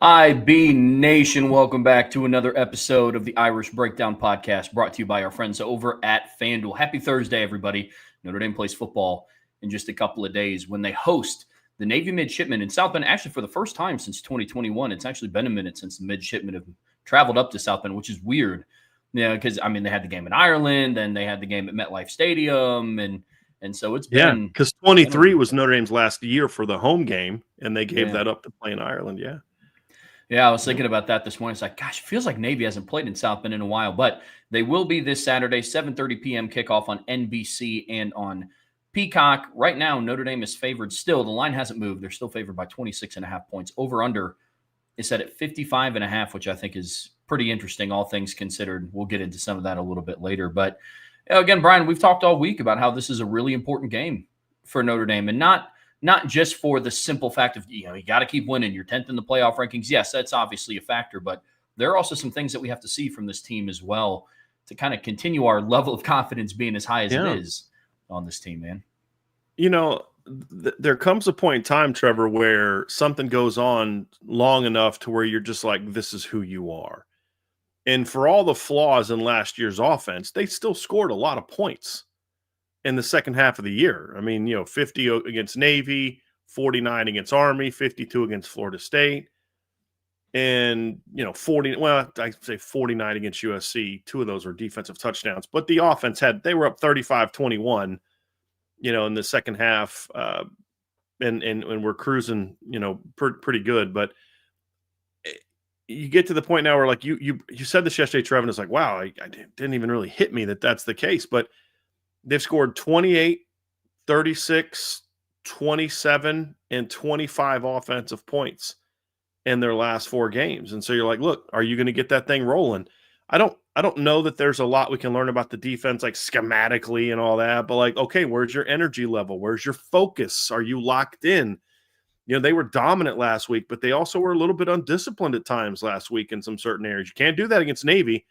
IB Nation, welcome back to another episode of the Irish Breakdown Podcast, brought to you by our friends over at FanDuel. Happy Thursday, everybody. Notre Dame plays football in just a couple of days when they host the Navy Midshipmen in South Bend. Actually, for the first time since 2021, it's actually been a minute since the Midshipmen have traveled up to South Bend, which is weird. Yeah, because, I mean, they had the game in Ireland, and they had the game at MetLife Stadium, and so it's been... Yeah, because 23 was Notre Dame's last year for the home game, and they gave that up to play in Ireland, Yeah, I was thinking about that this morning. It's like, gosh, it feels like Navy hasn't played in South Bend in a while, but they will be this Saturday, 7:30 p.m. kickoff on NBC and on Peacock. Right now, Notre Dame is favored still. The line hasn't moved. They're still favored by 26.5 points. Over-under is set at 55.5, which I think is pretty interesting, all things considered. We'll get into some of that a little bit later. But, again, Brian, we've talked all week about how this is a really important game for Notre Dame, and not just for the simple fact of, you got to keep winning. You're 10th in the playoff rankings. Yes, that's obviously a factor, but there are also some things that we have to see from this team as well to kind of continue our level of confidence being as high as it is on this team, man. There comes a point in time, Trevor, where something goes on long enough to where you're just like, this is who you are. And for all the flaws in last year's offense, they still scored a lot of points in the second half of the year. I mean, 50 against Navy, 49 against Army, 52 against Florida State, and, I'd say 49 against USC. 2 of those were defensive touchdowns. But the offense they were up 35-21, in the second half, and we're cruising, pretty good. But you get to the point now where, like, you said this yesterday, Trevor, and it's like, wow, it didn't even really hit me that that's the case. But they've scored 28, 36, 27, and 25 offensive points in their last 4 games. And so you're like, look, are you going to get that thing rolling? I don't know that there's a lot we can learn about the defense, like schematically and all that, but like, okay, where's your energy level? Where's your focus? Are you locked in? They were dominant last week, but they also were a little bit undisciplined at times last week in some certain areas. You can't do that against Navy.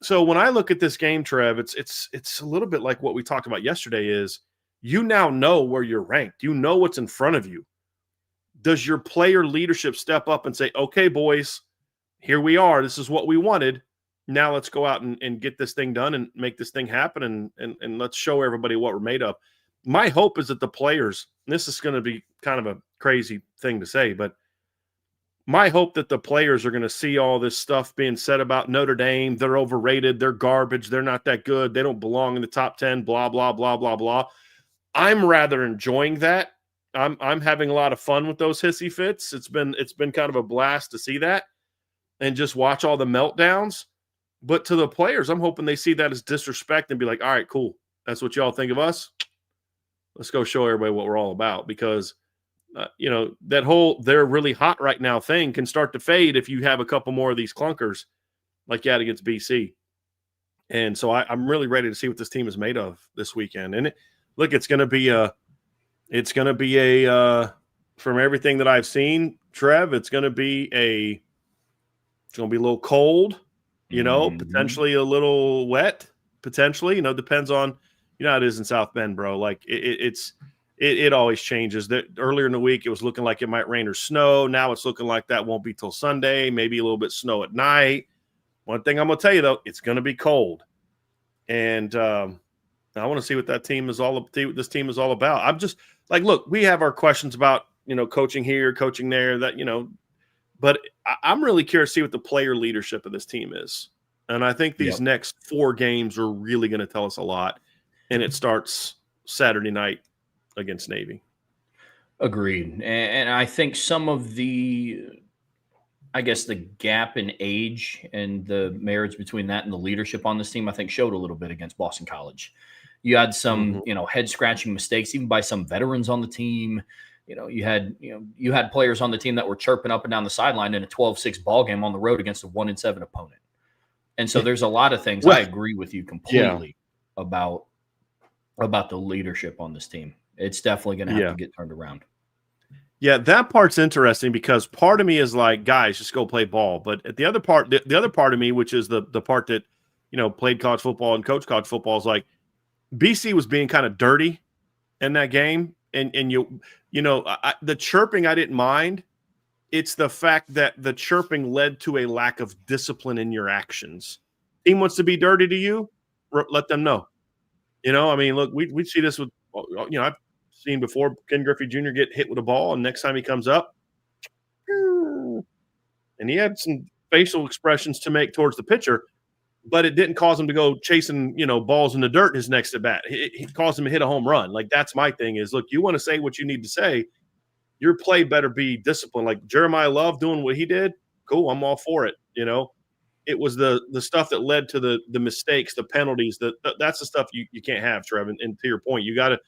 So when I look at this game, Trev, it's a little bit like what we talked about yesterday is you now know where you're ranked. You know what's in front of you. Does your player leadership step up and say, okay, boys, here we are. This is what we wanted. Now let's go out and get this thing done and make this thing happen and let's show everybody what we're made of. My hope is that the players, and this is going to be kind of a crazy thing to say, but my hope that the players are going to see all this stuff being said about Notre Dame. They're overrated. They're garbage. They're not that good. They don't belong in the top 10, blah, blah, blah, blah, blah. I'm rather enjoying that. I'm having a lot of fun with those hissy fits. It's been kind of a blast to see that and just watch all the meltdowns. But to the players, I'm hoping they see that as disrespect and be like, all right, cool. That's what y'all think of us. Let's go show everybody what we're all about because that whole they're really hot right now thing can start to fade if you have a couple more of these clunkers like you had against BC. And so I'm really ready to see what this team is made of this weekend. And it's going to be from everything that I've seen, Trev, it's going to be a little cold, potentially a little wet, potentially, depends on, how it is in South Bend, bro. Like it always changes. Earlier in the week, it was looking like it might rain or snow. Now it's looking like that won't be till Sunday, maybe a little bit snow at night. One thing I'm going to tell you, though, it's going to be cold. And I want to see what this team is all about. I'm just like, look, we have our questions about, coaching here, coaching there, but I'm really curious to see what the player leadership of this team is. And I think these next 4 games are really going to tell us a lot. And it starts Saturday night against Navy. Agreed. And I think some of the gap in age and the marriage between that and the leadership on this team, I think showed a little bit against Boston College. You had some, head scratching mistakes, even by some veterans on the team. You had players on the team that were chirping up and down the sideline in a 12-6 ball game on the road against a 1-7 opponent. And so there's a lot of things. I agree with you completely about the leadership on this team. It's definitely going to have to get turned around. Yeah, that part's interesting because part of me is like, guys, just go play ball. But at the other part of me, which is the part that, played college football and coached college football, is like BC was being kind of dirty in that game. And the chirping I didn't mind. It's the fact that the chirping led to a lack of discipline in your actions. Team wants to be dirty to you, let them know. Look, we see this with, I've seen before Ken Griffey Jr. get hit with a ball, and next time he comes up, and he had some facial expressions to make towards the pitcher, but it didn't cause him to go chasing, balls in the dirt his next at bat. It caused him to hit a home run. Like, that's my thing is, look, you want to say what you need to say. Your play better be disciplined. Like Jeremiah Love doing what he did, cool, I'm all for it. It was the stuff that led to the mistakes, the penalties. That's the stuff you can't have, Trev. And to your point, you got to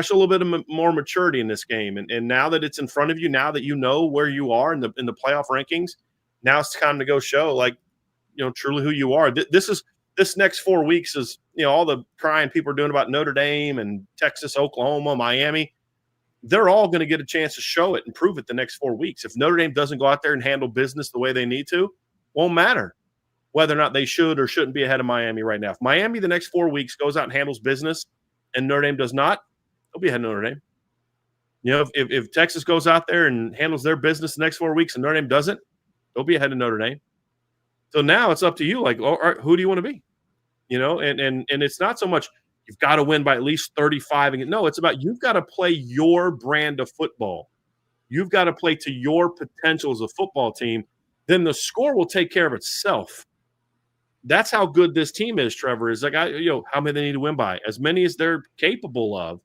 show a little bit of more maturity in this game. And now that it's in front of you, now that you know where you are in the playoff rankings, now it's time to go show truly who you are. This next 4 weeks is all the crying people are doing about Notre Dame and Texas, Oklahoma, Miami. They're all going to get a chance to show it and prove it the next 4 weeks. If Notre Dame doesn't go out there and handle business the way they need to, won't matter whether or not they should or shouldn't be ahead of Miami right now. If Miami the next 4 weeks goes out and handles business and Notre Dame does not, they'll be ahead of Notre Dame. If Texas goes out there and handles their business the next 4 weeks and Notre Dame doesn't, they'll be ahead of Notre Dame. So now it's up to you. Like, all right, who do you want to be? And it's not so much you've got to win by at least 35. No, it's about you've got to play your brand of football. You've got to play to your potential as a football team. Then the score will take care of itself. That's how good this team is, Trevor. Is like, how many they need to win by? As many as they're capable of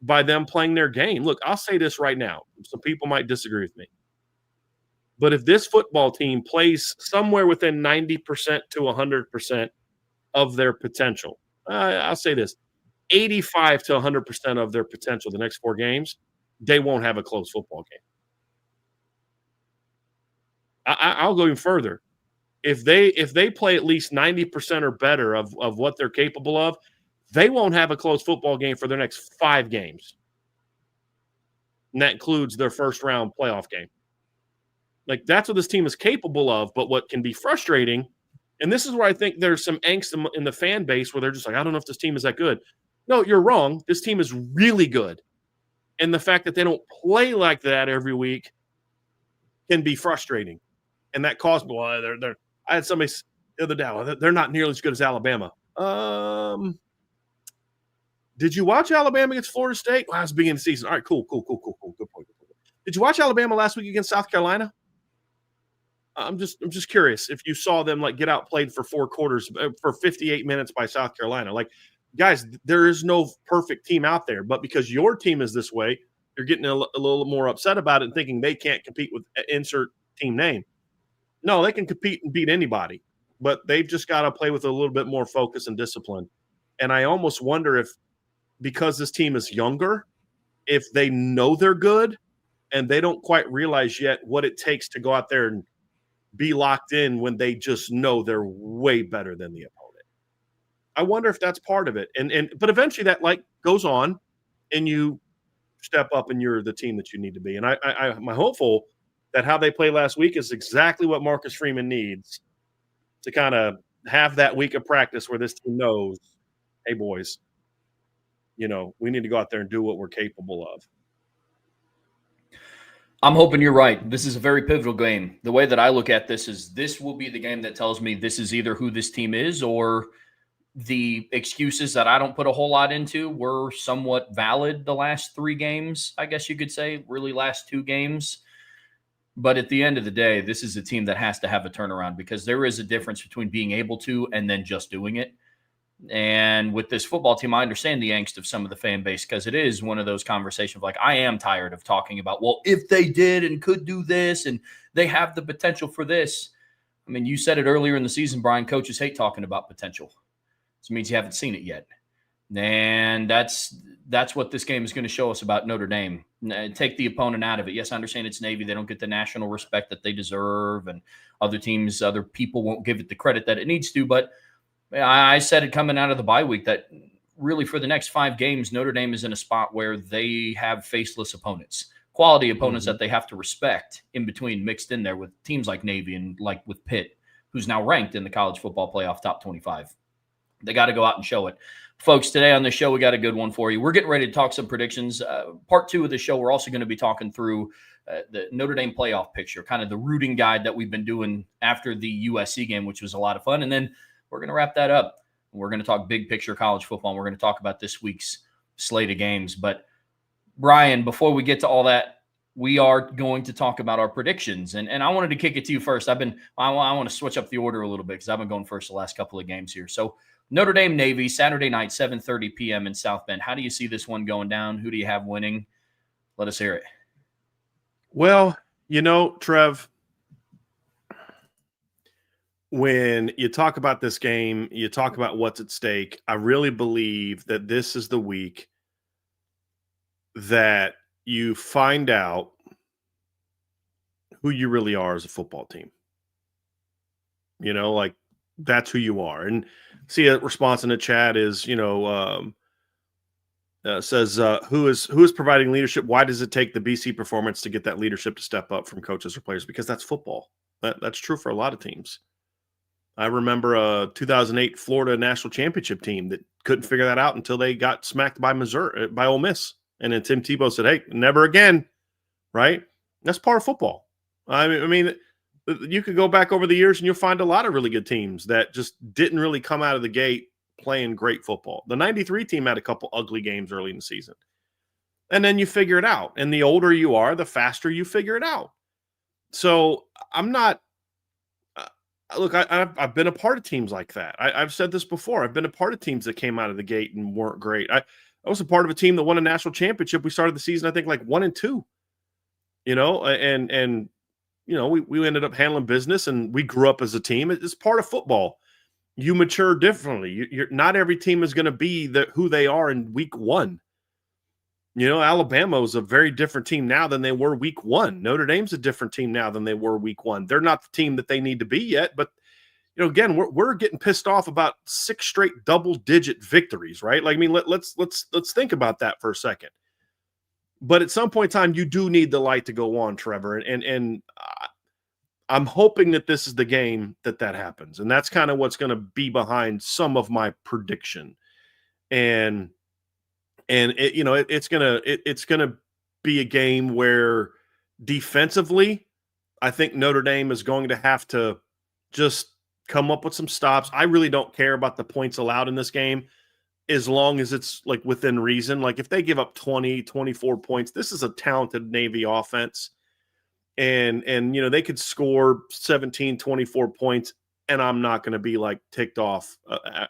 by them playing their game. Look, I'll say this right now. Some people might disagree with me. But if this football team plays somewhere within 90% to 100% of their potential, I'll say this, 85 to 100% of their potential the next 4 games, they won't have a close football game. I'll go even further. If they play at least 90% or better of what they're capable of, they won't have a close football game for their next 5 games. And that includes their first round playoff game. Like, that's what this team is capable of. But what can be frustrating, and this is where I think there's some angst in the fan base where they're just like, I don't know if this team is that good. No, you're wrong. This team is really good. And the fact that they don't play like that every week can be frustrating. And that caused me, I had somebody the other day, they're not nearly as good as Alabama. Did you watch Alabama against Florida State? Well, it's the beginning of the season. All right, cool. Good point. Did you watch Alabama last week against South Carolina? I'm just curious if you saw them get outplayed for 4 quarters for 58 minutes by South Carolina. Like, guys, there is no perfect team out there, but because your team is this way, you're getting a little more upset about it and thinking they can't compete with insert team name. No, they can compete and beat anybody, but they've just got to play with a little bit more focus and discipline. And I almost wonder if, because this team is younger, if they know they're good and they don't quite realize yet what it takes to go out there and be locked in when they just know they're way better than the opponent. I wonder if that's part of it. But eventually that goes on and you step up and you're the team that you need to be. And I'm hopeful that how they played last week is exactly what Marcus Freeman needs to kind of have that week of practice where this team knows, hey, boys, we need to go out there and do what we're capable of. I'm hoping you're right. This is a very pivotal game. The way that I look at this will be the game that tells me this is either who this team is or the excuses that I don't put a whole lot into were somewhat valid the last 3 games, I guess you could say, really last 2 games. But at the end of the day, this is a team that has to have a turnaround because there is a difference between being able to and then just doing it. And with this football team, I understand the angst of some of the fan base because it is one of those conversations like, I am tired of talking about, well, if they did and could do this and they have the potential for this. I mean, you said it earlier in the season, Brian, coaches hate talking about potential. This means you haven't seen it yet. And that's what this game is going to show us about Notre Dame. Take the opponent out of it. Yes, I understand it's Navy. They don't get the national respect that they deserve, and other teams, other people won't give it the credit that it needs to. But I said it coming out of the bye week that really for the next 5 games, Notre Dame is in a spot where they have faceless opponents, quality opponents that they have to respect in between, mixed in there with teams like Navy and like with Pitt, who's now ranked in the college football playoff top 25. They got to go out and show it. Folks, today on the show, we got a good one for you. We're getting ready to talk some predictions. Part 2 of the show, we're also going to be talking through the Notre Dame playoff picture, kind of the rooting guide that we've been doing after the USC game, which was a lot of fun. And then we're going to wrap that up. We're going to talk big picture college football, and we're going to talk about this week's slate of games. But, Brian, before we get to all that, we are going to talk about our predictions. And I wanted to kick it to you first. I want to switch up the order a little bit because I've been going first the last couple of games here. So, Notre Dame Navy, Saturday night, 7:30 p.m. in South Bend. How do you see this one going down? Who do you have winning? Let us hear it. Well, Trev, when you talk about this game, you talk about what's at stake. I really believe that this is the week that you find out who you really are as a football team. Like that's who you are. And see a response in the chat is, says who is providing leadership? Why does it take the BC performance to get that leadership to step up from coaches or players? Because that's football. That's true for a lot of teams. I remember a 2008 Florida national championship team that couldn't figure that out until they got smacked by Ole Miss. And then Tim Tebow said, "Hey, never again." Right? That's part of football. I mean, you could go back over the years and you'll find a lot of really good teams that just didn't really come out of the gate playing great football. The 93 team had a couple ugly games early in the season. And then you figure it out. And the older you are, the faster you figure it out. So I'm not look, I've been a part of teams like that. I've said this before. I've been a part of teams that came out of the gate and weren't great. I was a part of a team that won a national championship. We started the season, I think, like 1-2. And we ended up handling business, and we grew up as a team. It's part of football. You mature differently. You're not every team is going to be who they are in week 1. Alabama is a very different team now than they were week 1. Notre Dame's a different team now than they were week 1. They're not the team that they need to be yet, but again, we're getting pissed off about 6 straight double-digit victories, right? Like, I mean, let's think about that for a second. But at some point in time, you do need the light to go on, Trevor, and I'm hoping that this is the game that happens, and that's kind of what's going to be behind some of my prediction, and it's gonna be a game where defensively, I think Notre Dame is going to have to just come up with some stops. I really don't care about the points allowed in this game, as long as it's like within reason. Like if they give up 20, 24 points, this is a talented Navy offense. And they could score 17, 24 points, and I'm not going to be like ticked off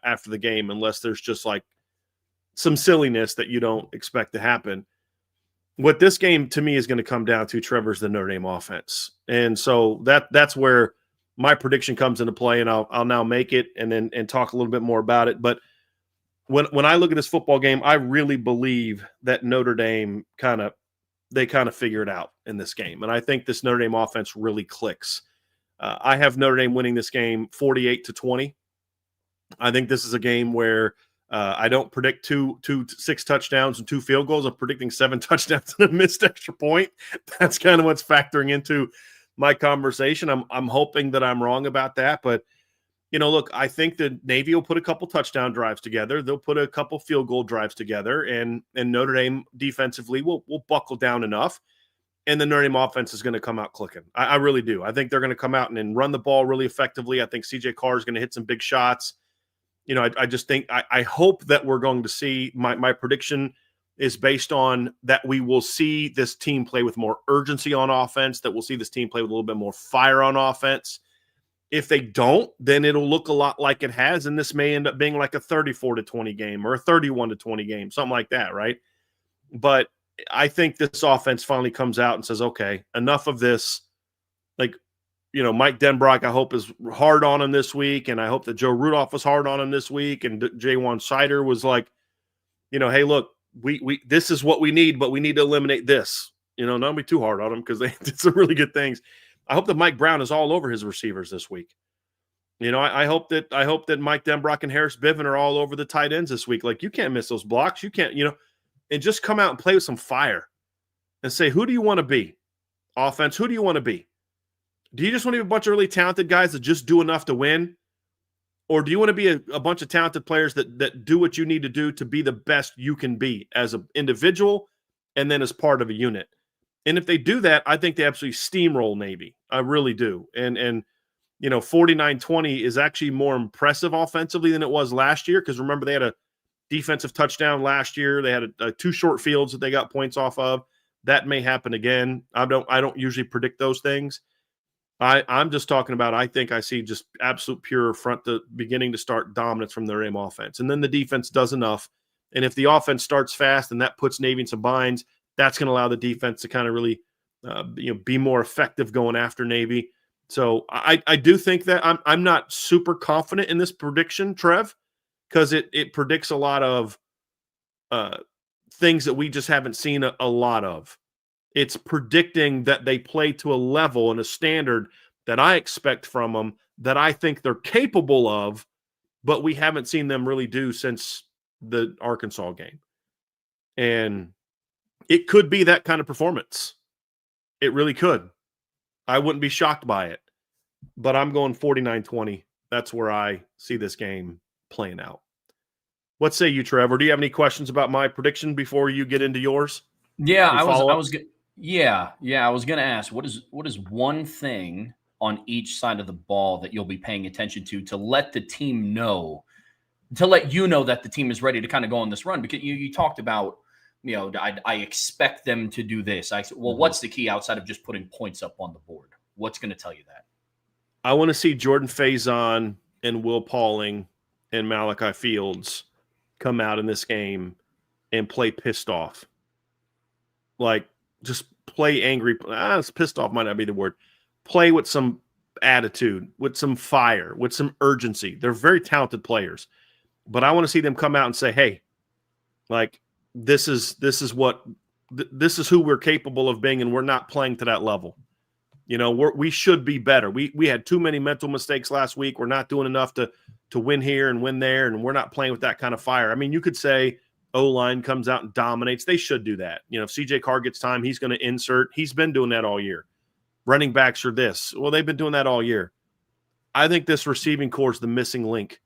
after the game unless there's just like some silliness that you don't expect to happen. What this game to me is going to come down to, Trevor, is the Notre Dame offense. And so that's where my prediction comes into play, and I'll now make it and talk a little bit more about it. But when I look at this football game, I really believe that Notre Dame kind of figure it out in this game. And I think this Notre Dame offense really clicks. I have Notre Dame winning this game 48-20. I think this is a game where I don't predict 6 touchdowns and 2 field goals. I'm predicting 7 touchdowns and a missed extra point. That's kind of what's factoring into my conversation. I'm hoping that I'm wrong about that, but look, I think the Navy will put a couple touchdown drives together. They'll put a couple field goal drives together, and Notre Dame defensively will buckle down enough, and the Notre Dame offense is going to come out clicking. I really do. I think they're going to come out and run the ball really effectively. I think CJ Carr is going to hit some big shots. I just think I hope that we're going to see my prediction is based on that we will see this team play with more urgency on offense, that we'll see this team play with a little bit more fire on offense. If they don't, then it'll look a lot like it has, and this may end up being like a 34-20 game or a 31-20 game, something like that, right? But I think this offense finally comes out and says, okay, enough of this. Like, Mike Denbrock, I hope, is hard on him this week, and I hope that Joe Rudolph was hard on him this week, and Jaywan Sider was like hey, look, we this is what we need, but we need to eliminate this. Not be too hard on them because they did some really good things. I hope that Mike Brown is all over his receivers this week. I hope that Mike Denbrock and Harris Biven are all over the tight ends this week. Like, you can't miss those blocks. You can't, and just come out and play with some fire and say, who do you want to be? Offense, who do you want to be? Do you just want to be a bunch of really talented guys that just do enough to win? Or do you want to be a bunch of talented players that do what you need to do to be the best you can be as an individual and then as part of a unit? And if they do that, I think they absolutely steamroll Navy. I really do. And 49-20 is actually more impressive offensively than it was last year, because remember, they had a defensive touchdown last year. They had two short fields that they got points off of. That may happen again. I don't usually predict those things. I'm just talking about, I think I see just absolute pure front to beginning to start dominance from their aim offense. And then the defense does enough. And if the offense starts fast and that puts Navy in some binds, that's going to allow the defense to kind of really be more effective going after Navy. So I do think that I'm not super confident in this prediction, Trev, because it predicts a lot of things that we just haven't seen a lot of. It's predicting that they play to a level and a standard that I expect from them, that I think they're capable of, but we haven't seen them really do since the Arkansas game. And it could be that kind of performance. It really could. I wouldn't be shocked by it. But I'm going 49-20. That's where I see this game playing out. What say you, Trevor? Do you have any questions about my prediction before you get into yours? Yeah, I was going to ask, what is one thing on each side of the ball that you'll be paying attention to let the team know, to let you know that the team is ready to kind of go on this run? Because you talked about, I expect them to do this. What's the key outside of just putting points up on the board? What's going to tell you that? I want to see Jordan Faison and Will Pauling and Malachi Fields come out in this game and play pissed off. Like, just play angry. Pissed off might not be the word. Play with some attitude, with some fire, with some urgency. They're very talented players. But I want to see them come out and say, hey, like, this is who we're capable of being, and we're not playing to that level. We should be better. We had too many mental mistakes last week. We're not doing enough to win here and win there, and we're not playing with that kind of fire. I mean, you could say O-line comes out and dominates. They should do that. If CJ Carr gets time, he's going to insert. He's been doing that all year. Running backs are this. Well, they've been doing that all year. I think this receiving core is the missing link.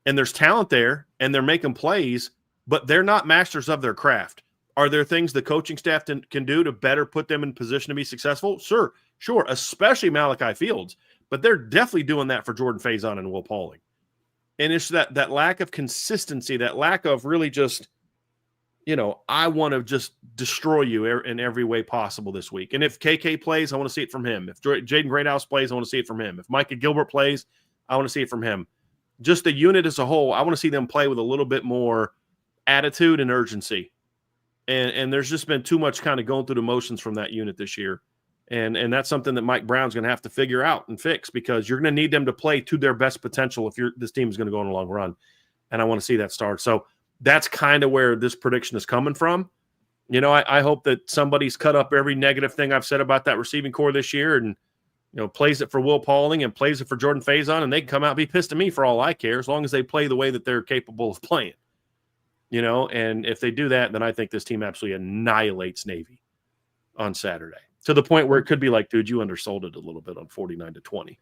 And there's talent there, and they're making plays, but they're not masters of their craft. Are there things the coaching staff can do to better put them in position to be successful? Sure, especially Malachi Fields. But they're definitely doing that for Jordan Faison and Will Pauling. And it's that lack of consistency, that lack of really just, I want to just destroy you in every way possible this week. And if KK plays, I want to see it from him. If Jaden Greathouse plays, I want to see it from him. If Micah Gilbert plays, I want to see it from him. Just the unit as a whole, I want to see them play with a little bit more attitude and urgency. And there's just been too much kind of going through the motions from that unit this year. And that's something that Mike Brown's going to have to figure out and fix, because you're going to need them to play to their best potential if this team is going to go on a long run. And I want to see that start. So that's kind of where this prediction is coming from. I hope that somebody's cut up every negative thing I've said about that receiving core this year and, plays it for Will Pauling and plays it for Jordan Faison, and they can come out and be pissed at me for all I care, as long as they play the way that they're capable of playing. And if they do that, then I think this team absolutely annihilates Navy on Saturday, to the point where it could be like, dude, you undersold it a little bit on 49-20.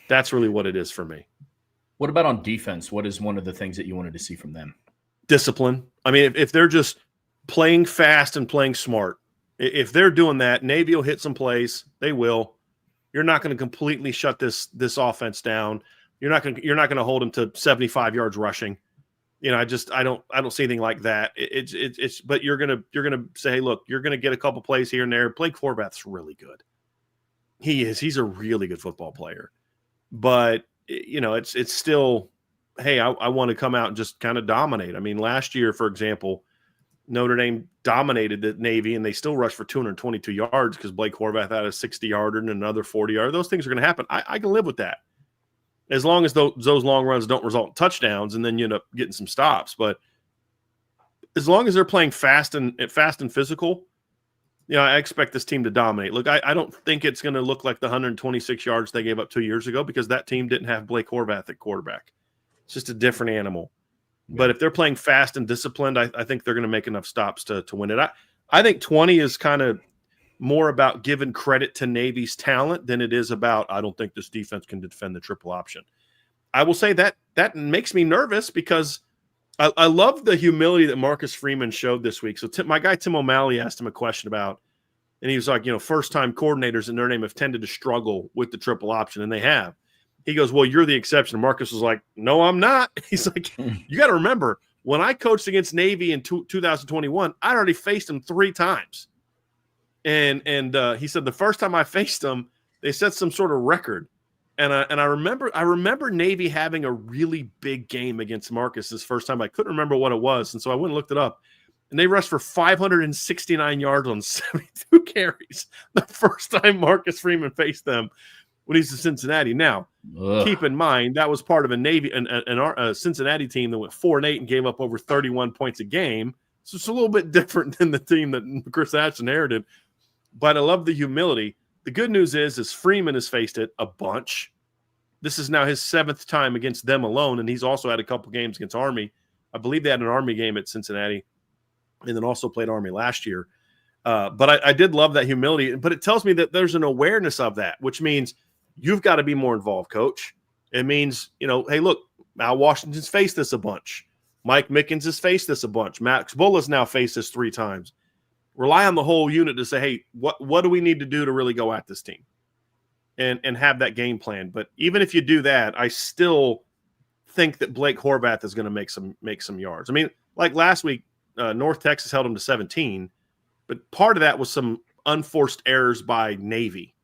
That's really what it is for me. What about on defense? What is one of the things that you wanted to see from them? Discipline. I mean, if they're just playing fast and playing smart, if they're doing that, Navy will hit some plays. They will. You're not going to completely shut this offense down. You're not going to hold them to 75 yards rushing. I don't see anything like that. But you're gonna say, hey, look, you're gonna get a couple plays here and there. Blake Horvath's really good. He is. He's a really good football player. But it's still, hey, I want to come out and just kind of dominate. I mean, last year, for example, Notre Dame dominated the Navy, and they still rushed for 222 yards because Blake Horvath had a 60-yarder and another 40-yarder. Those things are going to happen. I can live with that, as long as those long runs don't result in touchdowns, and then you end up getting some stops. But as long as they're playing fast and physical, I expect this team to dominate. Look, I don't think it's going to look like the 126 yards they gave up 2 years ago because that team didn't have Blake Horvath at quarterback. It's just a different animal. Yeah. But if they're playing fast and disciplined, I think they're going to make enough stops to win it. I think 20 is kind of more about giving credit to Navy's talent than it is about, I don't think this defense can defend the triple option. I will say that makes me nervous because I love the humility that Marcus Freeman showed this week. So my guy Tim O'Malley asked him a question about, and he was like, first-time coordinators in Notre Dame have tended to struggle with the triple option, and they have. He goes, well, you're the exception. And Marcus was like, no, I'm not. He's like, you got to remember, when I coached against Navy in 2021, I already faced them 3 times. And he said the first time I faced them, they set some sort of record. And I remember Navy having a really big game against Marcus this first time. I couldn't remember what it was, and so I went and looked it up. And they rushed for 569 yards on 72 carries the first time Marcus Freeman faced them when he's in Cincinnati. Now, keep in mind that was part of a Navy a Cincinnati team that went 4-8 and gave up over 31 points a game. So it's a little bit different than the team that Chris Ash inherited. But I love the humility. The good news is Freeman has faced it a bunch. This is now his 7th time against them alone, and he's also had a couple games against Army. I believe they had an Army game at Cincinnati and then also played Army last year. But I did love that humility. But it tells me that there's an awareness of that, which means you've got to be more involved, Coach. It means, hey, look, Al Washington's faced this a bunch. Mike Mickens has faced this a bunch. Max Bull's now faced this 3 times. Rely on the whole unit to say, hey, what do we need to do to really go at this team and have that game plan? But even if you do that, I still think that Blake Horvath is going to make some yards. I mean, like last week, North Texas held him to 17, but part of that was some unforced errors by Navy.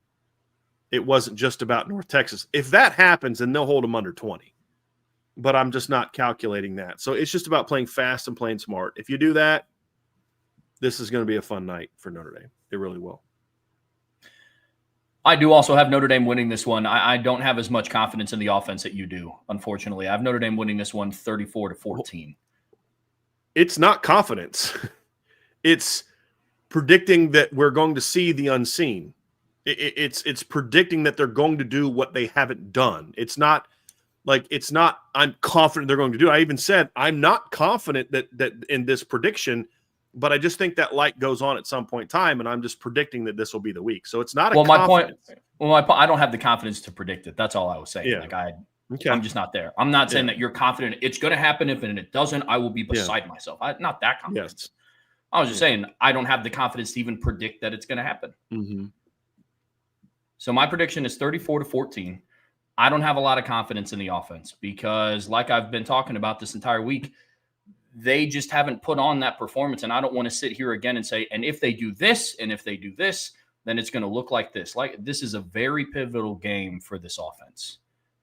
It wasn't just about North Texas. If that happens, then they'll hold him under 20. But I'm just not calculating that. So it's just about playing fast and playing smart. If you do that, this is going to be a fun night for Notre Dame. It really will. I do also have Notre Dame winning this one. I don't have as much confidence in the offense that you do, unfortunately. I have Notre Dame winning this one 34-14. It's not confidence. It's predicting that we're going to see the unseen. It's predicting that they're going to do what they haven't done. It's not I'm confident they're going to do it. I even said I'm not confident that in this prediction, but I just think that light goes on at some point in time, and I'm just predicting that this will be the week. So it's not confidence. My point, I don't have the confidence to predict it. That's all I was saying. Yeah. I'm just not there. I'm not saying that you're confident it's going to happen. If it doesn't, I will be beside myself. I'm not that confident. Yes. I was just saying I don't have the confidence to even predict that it's going to happen. Mm-hmm. So my prediction is 34-14. I don't have a lot of confidence in the offense because, like I've been talking about this entire week, they just haven't put on that performance. And I don't want to sit here again and say, and if they do this, and if they do this, then it's going to look like this. Like, this is a very pivotal game for this offense.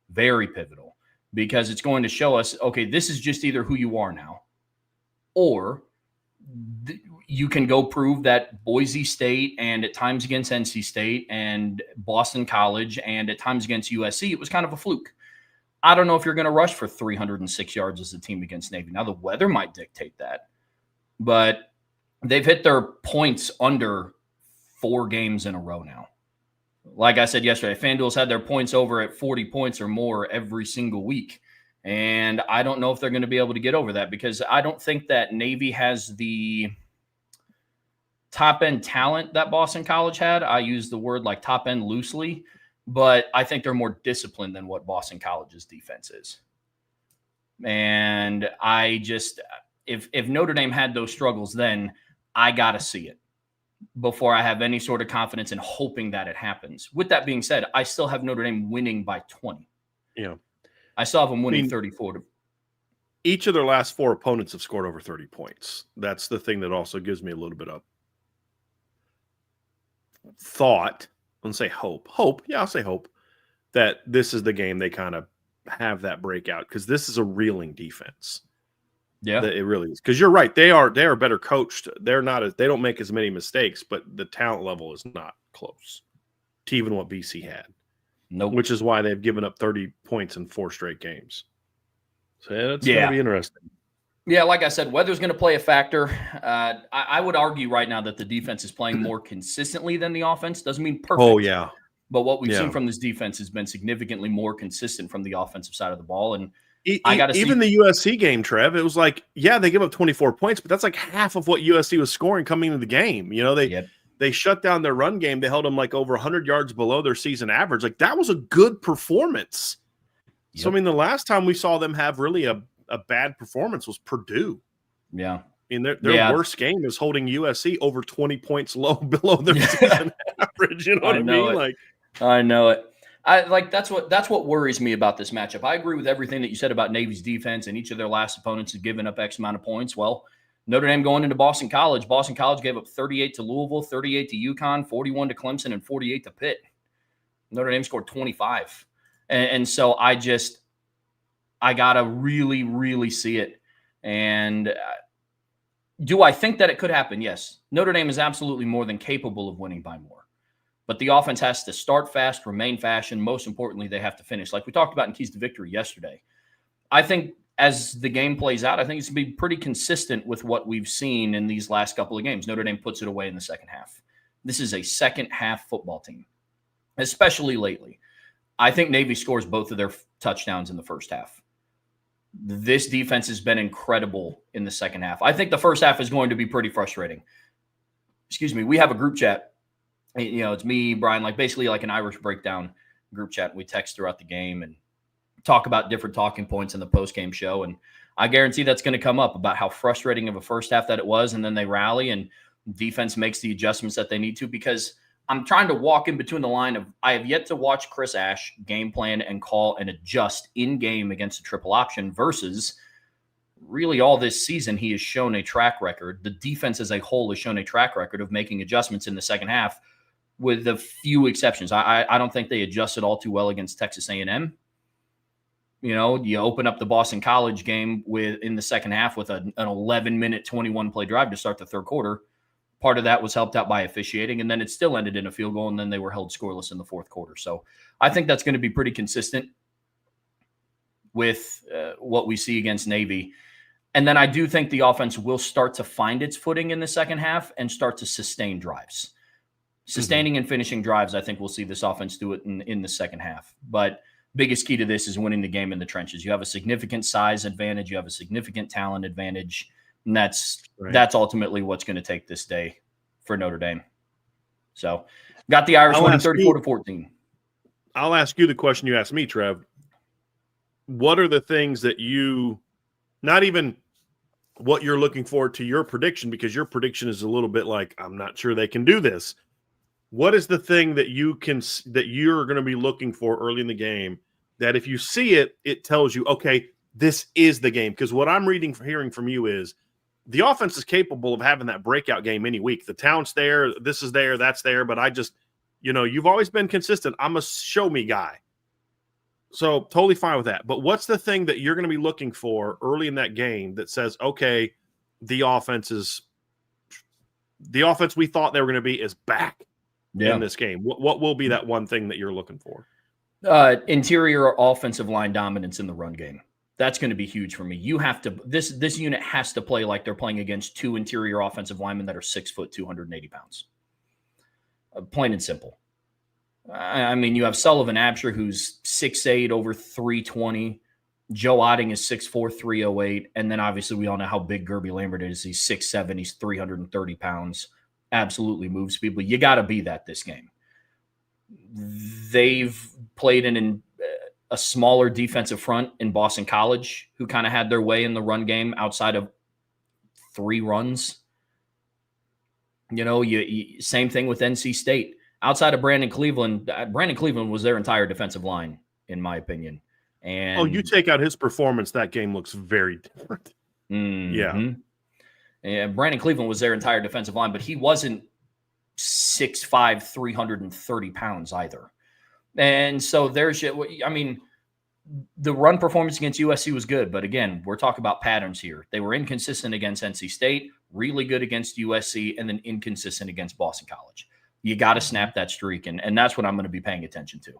Very pivotal, because it's going to show us, okay, this is just either who you are now, or you can go prove that Boise State and at times against NC State and Boston College and at times against USC, it was kind of a fluke. I don't know if you're going to rush for 306 yards as a team against Navy. Now, the weather might dictate that, but they've hit their points under 4 games in a row now. Like I said yesterday, FanDuel's had their points over at 40 points or more every single week. And I don't know if they're going to be able to get over that, because I don't think that Navy has the top-end talent that Boston College had. I use the word like top-end loosely, but I think they're more disciplined than what Boston College's defense is. And I just, if Notre Dame had those struggles, then I got to see it before I have any sort of confidence in hoping that it happens. With that being said, I still have Notre Dame winning by 20. Yeah. I still have them winning 34. Each of their last 4 opponents have scored over 30 points. That's the thing that also gives me a little bit of thought. I wouldn't say hope. Yeah, I'll say hope that this is the game they kind of have that breakout, because this is a reeling defense. Yeah, it really is. Because you're right, they are better coached. They don't make as many mistakes, but the talent level is not close to even what BC had. Nope. Which is why they've given up 30 points in 4 straight games. So that's going to be interesting. Yeah, like I said, weather's going to play a factor. I would argue right now that the defense is playing more consistently than the offense. Doesn't mean Oh, perfect, yeah. but what we've seen Yeah. from this defense has been significantly more consistent from the offensive side of the ball. And I got to Even see. the USC game, Trev, it was like, yeah, they give up 24 points, but that's like half of what USC was scoring coming into the game. Yep. They shut down their run game. They held them like over 100 yards below their season average. Like, that was a good performance. Yep. So, I mean, the last time we saw them have really a bad performance was Purdue. Yeah. I mean, their worst game is holding USC over 20 points below their season average. You know what I mean? Like, I know it. That's what worries me about this matchup. I agree with everything that you said about Navy's defense, and each of their last opponents has given up X amount of points. Well, Notre Dame going into Boston College. Boston College gave up 38 to Louisville, 38 to UConn, 41 to Clemson, and 48 to Pitt. Notre Dame scored 25. And so I got to really, really see it. And do I think that it could happen? Yes. Notre Dame is absolutely more than capable of winning by more. But the offense has to start fast, remain fast, and most importantly, they have to finish. Like we talked about in Keys to Victory yesterday. I think as the game plays out, I think it's going to be pretty consistent with what we've seen in these last couple of games. Notre Dame puts it away in the second half. This is a second half football team, especially lately. I think Navy scores both of their touchdowns in the first half. This defense has been incredible in the second half. I think the first half is going to be pretty frustrating. Excuse me. We have a group chat. It's me, Brian, like basically like an Irish breakdown group chat. We text throughout the game and talk about different talking points in the post-game show. And I guarantee that's going to come up about how frustrating of a first half that it was. And then they rally and defense makes the adjustments that they need to, because I'm trying to walk in between the line of I have yet to watch Chris Ash game plan and call and adjust in game against a triple option versus really all this season he has shown a track record. The defense as a whole has shown a track record of making adjustments in the second half with a few exceptions. I don't think they adjusted all too well against Texas A&M. You open up the Boston College game in the second half with an 11-minute, 21-play drive to start the third quarter. Part of that was helped out by officiating, and then it still ended in a field goal, and then they were held scoreless in the fourth quarter. So I think that's going to be pretty consistent with what we see against Navy. And then I do think the offense will start to find its footing in the second half and start to sustain drives. Sustaining and finishing drives, I think we'll see this offense do it in the second half. But biggest key to this is winning the game in the trenches. You have a significant size advantage. You have a significant talent advantage. And that's ultimately what's going to take this day for Notre Dame. So got the Irish winning 34-14. I'll ask you the question you asked me, Trev. What are the things that not even what you're looking for to your prediction, because your prediction is a little bit like, I'm not sure they can do this. What is the thing that you're going to be looking for early in the game that if you see it, it tells you, okay, this is the game? Because what I'm hearing from you is the offense is capable of having that breakout game any week. The talent's there, this is there, that's there, but I just, you've always been consistent. I'm a show me guy. So totally fine with that. But what's the thing that you're going to be looking for early in that game that says, okay, the offense we thought they were going to be is back in this game? What will be that one thing that you're looking for? Interior offensive line dominance in the run game. That's going to be huge for me. You have to this unit has to play like they're playing against two interior offensive linemen that are 6 foot, 280 pounds. Plain and simple. I mean, you have Sullivan Absher, who's 6'8", over 320. Joe Otting is 6'4", 308. And then obviously we all know how big Gerby Lambert is. He's 6'7", he's 330 pounds. Absolutely moves people. You got to be that this game. They've played in a smaller defensive front in Boston College, who kind of had their way in the run game outside of 3 runs. Same thing with NC State. Outside of Brandon Cleveland was their entire defensive line, in my opinion. And you take out his performance, that game looks very different. Mm-hmm. Yeah, Brandon Cleveland was their entire defensive line, but he wasn't 6'5", 330 pounds either. And so the run performance against USC was good, but again, we're talking about patterns here. They were inconsistent against NC State, really good against USC, and then inconsistent against Boston College. You got to snap that streak, and that's what I'm going to be paying attention to.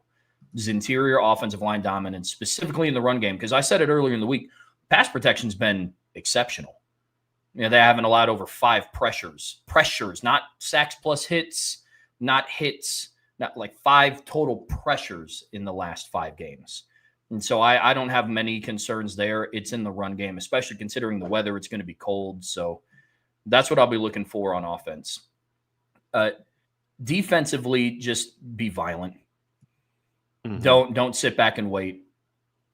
This interior offensive line dominance, specifically in the run game, because I said it earlier in the week, pass protection's been exceptional. They haven't allowed over 5 pressures, not sacks plus hits, not hits, not like 5 total pressures in the last 5 games. And so I don't have many concerns there. It's in the run game, especially considering the weather. It's going to be cold. So that's what I'll be looking for on offense. Defensively, just be violent. Mm-hmm. Don't sit back and wait.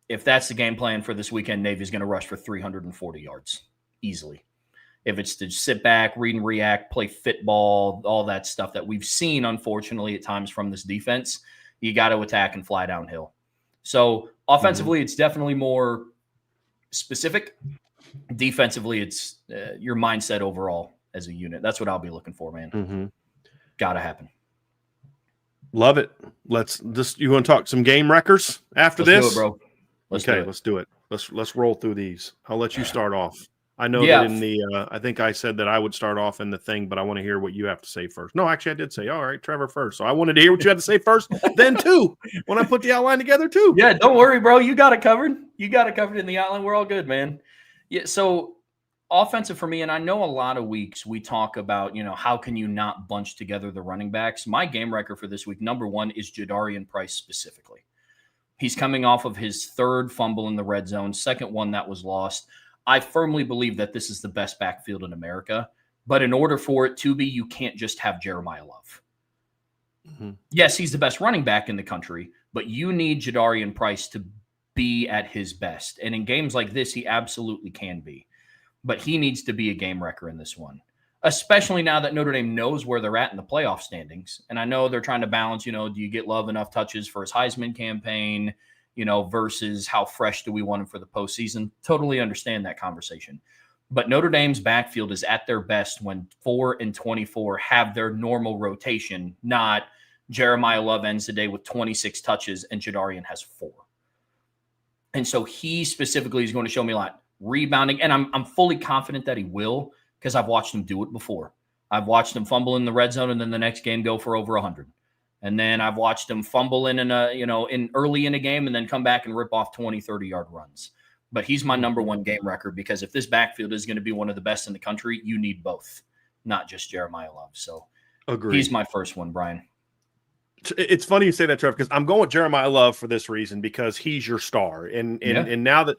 If that's the game plan for this weekend, Navy's going to rush for 340 yards easily. If it's to sit back, read and react, play football, all that stuff that we've seen, unfortunately, at times from this defense, you got to attack and fly downhill. So offensively, It's definitely more specific. Defensively, it's your mindset overall as a unit. That's what I'll be looking for, man. Got to happen. Love it. You want to talk some game wreckers after this? Let's do it, bro. Let's do it. Let's roll through these. I'll let you start off. I know that in the I think I said that I would start off in the thing, but I want to hear what you have to say first. No, actually I did say, all right, Trevor first. So I wanted to hear what you had to say first, then too, when I put the outline together too. Yeah, don't worry, bro. You got it covered. You got it covered in the outline. We're all good, man. Yeah, so offensive for me, and I know a lot of weeks we talk about, how can you not bunch together the running backs? My game record for this week, number 1 is Jadarian Price specifically. He's coming off of his 3rd fumble in the red zone, 2nd one that was lost. I firmly believe that this is the best backfield in America, but in order for it to be, you can't just have Jeremiah Love. Yes, he's the best running back in the country, but you need Jadarian Price to be at his best. And in games like this, he absolutely can be. But he needs to be a game wrecker in this one, especially now that Notre Dame knows where they're at in the playoff standings. And I know they're trying to balance, do you get Love enough touches for his Heisman campaign, versus how fresh do we want him for the postseason? Totally understand that conversation. But Notre Dame's backfield is at their best when 4 and 24 have their normal rotation, not Jeremiah Love ends the day with 26 touches and Jadarian has 4. And so he specifically is going to show me a lot. Rebounding, and I'm fully confident that he will, because I've watched him do it before. I've watched him fumble in the red zone and then the next game go for over 100. And then I've watched him fumble in early in a game and then come back and rip off 20, 30-yard runs. But he's my number 1 game record, because if this backfield is going to be one of the best in the country, you need both, not just Jeremiah Love. So Agreed. He's my first one, Brian. It's funny you say that, Trev, because I'm going with Jeremiah Love for this reason, because he's your star. And now that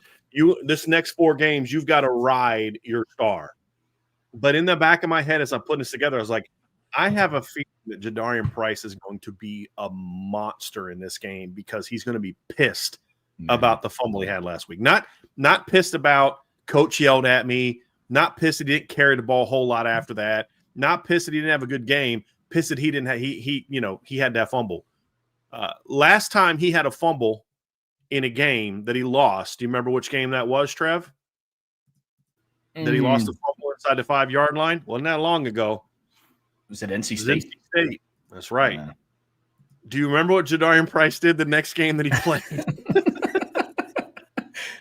this next 4 games, you've got to ride your star. But in the back of my head, as I'm putting this together, I was like, I have a feeling that Jadarian Price is going to be a monster in this game, because he's going to be pissed about the fumble he had last week. Not pissed about coach yelled at me, not pissed that he didn't carry the ball a whole lot after that, not pissed that he didn't have a good game, pissed that he didn't have he had that fumble. Last time he had a fumble in a game that he lost, do you remember which game that was, Trev? That he lost the fumble inside the 5-yard line? Wasn't that long ago. Was it NC State? NC State. That's right. Yeah. Do you remember what Jadarian Price did the next game that he played?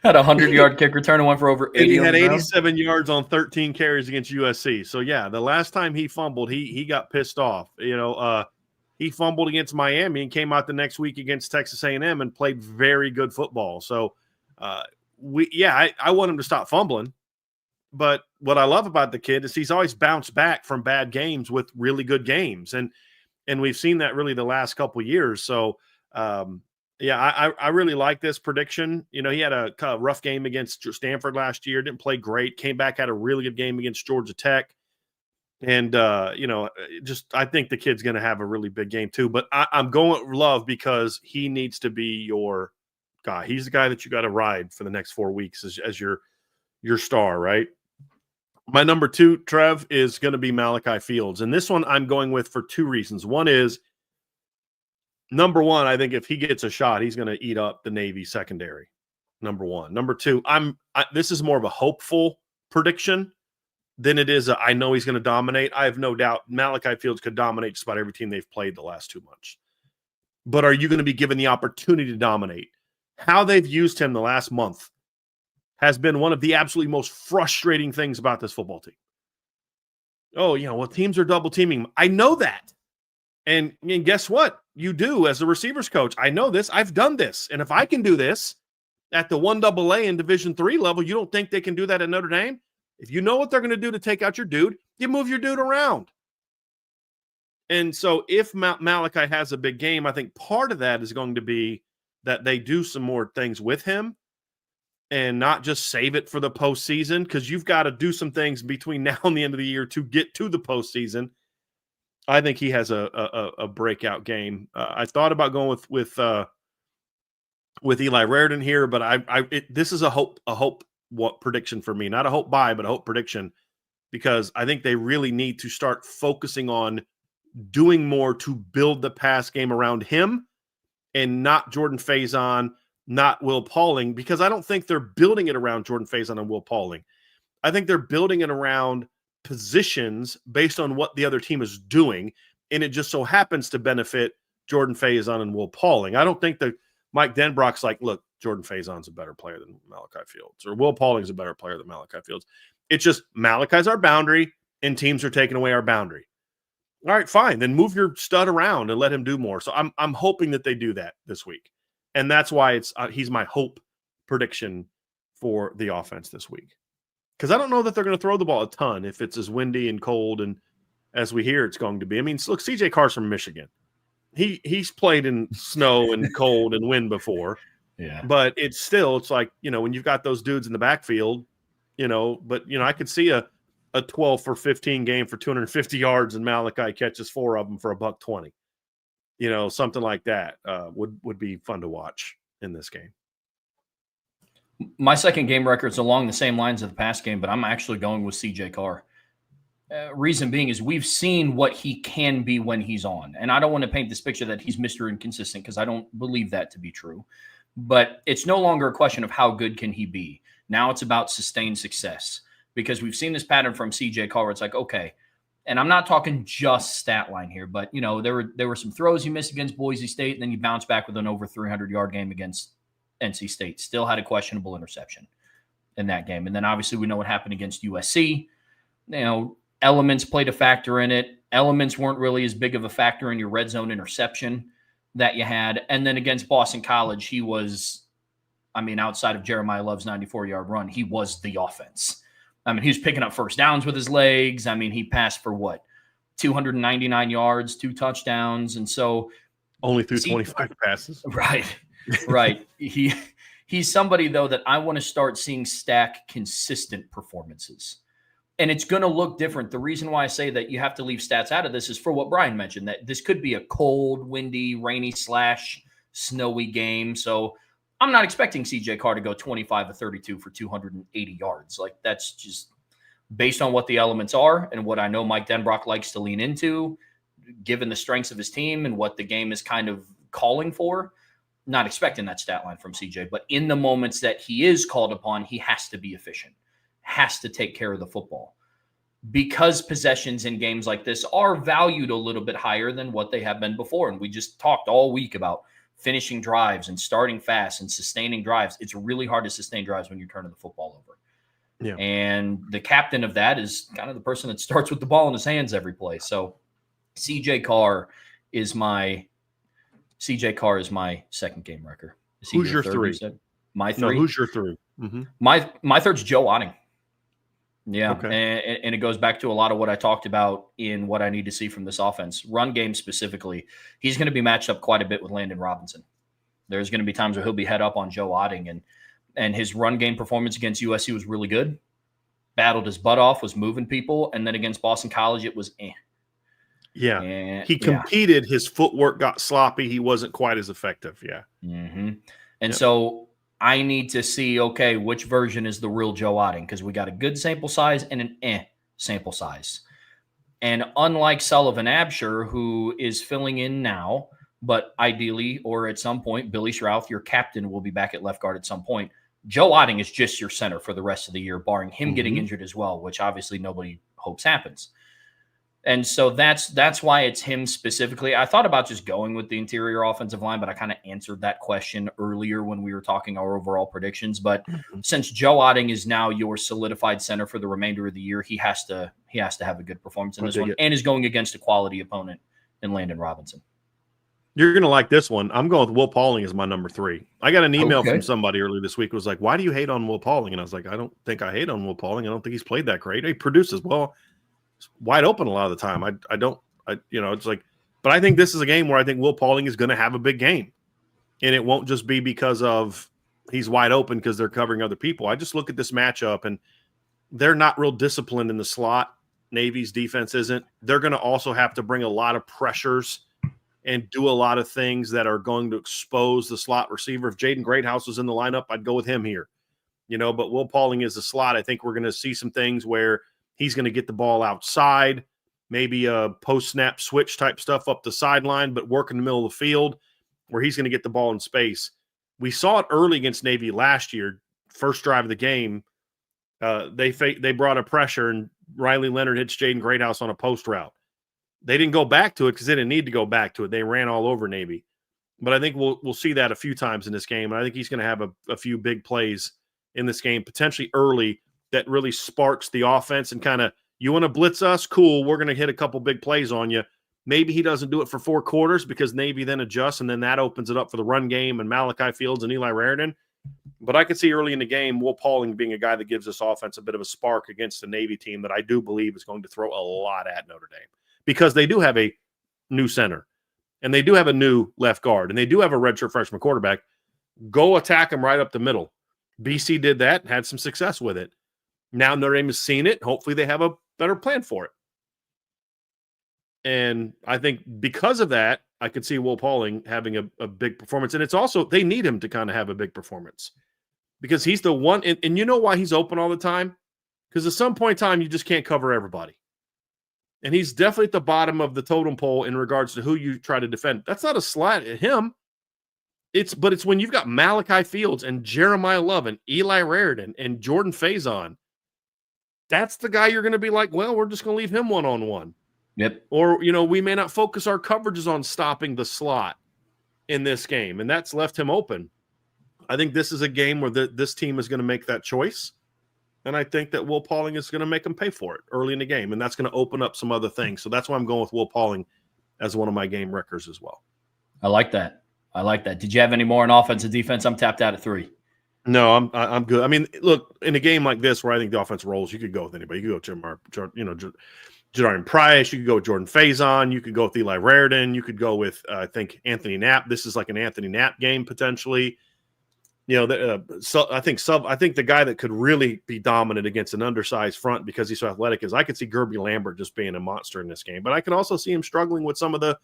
Had a 100-yard kick return and went for over 80. And he had 87 yards on 13 carries against USC. So, yeah, the last time he fumbled, he got pissed off. He fumbled against Miami and came out the next week against Texas A&M and played very good football. So, I want him to stop fumbling. But what I love about the kid is he's always bounced back from bad games with really good games. And we've seen that really the last couple of years. So, I really like this prediction. He had a kind of rough game against Stanford last year, didn't play great, came back, had a really good game against Georgia Tech. And, I think the kid's going to have a really big game too. But I'm going with Love because he needs to be your guy. He's the guy that you got to ride for the next 4 weeks as your star, right? My number 2, Trev, is going to be Malachi Fields. And this one I'm going with for 2 reasons. One is, number 1, I think if he gets a shot, he's going to eat up the Navy secondary. Number 1. Number 2, this is more of a hopeful prediction than it is I know he's going to dominate. I have no doubt Malachi Fields could dominate just about every team they've played the last 2 months. But are you going to be given the opportunity to dominate? How they've used him the last month has been one of the absolutely most frustrating things about this football team. Teams are double teaming. I know that. And guess what? You do as a receivers coach. I know this. I've done this. And if I can do this, at the 1AA and Division III level. You don't think they can do that at Notre Dame? If you know what they're going to do to take out your dude, you move your dude around. And so if Malachi has a big game, I think part of that is going to be that they do some more things with him and not just save it for the postseason, because you've got to do some things between now and the end of the year to get to the postseason. I think he has a breakout game. I thought about going with Eli Raridan here, but this is a hope prediction for me, not a hope buy, but a hope prediction, because I think they really need to start focusing on doing more to build the pass game around him and not Jordan Faison, not Will Pauling, because I don't think they're building it around Jordan Faison and Will Pauling. I think they're building it around positions based on what the other team is doing, and it just so happens to benefit Jordan Faison and Will Pauling. I don't think that Mike Denbrock's like, look, Jordan Faison's a better player than Malachi Fields, or Will Pauling's a better player than Malachi Fields. It's just Malachi's our boundary, and teams are taking away our boundary. All right, fine. Then move your stud around and let him do more. So I'm hoping that they do that this week, and that's why he's my hope prediction for the offense this week. Because I don't know that they're going to throw the ball a ton if it's as windy and cold and as we hear it's going to be. I mean, look, CJ Carr's from Michigan. He's played in snow and cold and wind before. Yeah. But it's like, when you've got those dudes in the backfield, but I could see a 12 for 15 game for 250 yards and Malachi catches 4 of them for $120. Something like that would be fun to watch in this game. My second game record's along the same lines of the past game, but I'm actually going with CJ Carr. Reason being is we've seen what he can be when he's on. And I don't want to paint this picture that he's Mr. Inconsistent, because I don't believe that to be true. But it's no longer a question of how good can he be. Now it's about sustained success, because we've seen this pattern from CJ Carr where it's like, okay, and I'm not talking just stat line here, but, there were some throws he missed against Boise State, and then you bounce back with an over 300-yard game against NC State. Still had a questionable interception in that game. And then obviously we know what happened against USC. Elements played a factor in it. Elements weren't really as big of a factor in your red zone interception that you had. And then against Boston College, he was, outside of Jeremiah Love's 94-yard run, he was the offense. He was picking up first downs with his legs. He passed for 299 yards, 2 touchdowns. And so only threw 25 passes. Right. Right. He's somebody, though, that I want to start seeing stack consistent performances. And it's going to look different. The reason why I say that you have to leave stats out of this is for what Brian mentioned, that this could be a cold, windy, rainy / snowy game. So I'm not expecting CJ Carr to go 25 of 32 for 280 yards. That's just based on what the elements are and what I know Mike Denbrock likes to lean into, given the strengths of his team and what the game is kind of calling for. Not expecting that stat line from CJ, but in the moments that he is called upon, he has to be efficient, has to take care of the football, because possessions in games like this are valued a little bit higher than what they have been before. And we just talked all week about finishing drives and starting fast and sustaining drives. It's really hard to sustain drives when you're turning the football over. Yeah. And the captain of that is kind of the person that starts with the ball in his hands every play. So CJ Carr is my second game record. Who's your 3? My 3. No, who's your 3? Mm-hmm. My third's Joe Otting. Yeah, okay. And it goes back to a lot of what I talked about in what I need to see from this offense. Run game specifically, he's going to be matched up quite a bit with Landon Robinson. There's going to be times where he'll be head up on Joe Otting, and his run game performance against USC was really good. Battled his butt off, was moving people, and then against Boston College, it was Yeah, and, he competed. His footwork got sloppy. He wasn't quite as effective. Yeah. Mm-hmm. And so I need to see, okay, which version is the real Joe Otting, because we got a good sample size and an sample size. And unlike Sullivan Absher, who is filling in now, but ideally or at some point, Billy Schrouth, your captain, will be back at left guard at some point. Joe Otting is just your center for the rest of the year, barring him getting injured as well, which obviously nobody hopes happens. And so that's why it's him specifically. I thought about just going with the interior offensive line, but I kind of answered that question earlier when we were talking our overall predictions. But since Joe Otting is now your solidified center for the remainder of the year, he has to have a good performance in this one, and is going against a quality opponent in Landon Robinson. You're going to like this one. I'm going with Will Pauling as my number 3. I got an email from Okay. somebody earlier this week. It was like, why do you hate on Will Pauling? And I was like, I don't think I hate on Will Pauling. I don't think he's played that great. He produces well, it's wide open a lot of the time. It's like, but I think this is a game where I think Will Pauling is going to have a big game. And it won't just be because of he's wide open because they're covering other people. I just look at this matchup and they're not real disciplined in the slot. Navy's defense isn't. They're going to also have to bring a lot of pressures and do a lot of things that are going to expose the slot receiver. If Jaden Greathouse was in the lineup, I'd go with him here. But Will Pauling is the slot. I think we're going to see some things where he's going to get the ball outside, maybe a post-snap switch type stuff up the sideline, but work in the middle of the field where he's going to get the ball in space. We saw it early against Navy last year, first drive of the game. They brought a pressure, and Riley Leonard hits Jaden Greathouse on a post route. They didn't go back to it because they didn't need to go back to it. They ran all over Navy. But I think we'll see that a few times in this game. And I think he's going to have a few big plays in this game, potentially early, that really sparks the offense and kind of, you want to blitz us? Cool. We're going to hit a couple big plays on you. Maybe he doesn't do it for 4 quarters because Navy then adjusts, and then that opens it up for the run game and Malachi Fields and Eli Raridan. But I could see early in the game Will Pauling being a guy that gives this offense a bit of a spark against the Navy team that I do believe is going to throw a lot at Notre Dame, because they do have a new center and they do have a new left guard and they do have a redshirt freshman quarterback. Go attack them right up the middle. BC did that, had some success with it. Now Notre Dame has seen it. Hopefully they have a better plan for it. And I think because of that, I could see Will Pauling having a big performance. And it's also, they need him to kind of have a big performance because he's the one. And you know why he's open all the time? Because at some point in time, you just can't cover everybody. And he's definitely at the bottom of the totem pole in regards to who you try to defend. That's not a slight at him. It's when you've got Malachi Fields and Jeremiah Love and Eli Raridan and Jordan Faison. That's the guy you're going to be like, well, we're just going to leave him one-on-one. Yep. Or, we may not focus our coverages on stopping the slot in this game, and that's left him open. I think this is a game where this team is going to make that choice, and I think that Will Pauling is going to make them pay for it early in the game, and that's going to open up some other things. So that's why I'm going with Will Pauling as one of my game wreckers as well. I like that. Did you have any more on offense and defense? I'm tapped out at 3. No, I'm good. I mean, look, in a game like this where I think the offense rolls, you could go with anybody. You could go Jadarian Price. You could go with Jordan Faison. You could go with Eli Raridan. You could go with, I think, Anthony Knapp. This is like an Anthony Knapp game potentially. So I think the guy that could really be dominant against an undersized front because he's so athletic is I could see Gerby Lambert just being a monster in this game. But I can also see him struggling with some of the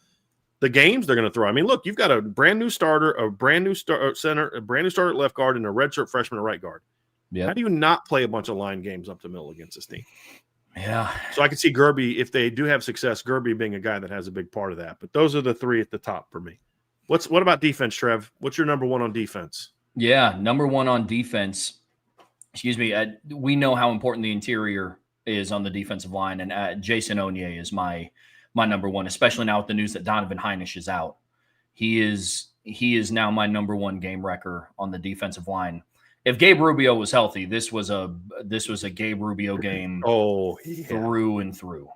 games they're going to throw. I mean, look, you've got a brand new starter, a brand new center, a brand new starter at left guard, and a redshirt freshman at right guard. How do you not play a bunch of line games up the middle against this team? Yeah. So I can see Gerby, if they do have success, Gerby being a guy that has a big part of that. But those are the 3 at the top for me. What about defense, Trev? What's your number 1 on defense? Yeah, number 1 on defense. Excuse me. We know how important the interior is on the defensive line, and Jason Onye is my number 1, especially now with the news that Donovan Heinisch is out. He is now my number 1 game wrecker on the defensive line. If Gabe Rubio was healthy, this was a Gabe Rubio game through and through,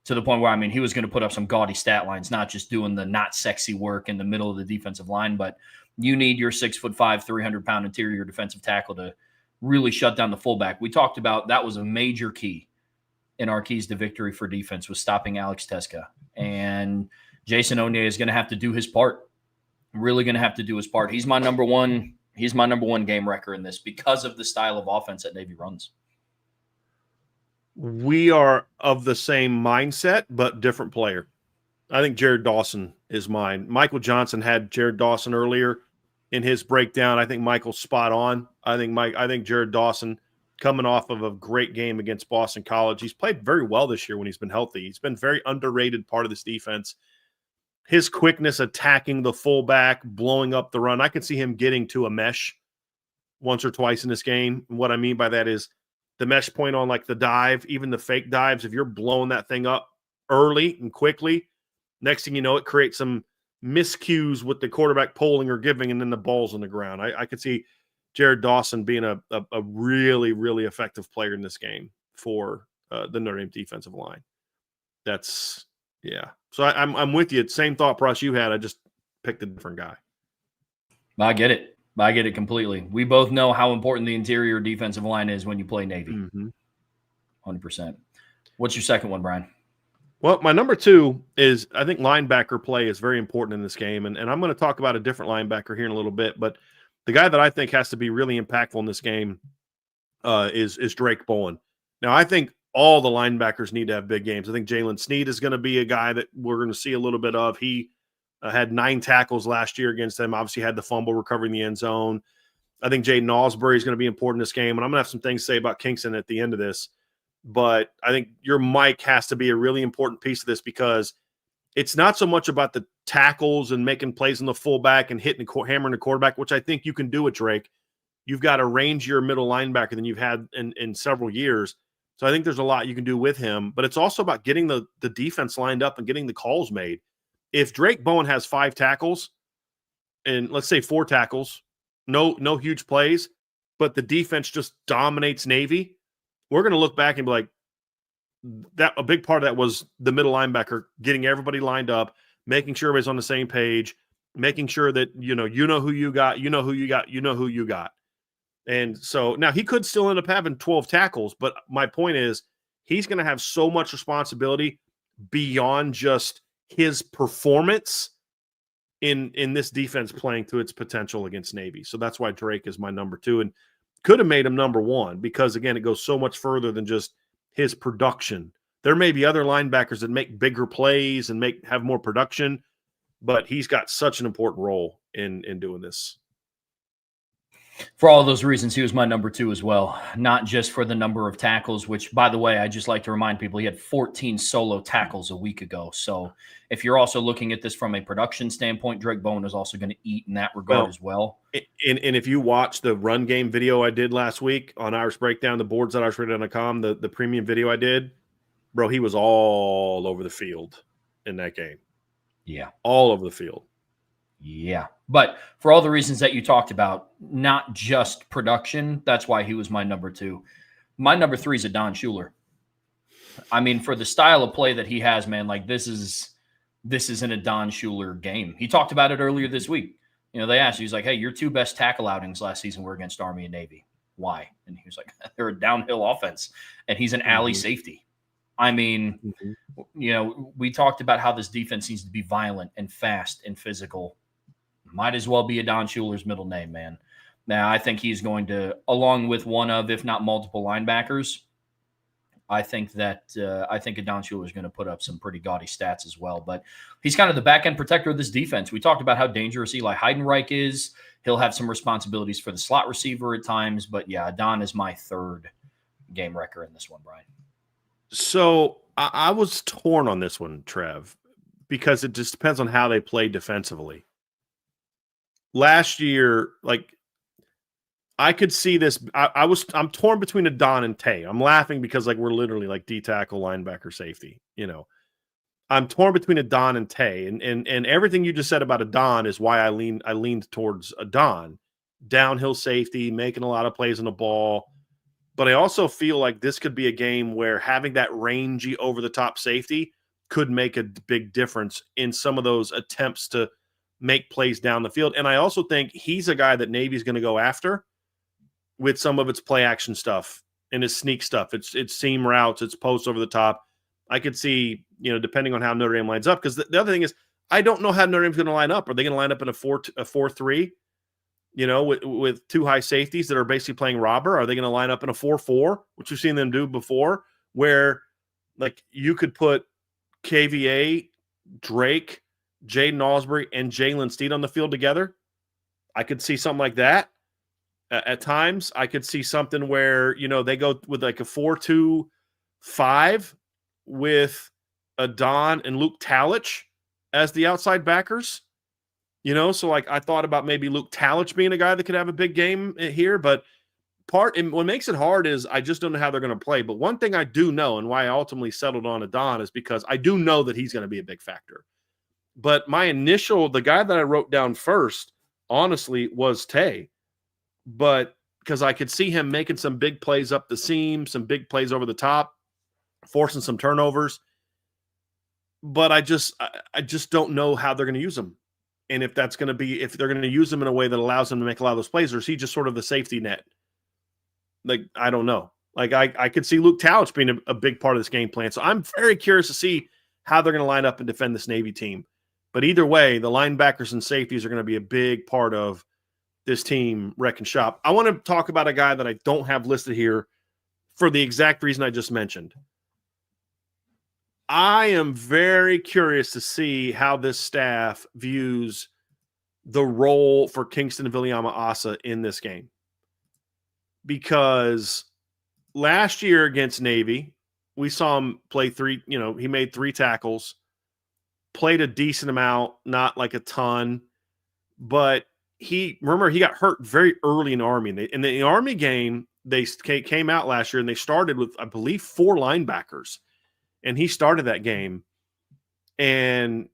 to the point where, he was going to put up some gaudy stat lines, not just doing the not sexy work in the middle of the defensive line, but you need your 6'5", 300-pound interior defensive tackle to really shut down the fullback. We talked about that was a major key in our keys to victory for defense, was stopping Alex Teska. And Jason Onye is going to have to do his part. Really going to have to do his part. He's my number 1 game wrecker in this because of the style of offense that Navy runs. We are of the same mindset, but different player. I think Jared Dawson is mine. Michael Johnson had Jared Dawson earlier in his breakdown. I think Michael's spot on. I think Jared Dawson, coming off of a great game against Boston College. He's played very well this year when he's been healthy. He's been very underrated part of this defense. His quickness attacking the fullback, blowing up the run. I could see him getting to a mesh once or twice in this game. And what I mean by that is the mesh point on like the dive, even the fake dives, if you're blowing that thing up early and quickly, next thing you know, it creates some miscues with the quarterback pulling or giving, and then the ball's on the ground. I could see Jared Dawson being a really, really effective player in this game for the Notre Dame defensive line. So I'm with you. Same thought process you had. picked a different guy. I get it. I get it completely. We both know how important the interior defensive line is when you play Navy. 100%. What's your second one, Brian? Well, my number 2 is, I think linebacker play is very important in this game. And I'm going to talk about a different linebacker here in a little bit. But the guy that I think has to be really impactful in this game is Drake Bowen. Now, I think all the linebackers need to have big games. I think Jalen Sneed is going to be a guy that we're going to see a little bit of. He had 9 tackles last year against them. Obviously had the fumble recovering the end zone. I think Jaden Osbury is going to be important in this game. And I'm going to have some things to say about Kingston at the end of this. But I think your Mike has to be a really important piece of this, because it's not so much about the tackles and making plays on the fullback and hammering the quarterback, which I think you can do with Drake. You've got a rangier middle linebacker than you've had in several years. So I think there's a lot you can do with him. But it's also about getting the defense lined up and getting the calls made. If Drake Bowen has 5 tackles and let's say 4 tackles, no huge plays, but the defense just dominates Navy, we're going to look back and be like, that a big part of that was the middle linebacker getting everybody lined up, making sure everybody's on the same page, making sure that you know who you got, you know who you got. And so now he could still end up having 12 tackles, but my point is he's going to have so much responsibility beyond just his performance in this defense playing to its potential against Navy. So that's why Drake is my number 2, and could have made him number 1, because again, it goes so much further than just his production. There may be other linebackers that make bigger plays and have more production, but he's got such an important role in doing this. For all those reasons, he was my number 2 as well. Not just for the number of tackles, which, by the way, I just like to remind people he had 14 solo tackles a week ago. So if you're also looking at this from a production standpoint, Drake Bowen is also going to eat in that regard as well. And if you watch the run game video I did last week on Irish Breakdown, the boards at irishbreakdown.com, the premium video I did, bro, he was all over the field in that game. Yeah. All over the field. Yeah. But for all the reasons that you talked about, not just production, that's why he was my number 2. My number 3 is Adon Shuler. I mean, for the style of play that he has, man, like this is an Adon Shuler game. He talked about it earlier this week. You know, they asked, he's like, hey, your 2 best tackle outings last season were against Army and Navy. Why? And he was like, they're a downhill offense, and he's an alley safety. I mean, you know, we talked about how this defense needs to be violent and fast and physical. Might as well be Adon Shuler's middle name, man. Now, I think he's going to, along with one of, if not multiple linebackers, I think Adon Shuler is going to put up some pretty gaudy stats as well. But he's kind of the back-end protector of this defense. We talked about how dangerous Eli Heidenreich is. He'll have some responsibilities for the slot receiver at times. But, yeah, Adon is my 3rd game wrecker in this one, Brian. So I was torn on this one, Trev, because it just depends on how they play defensively. Last year, like, I could see this. I'm torn between Adon and Tay. I'm laughing because like we're literally like D tackle, linebacker, safety. You know, I'm torn between Adon and Tay, and everything you just said about Adon is why I leaned towards Adon. Downhill safety, making a lot of plays on the ball. But I also feel like this could be a game where having that rangy over the top safety could make a big difference in some of those attempts to make plays down the field. And I also think he's a guy that Navy's going to go after with some of its play action stuff and its sneak stuff. It's seam routes, it's posts over the top. I could see, you know, depending on how Notre Dame lines up, because the other thing is I don't know how Notre Dame's going to line up. Are they going to line up in a 4-3, you know, with 2 high safeties that are basically playing robber? Are they going to line up in a 4-4, which we've seen them do before, where like you could put KVA, Drake, Jaden Osbury, and Jalen Sneed on the field together? I could see something like that. At times, I could see something where, you know, they go with like a 4-2-5 with Adon and Luke Talich as the outside backers. You know, so like I thought about maybe Luke Talich being a guy that could have a big game here, but and what makes it hard is I just don't know how they're going to play. But one thing I do know, and why I ultimately settled on Adon, is because I do know that he's going to be a big factor. But the guy that I wrote down first, honestly, was Tay. But because I could see him making some big plays up the seam, some big plays over the top, forcing some turnovers. But I just don't know how they're going to use him. And if that's going to be, if they're going to use him in a way that allows him to make a lot of those plays, or is he just sort of the safety net? Like, I don't know. Like, I could see Luke Talbot being a big part of this game plan. So I'm very curious to see how they're going to line up and defend this Navy team. But either way, the linebackers and safeties are going to be a big part of this team wreck and shop. I want to talk about a guy that I don't have listed here for the exact reason I just mentioned. I am very curious to see how this staff views the role for Kingston Viliama-Asa in this game. Because last year against Navy, we saw him play he made 3 tackles, played a decent amount, not like a ton, but he got hurt very early in Army. And in the Army game, they came out last year and they started with, I believe, 4 linebackers. And he started that game. And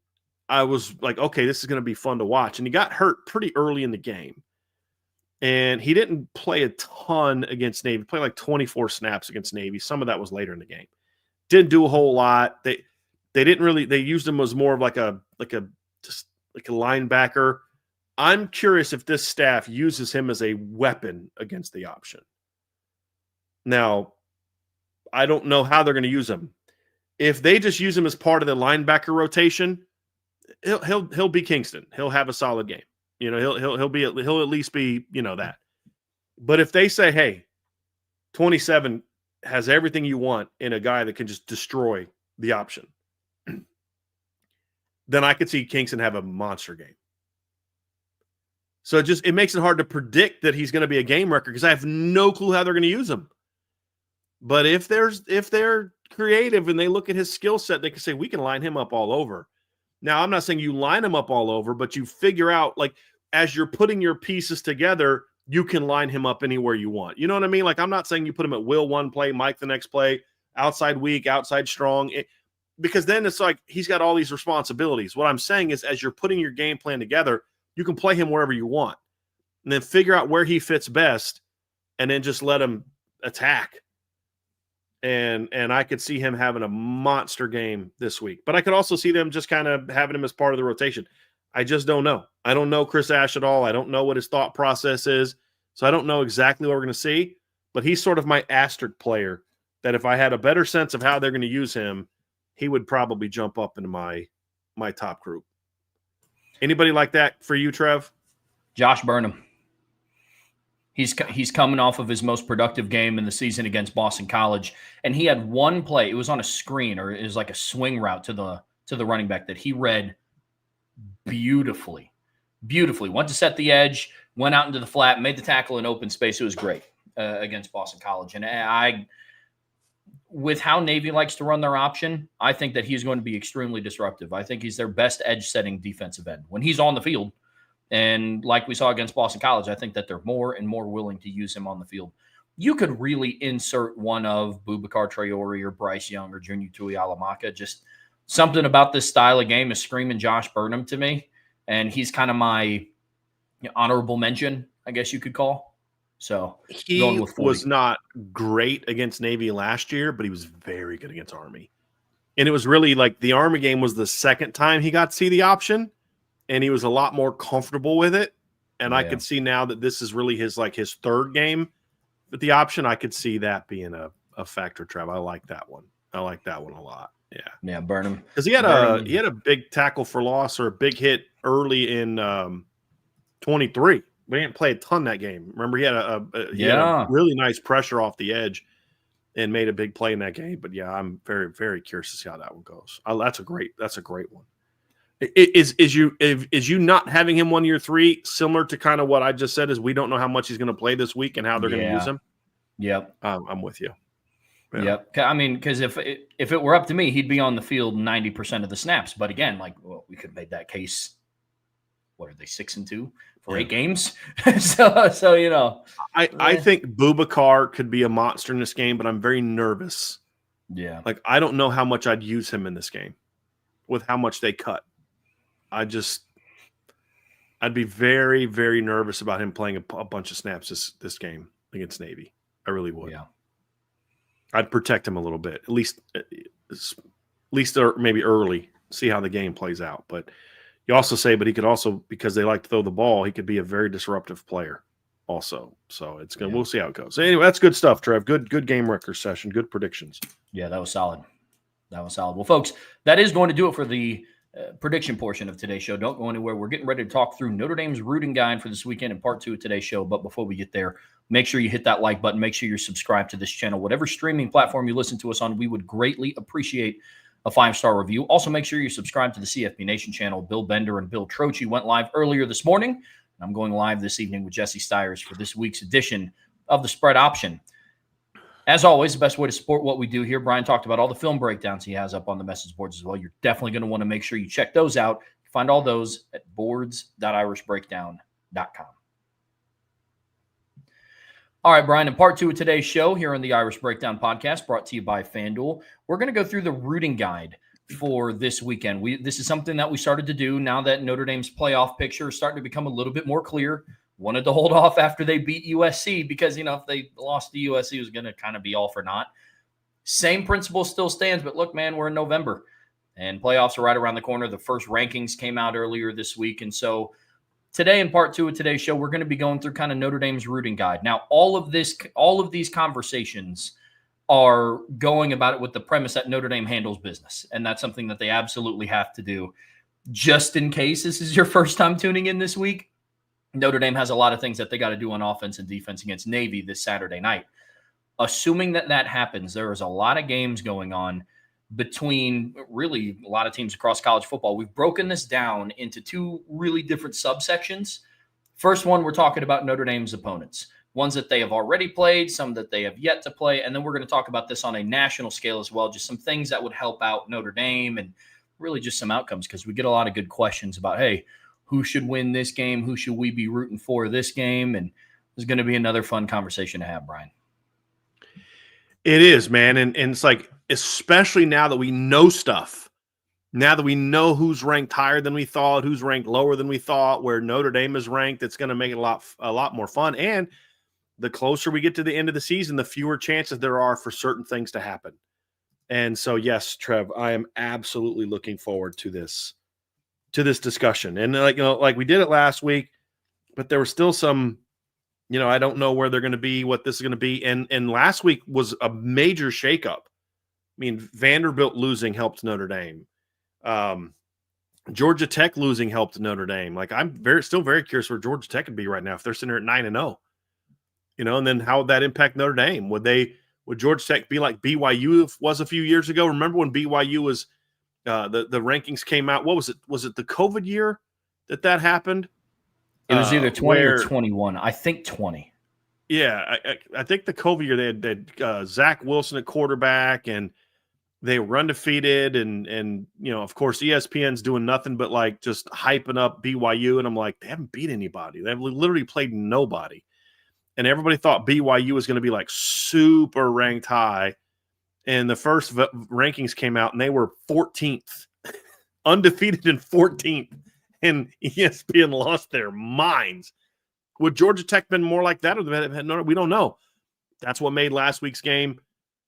I was like, okay, this is going to be fun to watch. And he got hurt pretty early in the game. And he didn't play a ton against Navy. He played like 24 snaps against Navy. Some of that was later in the game. Didn't do a whole lot. They didn't really, they used him as more of like a linebacker. I'm curious if this staff uses him as a weapon against the option. Now, I don't know how they're going to use him. If they just use him as part of the linebacker rotation, he'll be Kingston. He'll have a solid game. He'll at least be, that. But if they say, hey, 27 has everything you want in a guy that can just destroy the option, then I could see Kingston have a monster game. So it makes it hard to predict that he's going to be a game wrecker because I have no clue how they're going to use him. But if they're creative and they look at his skill set, they can say, we can line him up all over. Now, I'm not saying you line him up all over, but you figure out, like, as you're putting your pieces together, you can line him up anywhere you want. You know what I mean? Like, I'm not saying you put him at will one play, Mike the next play, outside weak, outside strong, because then it's like he's got all these responsibilities. What I'm saying is, as you're putting your game plan together, you can play him wherever you want and then figure out where he fits best and then just let him attack. And I could see him having a monster game this week. But I could also see them just kind of having him as part of the rotation. I just don't know. I don't know Chris Ash at all. I don't know what his thought process is. So I don't know exactly what we're going to see. But he's sort of my asterisk player that if I had a better sense of how they're going to use him, he would probably jump up into my top group. Anybody like that for you, Trev? Josh Burnham. He's coming off of his most productive game in the season against Boston College, and he had one play. It was on a screen, or it was like a swing route to the running back that he read beautifully. Went to set the edge, went out into the flat, made the tackle in open space. It was great against Boston College. And with how Navy likes to run their option, I think that he's going to be extremely disruptive. I think he's their best edge-setting defensive end when he's on the field. And like we saw against Boston College, I think that they're more and more willing to use him on the field. You could really insert one of Boubacar Traore or Bryce Young or Junior Tuihalamaka. Just something about this style of game is screaming Josh Burnham to me. And he's kind of my honorable mention, I guess you could call. So he going with 40. Was not great against Navy last year, but he was very good against Army. And it was really like the Army game was the second time he got to see the option. And he was a lot more comfortable with it. And I could see now that this is really his third game with the option. I could see that being a factor, Trev. I like that one. I like that one a lot. Yeah. Yeah, Burnham. Because he had a big tackle for loss or a big hit early in 23. We didn't play a ton that game. Remember, he had a really nice pressure off the edge and made a big play in that game. But yeah, I'm very, very curious to see how that one goes. That's a great one. Is you not having him 1 year 3 similar to kind of what I just said? Is we don't know how much he's going to play this week and how they're going to use him. Yep, I'm with you. Yeah. Yep. I mean, because if it were up to me, he'd be on the field 90% of the snaps. But again, we could have made that case. What are they, 6-2 for 8 games? so I think Boubacar could be a monster in this game, but I'm very nervous. Yeah, I don't know how much I'd use him in this game with how much they cut. I'd be very, very nervous about him playing a bunch of snaps this game against Navy. I really would. Yeah. I'd protect him a little bit, at least or maybe early, see how the game plays out. But You also say, but he could also, because they like to throw the ball, he could be a very disruptive player also. So it's going. We'll see how it goes. Anyway, that's good stuff, Trev. Good game record session. Good predictions. Yeah, that was solid. That was solid. Well, folks, that is going to do it for the prediction portion of today's show. Don't go anywhere. We're getting ready to talk through Notre Dame's rooting guide for this weekend in part 2 of today's show. But before we get there, make sure you hit that like button. Make sure you're subscribed to this channel. Whatever streaming platform you listen to us on, we would greatly appreciate a 5-star review. Also, make sure you're subscribed to the CFB Nation channel. Bill Bender and Bill Trocchi went live earlier this morning. I'm going live this evening with Jesse Stiers for this week's edition of the Spread Option. As always, the best way to support what we do here, Brian talked about all the film breakdowns he has up on the message boards as well. You're definitely going to want to make sure you check those out. Find all those at boards.irishbreakdown.com. All right, Brian, in part 2 of today's show here on the Irish Breakdown podcast, brought to you by FanDuel, we're going to go through the rooting guide for this weekend. This is something that we started to do now that Notre Dame's playoff picture is starting to become a little bit more clear. Wanted to hold off after they beat USC because, if they lost to USC, it was going to kind of be all for naught. Same principle still stands, but look, man, we're in November, and playoffs are right around the corner. The first rankings came out earlier this week, and so today, in part 2 of today's show, we're going to be going through kind of Notre Dame's rooting guide. Now, all of these conversations are going about it with the premise that Notre Dame handles business, and that's something that they absolutely have to do. Just in case this is your first time tuning in this week, Notre Dame has a lot of things that they got to do on offense and defense against Navy this Saturday night. Assuming that happens, there is a lot of games going on between really a lot of teams across college football. We've broken this down into 2 really different subsections. First one, we're talking about Notre Dame's opponents, ones that they have already played, some that they have yet to play. And then we're going to talk about this on a national scale as well, just some things that would help out Notre Dame and really just some outcomes, because we get a lot of good questions about, hey, who should win this game? Who should we be rooting for this game? And there's going to be another fun conversation to have, Brian. It is, man. And it's like, especially now that we know stuff, now that we know who's ranked higher than we thought, who's ranked lower than we thought, where Notre Dame is ranked, it's going to make it a lot more fun. And the closer we get to the end of the season, the fewer chances there are for certain things to happen. And so, yes, Trev, I am absolutely looking forward to this discussion. And like we did it last week, but there was still some, I don't know where they're going to be, what this is going to be. And last week was a major shakeup. I mean, Vanderbilt losing helped Notre Dame. Georgia Tech losing helped Notre Dame. Like, I'm still very curious where Georgia Tech would be right now if they're sitting there at 9-0. And then how would that impact Notre Dame? Would Georgia Tech be like BYU was a few years ago? Remember when BYU was the rankings came out? What was it? Was it the COVID year that happened? It was either 20 or 21. I think 20. Yeah, I think the COVID year they had Zach Wilson at quarterback, and they were undefeated, and of course ESPN's doing nothing but like just hyping up BYU, and I'm like, they haven't beat anybody. They've literally played nobody, and everybody thought BYU was going to be like super ranked high, and the first rankings came out, and they were 14th, undefeated in 14th, and ESPN lost their minds. Would Georgia Tech been more like that, or we don't know. That's what made last week's game,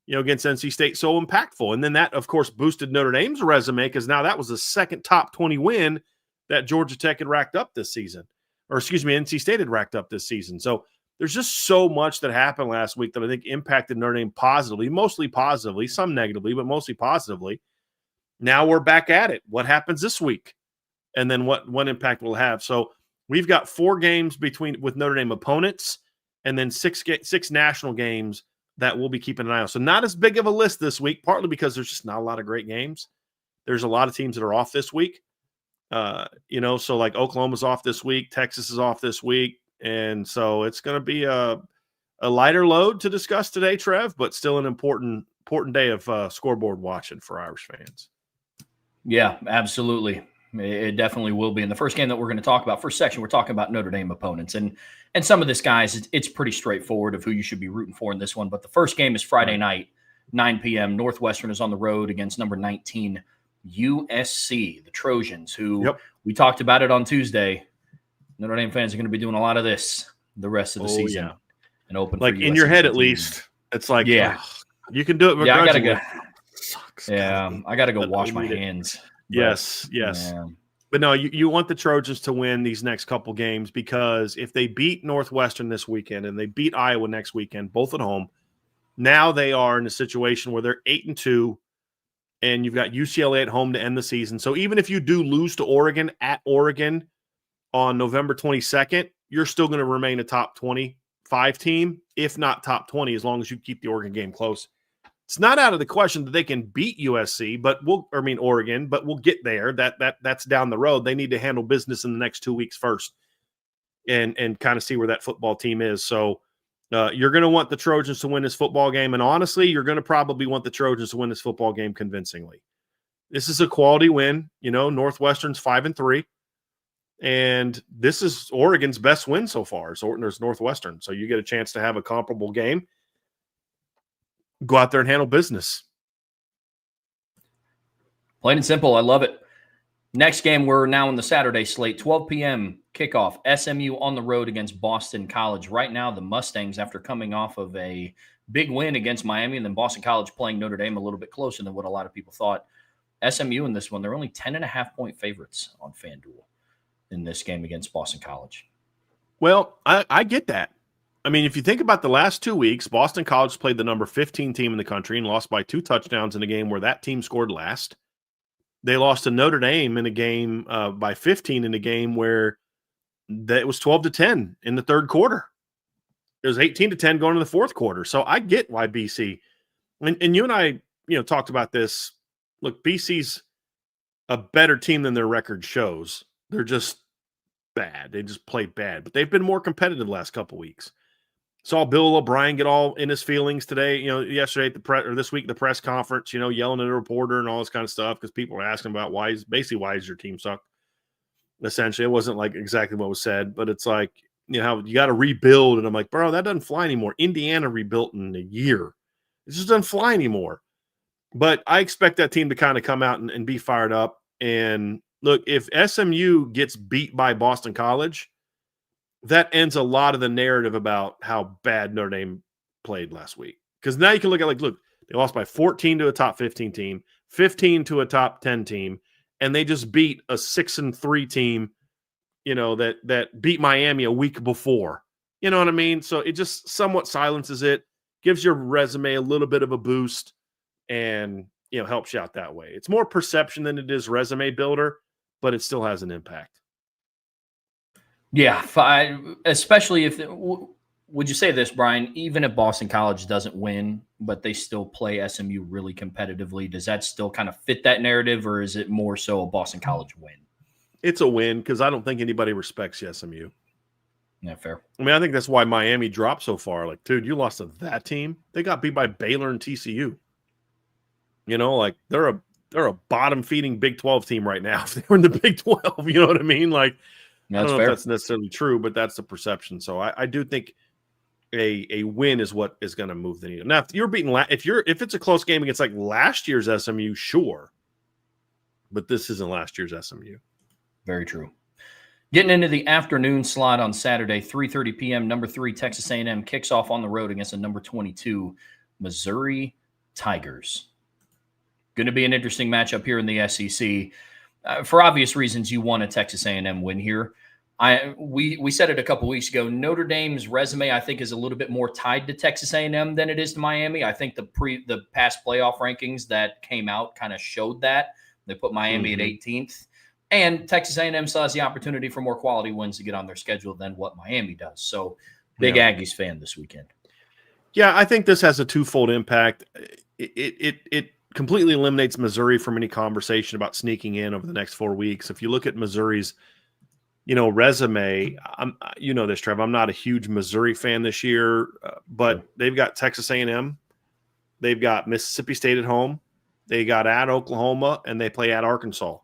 against NC State so impactful. And then that, of course, boosted Notre Dame's resume, because now that was the second top 20 win that Georgia Tech had racked up this season. Or, NC State had racked up this season. So there's just so much that happened last week that I think impacted Notre Dame positively, mostly positively, some negatively, but mostly positively. Now we're back at it. What happens this week? And then what impact will it have? So we've got 4 games with Notre Dame opponents, and then 6 national games that we'll be keeping an eye on. So not as big of a list this week, partly because there's just not a lot of great games. There's a lot of teams that are off this week. So like Oklahoma's off this week, Texas is off this week. And so it's going to be a lighter load to discuss today, Trev, but still an important day of scoreboard watching for Irish fans. Yeah, absolutely. It definitely will be. In the first game that we're going to talk about, first section, we're talking about Notre Dame opponents. And some of this, guys, it's pretty straightforward of who you should be rooting for in this one. But the first game is Friday night, 9 p.m. Northwestern is on the road against number 19, USC, the Trojans, who we talked about it on Tuesday. Notre Dame fans are going to be doing a lot of this the rest of the season. Yeah. And open like in your head, at least. It's like, you can do it. Yeah, I got to go. Sucks. Yeah, I got to go wash my hands. Yes. Yeah. But no, you want the Trojans to win these next couple games, because if they beat Northwestern this weekend and they beat Iowa next weekend, both at home, now they are in a situation where they're 8-2, and you've got UCLA at home to end the season. So even if you do lose to Oregon at Oregon on November 22nd, you're still going to remain a top 25 team, if not top 20, as long as you keep the Oregon game close. It's not out of the question that they can beat USC, Oregon, but we'll get there. That's down the road. They need to handle business in the next 2 weeks first, and kind of see where that football team is. So you're going to want the Trojans to win this football game, and honestly, you're going to probably want the Trojans to win this football game convincingly. This is a quality win. Northwestern's 5-3, and this is Oregon's best win so far. So there's Northwestern, so you get a chance to have a comparable game. Go out there and handle business. Plain and simple. I love it. Next game, we're now in the Saturday slate, 12 p.m. kickoff. SMU on the road against Boston College. Right now, the Mustangs, after coming off of a big win against Miami, and then Boston College playing Notre Dame a little bit closer than what a lot of people thought. SMU in this one, they're only 10.5-point favorites on FanDuel in this game against Boston College. Well, I get that. I mean, if you think about the last 2 weeks, Boston College played the number 15 team in the country and lost by 2 touchdowns in a game where that team scored last. They lost to Notre Dame in a game by 15 in a game where it was 12-10 in the third quarter. It was 18-10 going to the fourth quarter. So I get why BC, and you and I, talked about this. Look, BC's a better team than their record shows. They're just bad. They just play bad, but they've been more competitive the last couple weeks. Saw Bill O'Brien get all in his feelings today, yesterday at this week at the press conference, yelling at a reporter and all this kind of stuff, because people were asking about why is your team suck? Essentially, it wasn't like exactly what was said, but it's like, you got to rebuild. And I'm like, bro, that doesn't fly anymore. Indiana rebuilt in a year. It just doesn't fly anymore. But I expect that team to kind of come out and be fired up. And look, if SMU gets beat by Boston College, that ends a lot of the narrative about how bad Notre Dame played last week. Because now you can look at, look, they lost by 14 to a top 15 team, 15 to a top 10 team, and they just beat a 6-3 team, that beat Miami a week before. You know what I mean? So it just somewhat silences it, gives your resume a little bit of a boost, and, helps you out that way. It's more perception than it is resume builder, but it still has an impact. Yeah, especially if would you say this, Brian? Even if Boston College doesn't win, but they still play SMU really competitively, does that still kind of fit that narrative, or is it more so a Boston College win? It's a win, because I don't think anybody respects SMU. Yeah, fair. I mean, I think that's why Miami dropped so far. Like, dude, you lost to that team. They got beat by Baylor and TCU. They're a bottom feeding Big 12 team right now. If they were in the Big 12, you know what I mean? Like, I don't know if that's necessarily true, but that's the perception. So I do think a win is what is going to move the needle. Now, if you're beating, if it's a close game against like last year's SMU, sure, but this isn't last year's SMU. Very true. Getting into the afternoon slot on Saturday, 3:30 p.m. Number 3 Texas A&M kicks off on the road against the number 22 Missouri Tigers. Going to be an interesting matchup here in the SEC. For obvious reasons, you want a Texas A&M win here. We said it a couple weeks ago. Notre Dame's resume, I think, is a little bit more tied to Texas A&M than it is to Miami. I think the past playoff rankings that came out kind of showed that. They put Miami at 18th. And Texas A&M still has the opportunity for more quality wins to get on their schedule than what Miami does. So, big Aggies fan this weekend. Yeah, I think this has a twofold impact. It completely eliminates Missouri from any conversation about sneaking in over the next 4 weeks. If you look at Missouri's, resume, this, Trev, I'm not a huge Missouri fan this year, but they've got Texas A&M, they've got Mississippi State at home, they got at Oklahoma, and they play at Arkansas.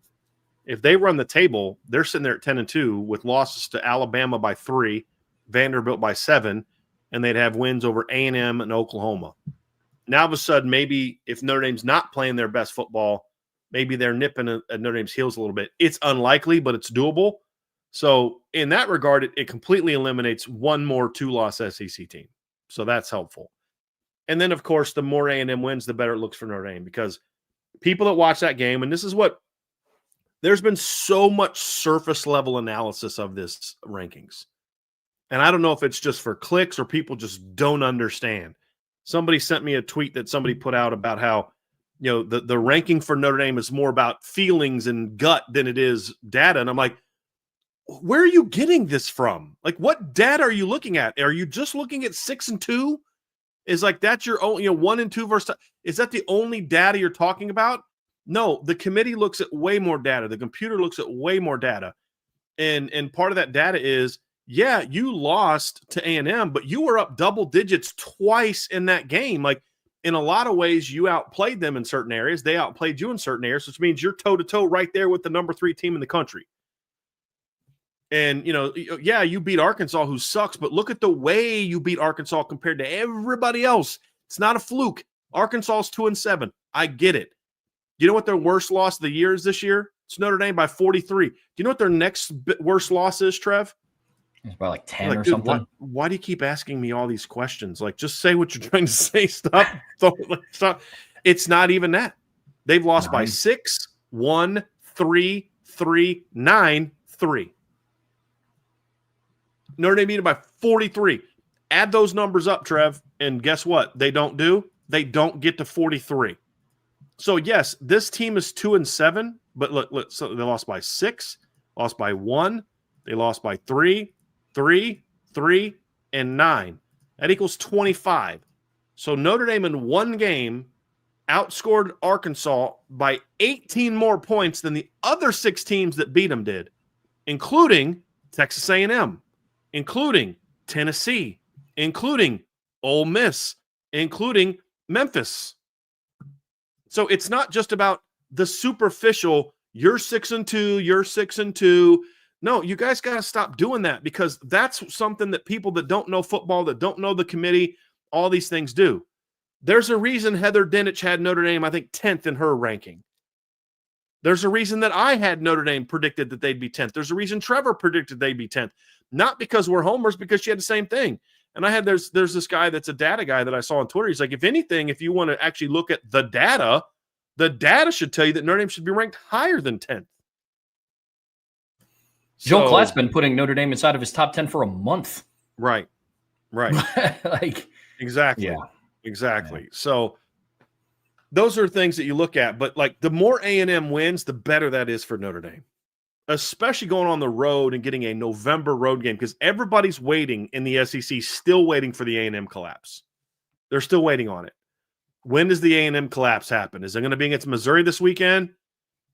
If they run the table, they're sitting there at 10-2 with losses to Alabama by 3, Vanderbilt by 7, and they'd have wins over A&M and Oklahoma. Now, all of a sudden, maybe if Notre Dame's not playing their best football, maybe they're nipping at Notre Dame's heels a little bit. It's unlikely, but it's doable. So in that regard, it completely eliminates one more 2-loss SEC team. So that's helpful. And then, of course, the more A&M wins, the better it looks for Notre Dame, because people that watch that game, and this is what There's been so much surface level analysis of this rankings. And I don't know if it's just for clicks or people just don't understand. Somebody sent me a tweet that somebody put out about how, the ranking for Notre Dame is more about feelings and gut than it is data. And I'm like, where are you getting this from? Like, what data are you looking at? Are you just looking at 6 and 2? Is like that's your own, 1 and 2 versus? Is that the only data you're talking about? No, the committee looks at way more data. The computer looks at way more data, and part of that data is, yeah, you lost to A&M, but you were up double digits twice in that game. Like, in a lot of ways, you outplayed them in certain areas. They outplayed you in certain areas, which means you're toe to toe right there with the number 3 team in the country. And, yeah, you beat Arkansas, who sucks, but look at the way you beat Arkansas compared to everybody else. It's not a fluke. Arkansas's 2-7. I get it. You know what their worst loss of the year is this year? It's Notre Dame by 43. Do you know what their next worst loss is, Trev? It's about like 10 or something. Why do you keep asking me all these questions? Like, just say what you're trying to say. Stop. It's not even that. They've lost by 6, 1, 3, 3, 9, 3. Notre Dame beat it by 43. Add those numbers up, Trev, and guess what? They don't get to 43. So, yes, this team is 2-7, but look, so they lost by 6, lost by 1, they lost by 3, 3, 3, and 9. That equals 25. So Notre Dame in one game outscored Arkansas by 18 more points than the other 6 teams that beat them did, including Texas A&M, including Tennessee, including Ole Miss, including Memphis. So it's not just about the superficial, you're 6 and 2, you're 6 and 2. No, you guys got to stop doing that, because that's something that people that don't know football, that don't know the committee, all these things do. There's a reason Heather Dinich had Notre Dame, I think, 10th in her ranking. There's a reason that I had Notre Dame predicted that they'd be 10th. There's a reason Trevor predicted they'd be 10th. Not because we're homers, because she had the same thing. And there's this guy that's a data guy that I saw on Twitter. He's like, if anything, if you want to actually look at the data should tell you that Notre Dame should be ranked higher than 10th. Joel Klatt's been putting Notre Dame inside of his top 10 for a month. Right. Like, exactly. Yeah. Exactly. Yeah. So those are things that you look at, but like the more A&M wins, the better that is for Notre Dame, especially going on the road and getting a November road game, because everybody's waiting in the SEC, still waiting for the A&M collapse. They're still waiting on it. When does the A&M collapse happen? Is it going to be against Missouri this weekend?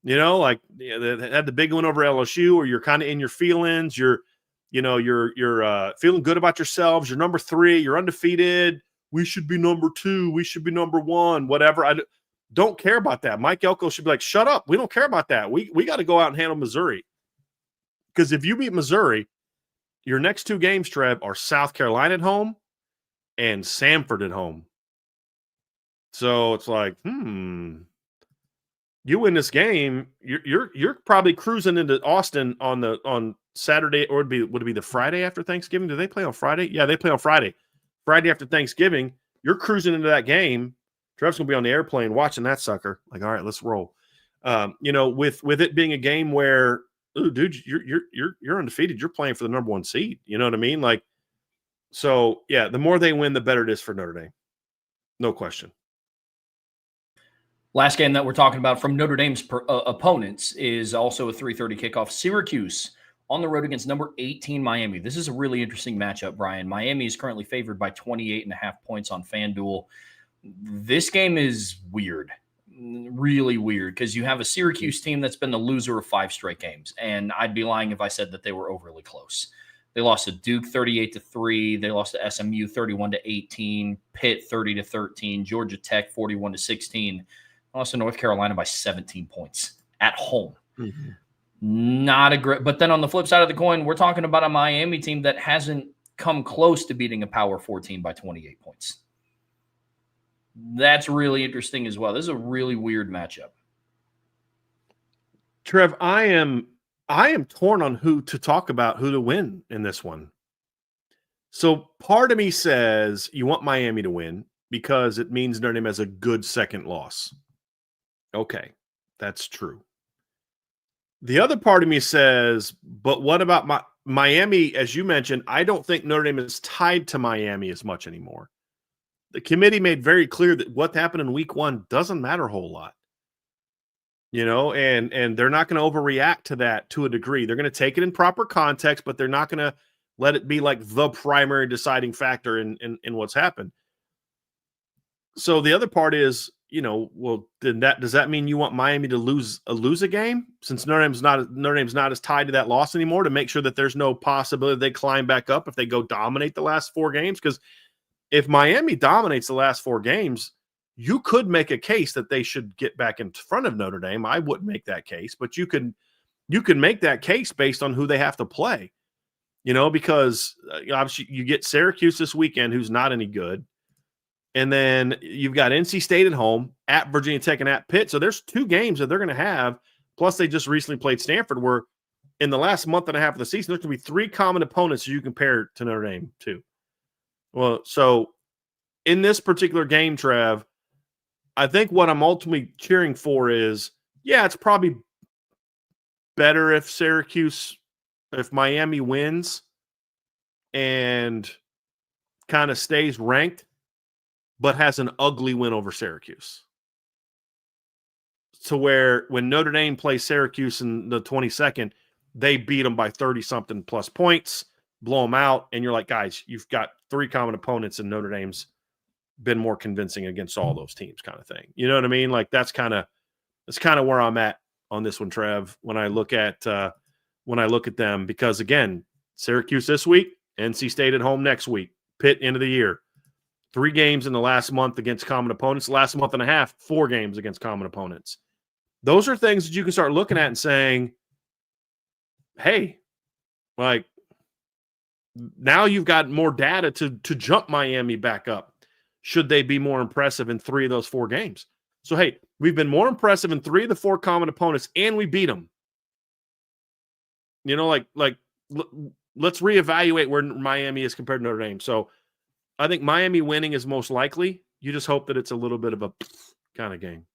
They had the big one over LSU, or you're kind of in your feelings. You're feeling good about yourselves. You're number 3. You're undefeated. We should be number 2. We should be number 1. Whatever. I don't care about that. Mike Elko should be like, shut up. We don't care about that. We got to go out and handle Missouri. Because if you beat Missouri, your next 2 games, Trev, are South Carolina at home and Samford at home. So it's like, you win this game, you're probably cruising into Austin on Saturday, or would it be the Friday after Thanksgiving? Do they play on Friday? Yeah, they play on Friday. Friday after Thanksgiving, you're cruising into that game. Trev's gonna be on the airplane watching that sucker. Like, all right, let's roll. With it being a game where, ooh, dude, you're undefeated. You're playing for the number 1 seed. You know what I mean? Like, so yeah, the more they win, the better it is for Notre Dame. No question. Last game that we're talking about from Notre Dame's opponents is also a 3:30 kickoff. Syracuse on the road against number 18 Miami. This is a really interesting matchup, Brian. Miami is currently favored by 28.5 points on FanDuel. This game is weird, really weird, because you have a Syracuse team that's been the loser of 5 straight games, and I'd be lying if I said that they were overly close. They lost to Duke 38-3. They lost to SMU 31-18. Pitt 30-13. Georgia Tech 41-16. Lost to North Carolina by 17 points at home. Mm-hmm. Not a great, but then on the flip side of the coin, we're talking about a Miami team that hasn't come close to beating a Power 4 team by 28 points. That's really interesting as well. This is a really weird matchup. Trev, I am torn on who to talk about, who to win in this one. So part of me says you want Miami to win because it means Notre Dame has a good second loss. Okay, that's true. The other part of me says, but what about Miami? As you mentioned, I don't think Notre Dame is tied to Miami as much anymore. The committee made very clear that what happened in week 1 doesn't matter a whole lot. And they're not going to overreact to that to a degree. They're going to take it in proper context, but they're not going to let it be like the primary deciding factor in what's happened. So the other part is, well, does that mean you want Miami to lose a game, since Notre Dame's not as tied to that loss anymore, to make sure that there's no possibility they climb back up if they go dominate the last 4 games? Because if Miami dominates the last 4 games, you could make a case that they should get back in front of Notre Dame. I wouldn't make that case, but you can make that case based on who they have to play. Because obviously you get Syracuse this weekend, who's not any good. And then you've got NC State at home, at Virginia Tech, and at Pitt. So there's 2 games that they're going to have. Plus, they just recently played Stanford, where in the last month and a half of the season, there's going to be 3 common opponents you compare to Notre Dame to. Well, so in this particular game, Trev, I think what I'm ultimately cheering for is, it's probably better if Miami wins and kind of stays ranked, but has an ugly win over Syracuse. To where when Notre Dame plays Syracuse in the 22nd, they beat them by 30-something plus points, blow them out, and you're like, guys, you've got 3 common opponents, and Notre Dame's been more convincing against all those teams, kind of thing. You know what I mean? Like that's kind of where I'm at on this one, Trev, when I look at them, because again, Syracuse this week, NC State at home next week, Pitt end of the year. 3 games in the last month against common opponents. Last month and a half, 4 games against common opponents. Those are things that you can start looking at and saying, hey, like now you've got more data to jump Miami back up. Should they be more impressive in 3 of those 4 games? So, hey, we've been more impressive in 3 of the 4 common opponents, and we beat them. Let's reevaluate where Miami is compared to Notre Dame. So, I think Miami winning is most likely. You just hope that it's a little bit of a kind of game.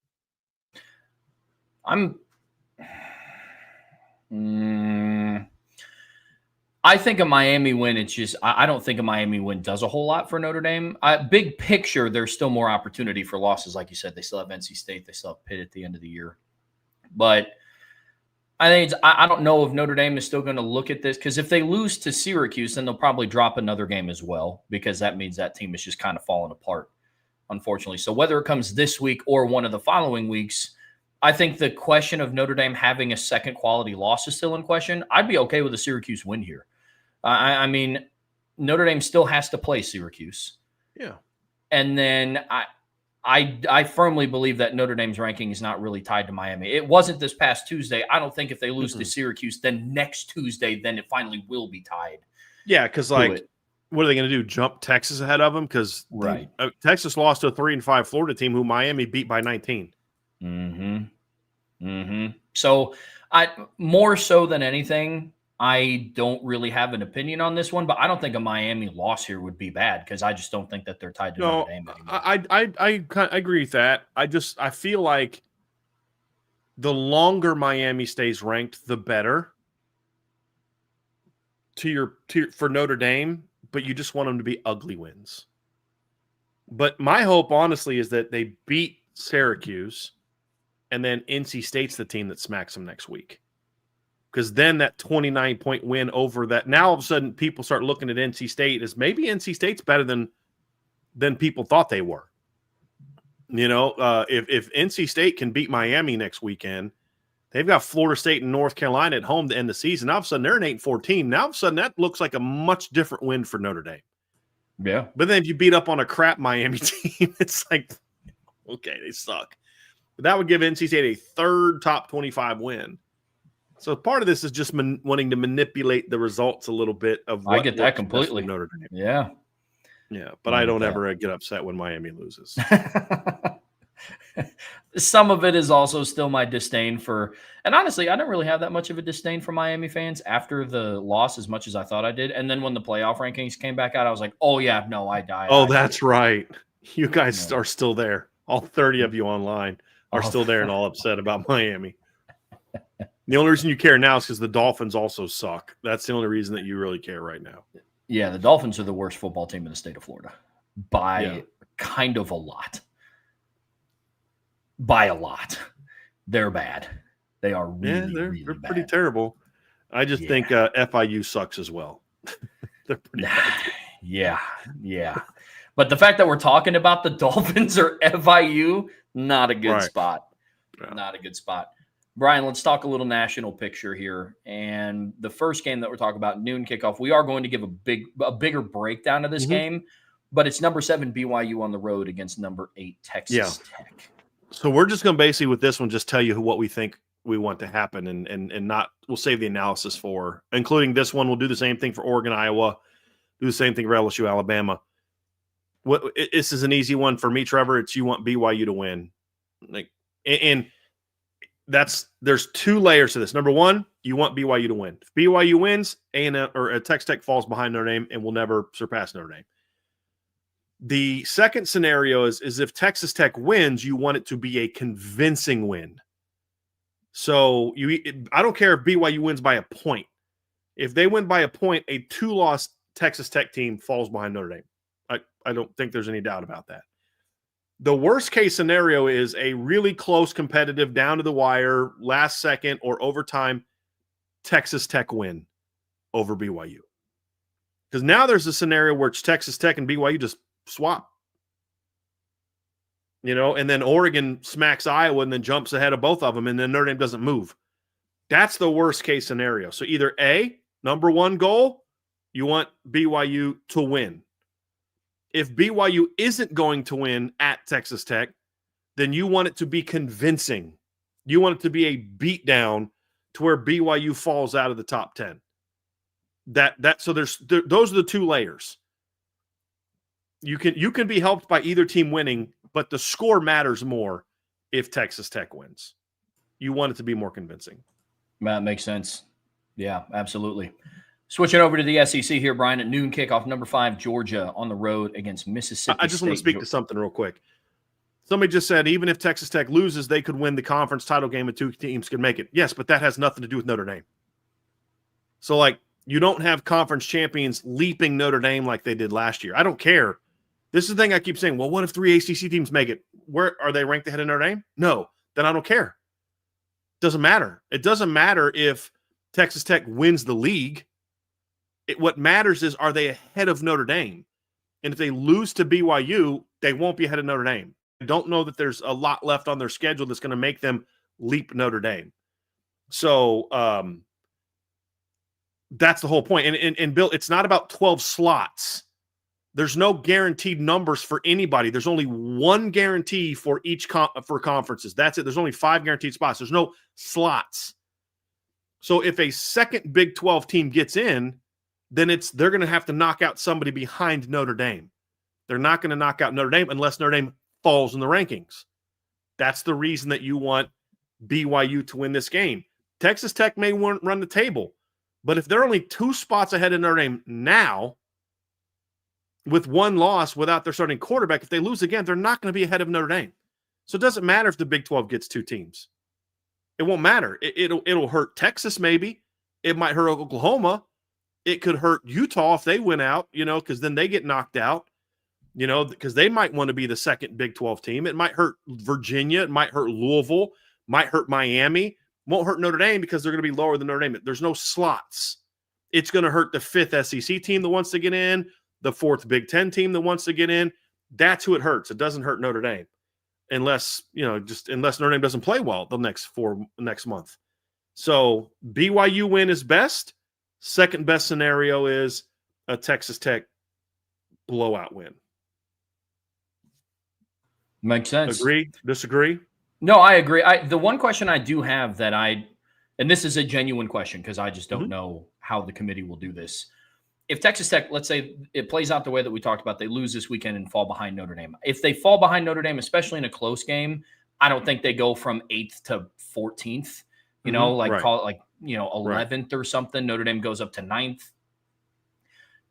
I think a Miami win, it's just I don't think a Miami win does a whole lot for Notre Dame. Big picture, there's still more opportunity for losses. Like you said, they still have NC State. They still have Pitt at the end of the year. But I think I don't know if Notre Dame is still going to look at this, because if they lose to Syracuse, then they'll probably drop another game as well, because that means that team is just kind of falling apart, unfortunately. So whether it comes this week or one of the following weeks, I think the question of Notre Dame having a second quality loss is still in question. I'd be okay with a Syracuse win here. I mean, Notre Dame still has to play Syracuse. Yeah. And then I firmly believe that Notre Dame's ranking is not really tied to Miami. It wasn't this past Tuesday. I don't think if they lose to Syracuse, then next Tuesday, then it finally will be tied. Yeah, because what are they going to do? Jump Texas ahead of them? Because Texas lost to a 3-5 Florida team who Miami beat by 19. So more so than anything, I don't really have an opinion on this one, but I don't think a Miami loss here would be bad, because I just don't think that they're tied to Notre Dame anymore. I agree with that. I feel like the longer Miami stays ranked, the better for Notre Dame, but you just want them to be ugly wins. But my hope, honestly, is that they beat Syracuse, and then NC State's the team that smacks them next week. Because then that 29-point win over that, now all of a sudden people start looking at NC State as maybe NC State's better than people thought they were. If NC State can beat Miami next weekend, they've got Florida State and North Carolina at home to end the season. All of a sudden they're an 8-4 team. Now all of a sudden that looks like a much different win for Notre Dame. Yeah. But then if you beat up on a crap Miami team, it's like, okay, they suck. But that would give NC State a 3rd top 25 win. So part of this is just wanting to manipulate the results a little bit of what I get that completely. Notre Dame. Yeah. Yeah, but I don't ever get upset when Miami loses. Some of it is also still my disdain for, and honestly, I don't really have that much of a disdain for Miami fans after the loss as much as I thought I did. And then when the playoff rankings came back out, I was like, oh yeah, no, I died. Oh, that's right. You guys are still there. All 30 of you online are still there and all upset about Miami. The only reason you care now is because the Dolphins also suck. That's the only reason that you really care right now. Yeah, the Dolphins are the worst football team in the state of Florida by kind of a lot. By a lot. They're bad. They are really, they're really bad. pretty terrible. I just think FIU sucks as well. They're pretty bad. Yeah. But the fact that we're talking about the Dolphins or FIU, not a good spot. Yeah. Not a good spot. Brian, let's talk a little national picture here. And the first game that we're talking about, noon kickoff, we are going to give a bigger breakdown of this game, but it's number 7 BYU on the road against number 8 Texas Tech. So we're just going to basically with this one just tell you what we think we want to happen and not we'll save the analysis for, including this one. We'll do the same thing for Oregon, Iowa, do the same thing for LSU, Alabama. This is an easy one for me, Trevor. It's you want BYU to win. And there's 2 layers to this. Number 1, you want BYU to win. If BYU wins, A&M or Texas Tech falls behind Notre Dame and will never surpass Notre Dame. The second scenario is if Texas Tech wins, you want it to be a convincing win. So I don't care if BYU wins by a point. If they win by a point, a 2-loss Texas Tech team falls behind Notre Dame. I don't think there's any doubt about that. The worst case scenario is a really close, competitive, down to the wire, last second or overtime Texas Tech win over BYU. Because now there's a scenario where it's Texas Tech and BYU just swap. And then Oregon smacks Iowa and then jumps ahead of both of them, and then Notre Dame doesn't move. That's the worst case scenario. So either A, number 1 goal, you want BYU to win. If BYU isn't going to win at Texas Tech, then you want it to be convincing. You want it to be a beatdown to where BYU falls out of the top 10. So those are the 2 layers. You can be helped by either team winning, but the score matters more if Texas Tech wins. You want it to be more convincing. That makes sense. Yeah, absolutely. Switching over to the SEC here, Brian, at noon kickoff, number 5, Georgia on the road against Mississippi I just want to speak to something real quick. Somebody just said even if Texas Tech loses, they could win the conference title game and 2 teams could make it. Yes, but that has nothing to do with Notre Dame. So, you don't have conference champions leaping Notre Dame like they did last year. I don't care. This is the thing I keep saying. Well, what if 3 ACC teams make it? Where are they ranked ahead of Notre Dame? No, then I don't care. Doesn't matter. It doesn't matter if Texas Tech wins the league. What matters is, are they ahead of Notre Dame? And if they lose to BYU, they won't be ahead of Notre Dame. I don't know that there's a lot left on their schedule that's going to make them leap Notre Dame. So that's the whole point. And Bill, it's not about 12 slots. There's no guaranteed numbers for anybody. There's only 1 guarantee for each for conferences. That's it. There's only 5 guaranteed spots. There's no slots. So if a second Big 12 team gets in, then they're going to have to knock out somebody behind Notre Dame. They're not going to knock out Notre Dame unless Notre Dame falls in the rankings. That's the reason that you want BYU to win this game. Texas Tech may run the table, but if they're only 2 spots ahead of Notre Dame now, with 1 loss without their starting quarterback, if they lose again, they're not going to be ahead of Notre Dame. So it doesn't matter if the Big 12 gets 2 teams. It won't matter. It'll hurt Texas maybe. It might hurt Oklahoma. It could hurt Utah if they win out, because then they get knocked out, because they might want to be the second Big 12 team. It might hurt Virginia. It might hurt Louisville. Might hurt Miami. Won't hurt Notre Dame because they're going to be lower than Notre Dame. There's no slots. It's going to hurt the 5th SEC team that wants to get in, the 4th Big 10 team that wants to get in. That's who it hurts. It doesn't hurt Notre Dame unless Notre Dame doesn't play well the next month. So BYU win is best. Second best scenario is a Texas Tech blowout win. Makes sense. Agree? Disagree? No, I agree. The one question I do have and this is a genuine question because I just don't know how the committee will do this. If Texas Tech, let's say it plays out the way that we talked about, they lose this weekend and fall behind Notre Dame. If they fall behind Notre Dame, especially in a close game, I don't think they go from 8th to 14th, call it 11th or something. Notre Dame goes up to 9th.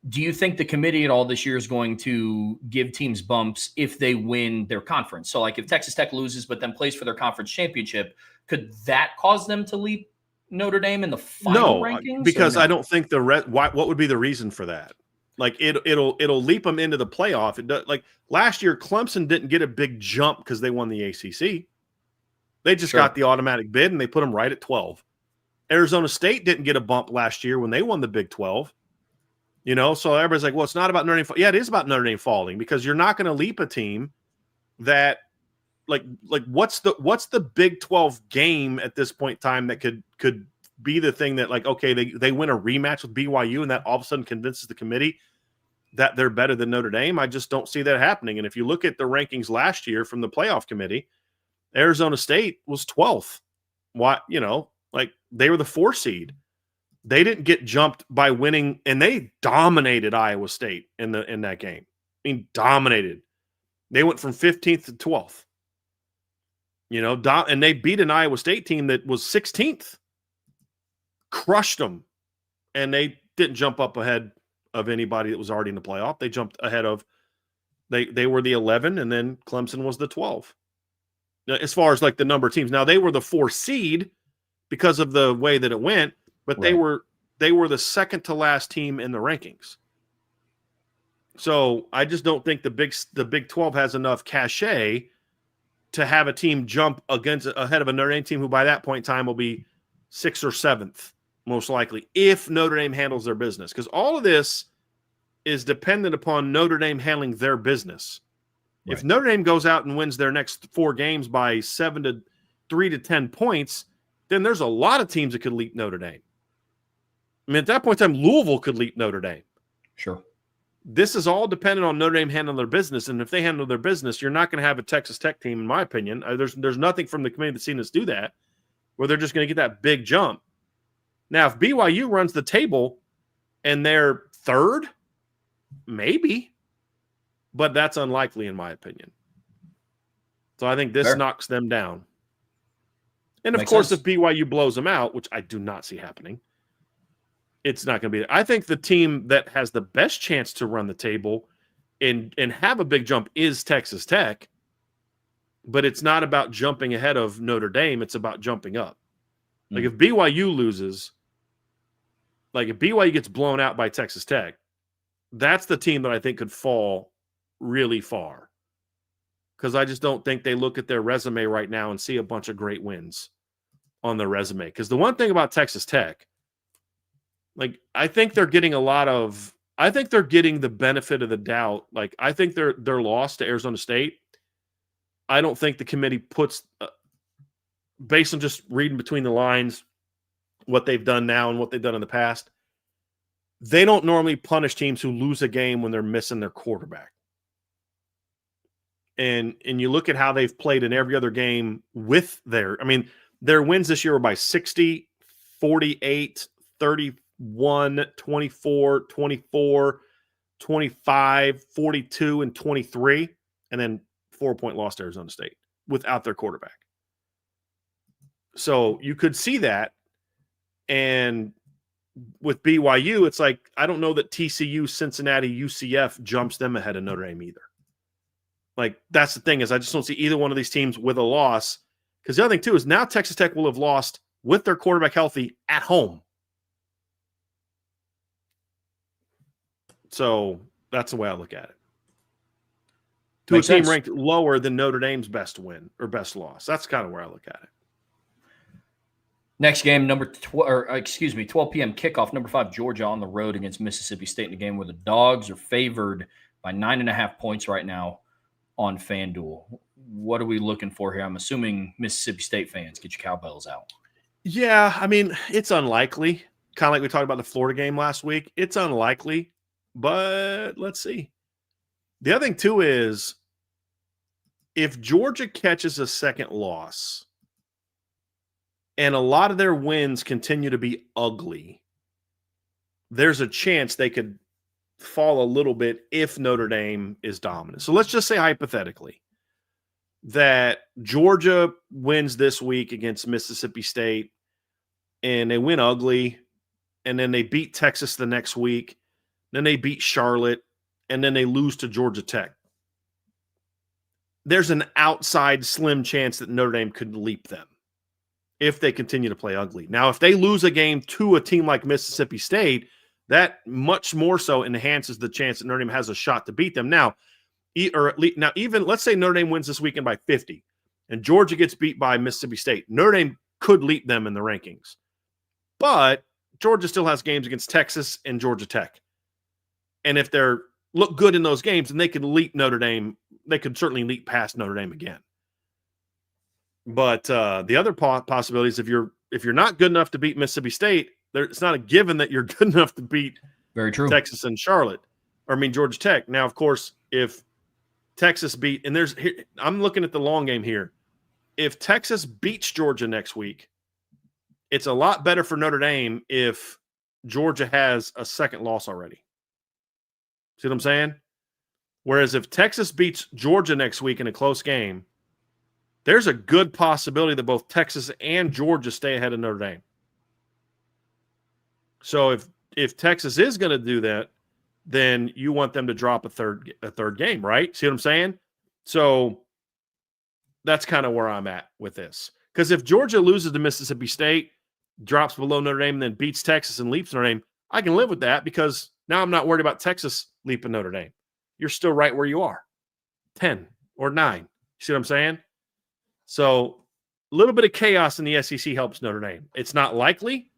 Do you think the committee at all this year is going to give teams bumps if they win their conference? So if Texas Tech loses but then plays for their conference championship, could that cause them to leap Notre Dame in the final No, rankings? Or because no? I don't think what would be the reason for that? Like it'll leap them into the playoff. It does, like last year, Clemson didn't get a big jump because they won the ACC. They just got Sure. the automatic bid and they put them right at 12. Arizona State didn't get a bump last year when they won the Big 12. So everybody's like, well, it's not about Notre Dame. Yeah, it is about Notre Dame falling because you're not going to leap a team that like what's the Big 12 game at this point in time that could be the thing that like, okay, they win a rematch with BYU and that all of a sudden convinces the committee that they're better than Notre Dame. I just don't see that happening. And if you look at the rankings last year from the playoff committee, Arizona State was 12th. Why, like they were the 4 seed. They didn't get jumped by winning, and they dominated Iowa State in that game. I mean, dominated. They went from 15th to 12th. And they beat an Iowa State team that was 16th. Crushed them. And they didn't jump up ahead of anybody that was already in the playoff. They jumped ahead of they were the 11, and then Clemson was the 12. Now, as far as like the number of teams. Now they were the 4 seed because of the way that it went, but Right. they were the second to last team in the rankings. So I just don't think the Big 12 has enough cachet to have a team jump ahead of a Notre Dame team who by that point in time will be 6th or 7th, most likely, if Notre Dame handles their business. Because all of this is dependent upon Notre Dame handling their business. Right. If Notre Dame goes out and wins their next 4 games by 3 to 10 points, then there's a lot of teams that could leap Notre Dame. I mean, at that point in time, Louisville could leap Notre Dame. Sure. This is all dependent on Notre Dame handling their business, and if they handle their business, you're not going to have a Texas Tech team, in my opinion. There's nothing from the committee that's seen us do that, where they're just going to get that big jump. Now, if BYU runs the table and they're 3rd, maybe, but that's unlikely in my opinion. So I think this knocks them down. And of course, if BYU blows them out, which I do not see happening, it's not going to be. I think the team that has the best chance to run the table and have a big jump is Texas Tech. But it's not about jumping ahead of Notre Dame. It's about jumping up. Like if BYU loses, like if BYU gets blown out by Texas Tech, that's the team that I think could fall really far. Because I just don't think they look at their resume right now and see a bunch of great wins on their resume. Because the one thing about Texas Tech, like I think they're getting the benefit of the doubt. Like I think their loss to Arizona State, I don't think the committee puts, based on just reading between the lines, what they've done now and what they've done in the past, they don't normally punish teams who lose a game when they're missing their quarterback. And you look at how they've played in every other game with their wins this year were by 60, 48, 31, 24, 24, 25, 42, and 23, and then 4-point loss to Arizona State without their quarterback. So you could see that. And with BYU, it's like, I don't know that TCU, Cincinnati, UCF jumps them ahead of Notre Dame either. Like, that's the thing, is I just don't see either one of these teams with a loss. Because the other thing, too, is now Texas Tech will have lost with their quarterback healthy at home. So that's the way I look at it. To Makes a team sense. Ranked lower than Notre Dame's best win or best loss. That's kind of where I look at it. Next game, 12 p.m. kickoff, number 5, Georgia on the road against Mississippi State in a game where the Dogs are favored by 9.5 points right now on FanDuel. What are we looking for here? I'm assuming Mississippi State fans, get your cowbells out. Yeah, I mean, it's unlikely. Kind of like we talked about the Florida game last week. It's unlikely, but let's see. The other thing, too, is if Georgia catches a second loss and a lot of their wins continue to be ugly, there's a chance they could fall a little bit if Notre Dame is dominant. So let's just say hypothetically that Georgia wins this week against Mississippi State and they win ugly, and then they beat Texas the next week, then they beat Charlotte, and then they lose to Georgia Tech. There's an outside slim chance that Notre Dame could leap them if they continue to play ugly. Now, if they lose a game to a team like Mississippi State, that much more so enhances the chance that Notre Dame has a shot to beat them. Now, even let's say Notre Dame wins this weekend by 50 and Georgia gets beat by Mississippi State. Notre Dame could leap them in the rankings. But Georgia still has games against Texas and Georgia Tech. And if they're look good in those games, then they could leap Notre Dame. They could certainly leap past Notre Dame again. But the other possibilities, if you're not good enough to beat Mississippi State, it's not a given that you're good enough to beat Very true. Texas and Georgia Tech. Now, of course, if Texas beat, and I'm looking at the long game here. If Texas beats Georgia next week, it's a lot better for Notre Dame if Georgia has a second loss already. See what I'm saying? Whereas if Texas beats Georgia next week in a close game, there's a good possibility that both Texas and Georgia stay ahead of Notre Dame. So if Texas is going to do that, then you want them to drop a third game, right? See what I'm saying? So that's kind of where I'm at with this. Because if Georgia loses to Mississippi State, drops below Notre Dame, and then beats Texas and leaps Notre Dame, I can live with that because now I'm not worried about Texas leaping Notre Dame. You're still right where you are, 10 or 9. See what I'm saying? So a little bit of chaos in the SEC helps Notre Dame. It's not likely,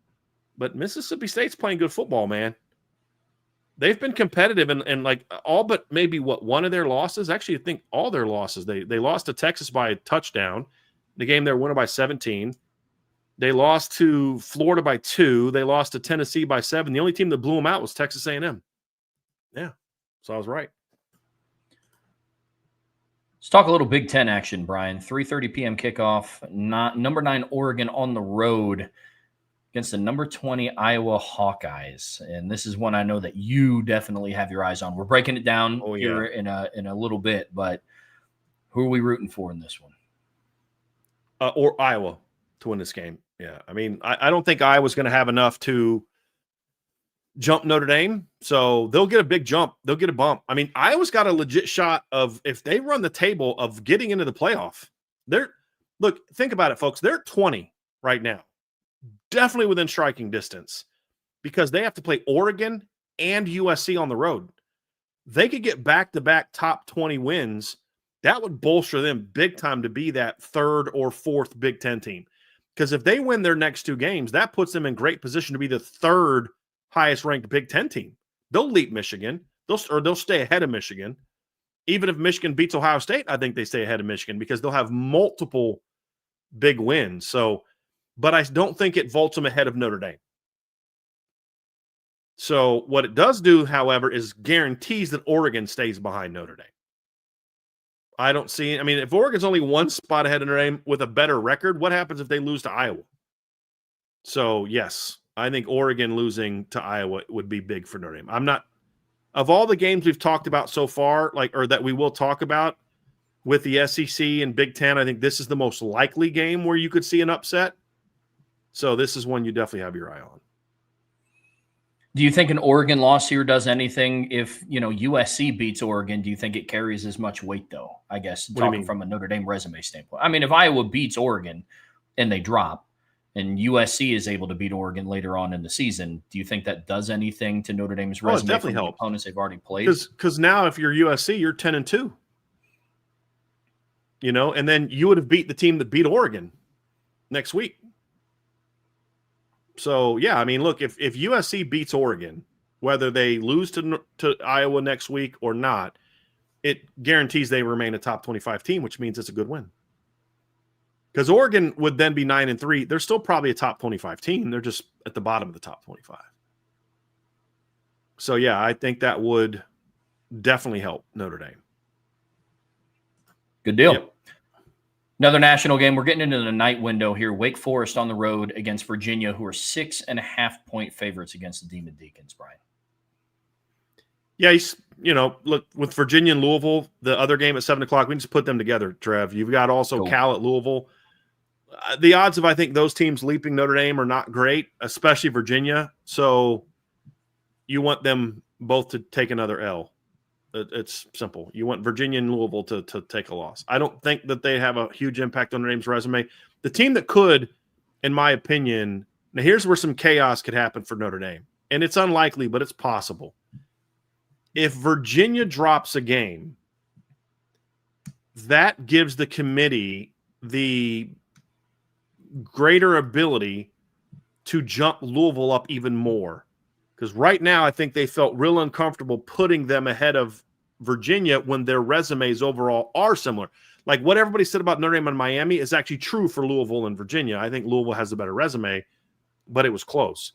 but Mississippi State's playing good football, man. They've been competitive and like all but maybe one of their losses. Actually, I think all their losses. They lost to Texas by a touchdown. The game they were winning by 17. They lost to Florida by 2. They lost to Tennessee by 7. The only team that blew them out was Texas A&M. Yeah, so I was right. Let's talk a little Big Ten action, Brian. 3:30 p.m. kickoff. Number 9 Oregon on the road against the number 20 Iowa Hawkeyes. And this is one I know that you definitely have your eyes on. We're breaking it down here in a little bit, but who are we rooting for in this one? Or Iowa to win this game. Yeah, I mean, I don't think Iowa's going to have enough to jump Notre Dame, so they'll get a big jump. They'll get a bump. I mean, Iowa's got a legit shot of, if they run the table, of getting into the playoff. Look, think about it, folks. They're 20 right now. Definitely within striking distance because they have to play Oregon and USC on the road. They could get back-to-back top 20 wins. That would bolster them big time to be that third or fourth Big Ten team. Because if they win their next 2 games, that puts them in great position to be the third highest-ranked Big Ten team. They'll leap Michigan. They'll stay ahead of Michigan. Even if Michigan beats Ohio State, I think they stay ahead of Michigan because they'll have multiple big wins. But I don't think it vaults them ahead of Notre Dame. So what it does do, however, is guarantees that Oregon stays behind Notre Dame. I don't see – I mean, if Oregon's only 1 spot ahead of Notre Dame with a better record, what happens if they lose to Iowa? So, yes, I think Oregon losing to Iowa would be big for Notre Dame. I'm not – of all the games we've talked about so far, or that we will talk about with the SEC and Big Ten, I think this is the most likely game where you could see an upset. So this is one you definitely have your eye on. Do you think an Oregon loss here does anything if, USC beats Oregon? Do you think it carries as much weight, though? I guess, talking from a Notre Dame resume standpoint. I mean, if Iowa beats Oregon and they drop and USC is able to beat Oregon later on in the season, do you think that does anything to Notre Dame's resume? It definitely from helps. The opponents they've already played? Because now if you're USC, you're 10-2. And then you would have beat the team that beat Oregon next week. So, yeah, I mean, look, if USC beats Oregon, whether they lose to Iowa next week or not, it guarantees they remain a top 25 team, which means it's a good win. Because Oregon would then be 9-3. They're still probably a top 25 team. They're just at the bottom of the top 25. So, yeah, I think that would definitely help Notre Dame. Good deal. Yep. Another national game. We're getting into the night window here. Wake Forest on the road against Virginia, who are 6.5-point favorites against the Demon Deacons, Brian. Yeah, look, with Virginia and Louisville, the other game at 7 o'clock, we can just put them together, Trev. You've got also Cal at Louisville. The odds of, I think, those teams leaping Notre Dame are not great, especially Virginia. So you want them both to take another L. It's simple. You want Virginia and Louisville to take a loss. I don't think that they have a huge impact on Notre Dame's resume. The team that could in my opinion, now here's where some chaos could happen for Notre Dame. And it's unlikely, but it's possible. If Virginia drops a game, that gives the committee the greater ability to jump Louisville up even more. Because right now, I think they felt real uncomfortable putting them ahead of Virginia when their resumes overall are similar. Like what everybody said about Notre Dame and Miami is actually true for Louisville and Virginia. I think Louisville has a better resume, but it was close.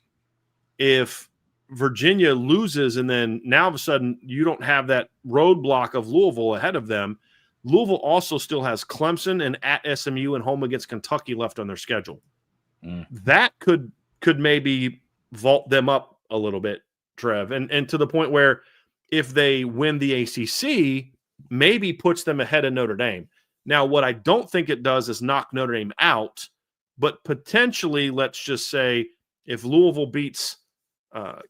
If Virginia loses and then now all of a sudden you don't have that roadblock of Louisville ahead of them, Louisville also still has Clemson and at SMU and home against Kentucky left on their schedule. That could maybe vault them up a little bit, Trev, and to the point where if they win the ACC, maybe puts them ahead of Notre Dame. Now, what I don't think it does is knock Notre Dame out, but potentially, let's just say, if Louisville beats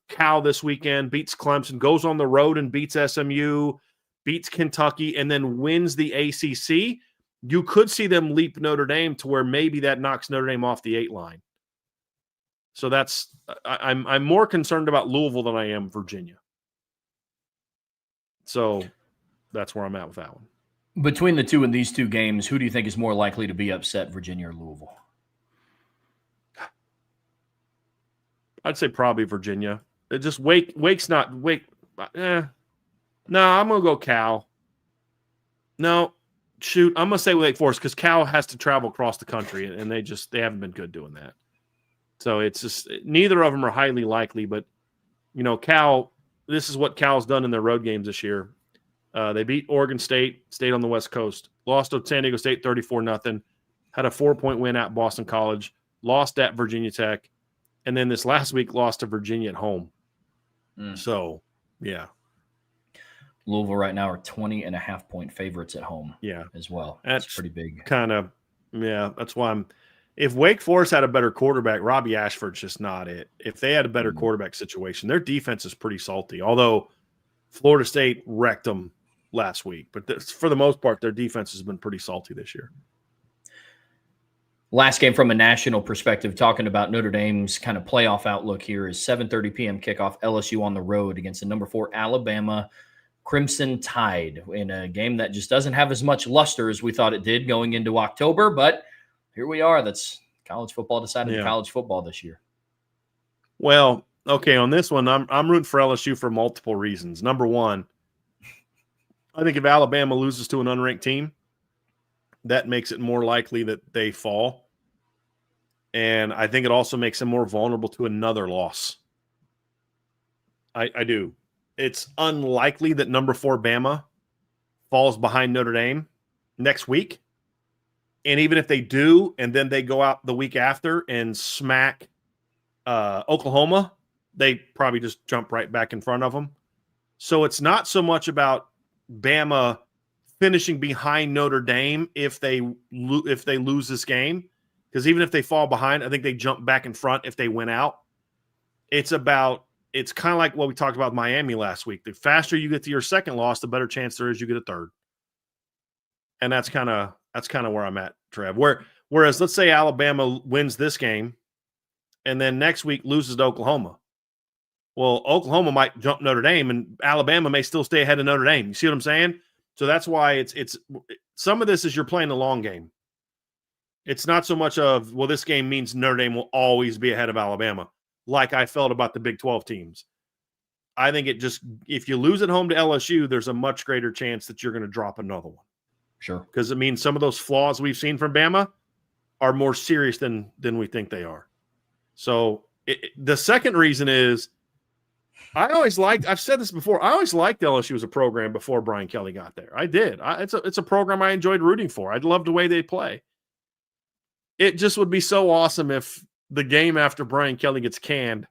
Cal this weekend, beats Clemson, goes on the road and beats SMU, beats Kentucky, and then wins the ACC, you could see them leap Notre Dame to where maybe that knocks Notre Dame off the 8 line. So that's I'm more concerned about Louisville than I am Virginia. So that's where I'm at with that one. Between the two in these two games, who do you think is more likely to be upset, Virginia or Louisville? I'd say probably Virginia. It just Wake's not Wake. No, I'm gonna go Cal. No, shoot, I'm gonna say Wake Forest because Cal has to travel across the country, and they haven't been good doing that. So it's just neither of them are highly likely, but Cal. This is what Cal's done in their road games this year. They beat Oregon State, stayed on the West Coast, lost to San Diego State 34-0, had a 4-point win at Boston College, lost at Virginia Tech, and then this last week lost to Virginia at home. So, yeah. Louisville right now are 20.5-point favorites at home. Yeah, as well. That's pretty big. Kind of, yeah. That's why if Wake Forest had a better quarterback, Robbie Ashford's just not it. If they had a better quarterback situation, their defense is pretty salty. Although Florida State wrecked them last week, but for the most part, their defense has been pretty salty this year. Last game from a national perspective, talking about Notre Dame's kind of playoff outlook here, is 7:30 p.m. kickoff, LSU on the road against the number 4 Alabama Crimson Tide in a game that just doesn't have as much luster as we thought it did going into October, but here we are. That's college football decided to college football this year. Well, okay, on this one, I'm rooting for LSU for multiple reasons. Number one, I think if Alabama loses to an unranked team, that makes it more likely that they fall. And I think it also makes them more vulnerable to another loss. I do. It's unlikely that number 4 Bama falls behind Notre Dame next week. And even if they do, and then they go out the week after and smack Oklahoma, they probably just jump right back in front of them. So it's not so much about Bama finishing behind Notre Dame if they lose this game, because even if they fall behind, I think they jump back in front if they win out. It's kind of like what we talked about with Miami last week. The faster you get to your second loss, the better chance there is you get a third. And that's kind of where I'm at, Trev. Whereas let's say Alabama wins this game and then next week loses to Oklahoma. Well, Oklahoma might jump Notre Dame and Alabama may still stay ahead of Notre Dame. You see what I'm saying? So that's why it's some of this is you're playing the long game. It's not so much of, well, this game means Notre Dame will always be ahead of Alabama, like I felt about the Big 12 teams. I think if you lose at home to LSU, there's a much greater chance that you're going to drop another one. Sure. Because it means some of those flaws we've seen from Bama are more serious than we think they are. So the second reason is I've said this before, I always liked LSU as a program before Brian Kelly got there. I did. It's a program I enjoyed rooting for. I loved the way they play. It just would be so awesome if the game after Brian Kelly gets canned,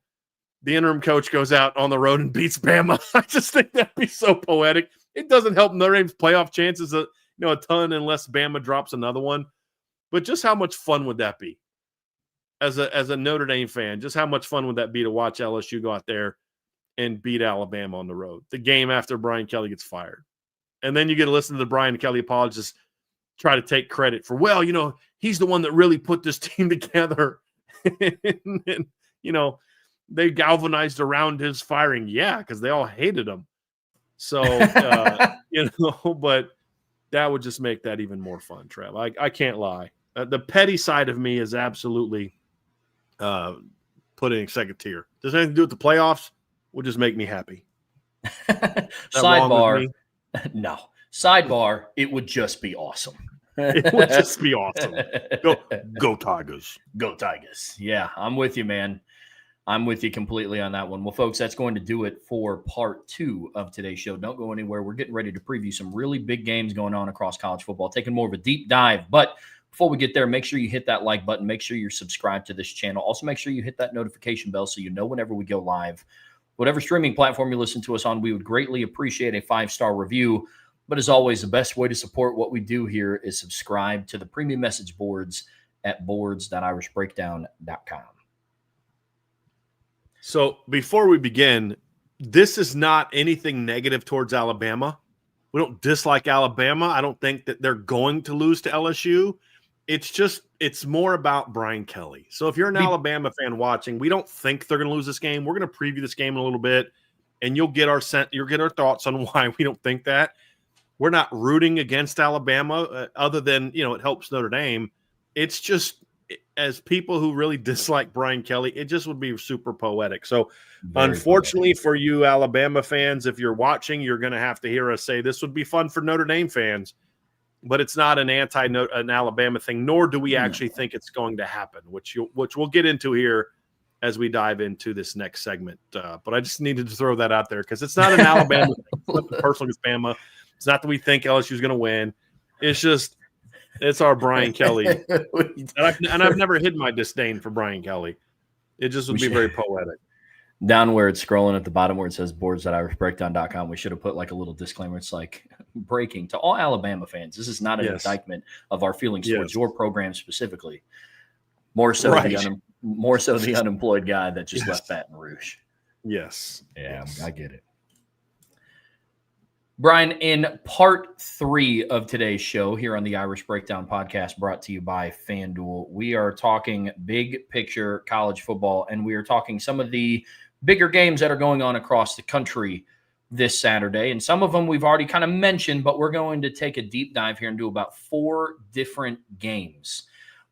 the interim coach goes out on the road and beats Bama. I just think that'd be so poetic. It doesn't help Notre Dame's playoff chances a ton unless Bama drops another one. But just how much fun would that be? As a Notre Dame fan, just how much fun would that be to watch LSU go out there and beat Alabama on the road, the game after Brian Kelly gets fired. And then you get to listen to the Brian Kelly apologists try to take credit for, he's the one that really put this team together. and, they galvanized around his firing. Yeah, because they all hated him. So, but that would just make that even more fun, Trev. I can't lie. The petty side of me is absolutely put in second tier. Does anything to do with the playoffs? Will just make me happy. Sidebar, no. Sidebar, it would just be awesome. It would just be awesome. Go Tigers. Go Tigers. Yeah, I'm with you, man. I'm with you completely on that one. Well, folks, that's going to do it for part 2 of today's show. Don't go anywhere. We're getting ready to preview some really big games going on across college football, taking more of a deep dive. But before we get there, make sure you hit that like button. Make sure you're subscribed to this channel. Also, make sure you hit that notification bell so you know whenever we go live. Whatever streaming platform you listen to us on, we would greatly appreciate a 5-star review. But as always, the best way to support what we do here is subscribe to the premium message boards at boards.irishbreakdown.com. So before we begin, this is not anything negative towards Alabama. We don't dislike Alabama. I don't think that they're going to lose to LSU. It's more about Brian Kelly. So if you're an Alabama fan watching, we don't think they're going to lose this game. We're going to preview this game in a little bit, and you'll get our thoughts on why we don't think that. We're not rooting against Alabama other than, it helps Notre Dame. It's just, as people who really dislike Brian Kelly, it just would be super poetic. So unfortunately for you Alabama fans, if you're watching, you're going to have to hear us say this would be fun for Notre Dame fans, but it's not an an Alabama thing, nor do we actually think it's going to happen, which we'll get into here as we dive into this next segment. But I just needed to throw that out there because it's not an Alabama thing. It's not personal against Bama. It's not that we think LSU is going to win. It's just, it's our Brian Kelly. and I've never hidden my disdain for Brian Kelly. It just would be very poetic. Down where it's scrolling at the bottom where it says boards.irishbreakdown.com, we should have put like a little disclaimer. It's like, breaking to all Alabama fans. This is not an indictment of our feelings towards your program specifically. More so the unemployed guy that just left Baton Rouge. Yes. Yeah, I get it. Brian, in part 3 of today's show here on the Irish Breakdown podcast brought to you by FanDuel, we are talking big picture college football, and we are talking some of the bigger games that are going on across the country this Saturday. And some of them we've already kind of mentioned, but we're going to take a deep dive here and do about 4 different games.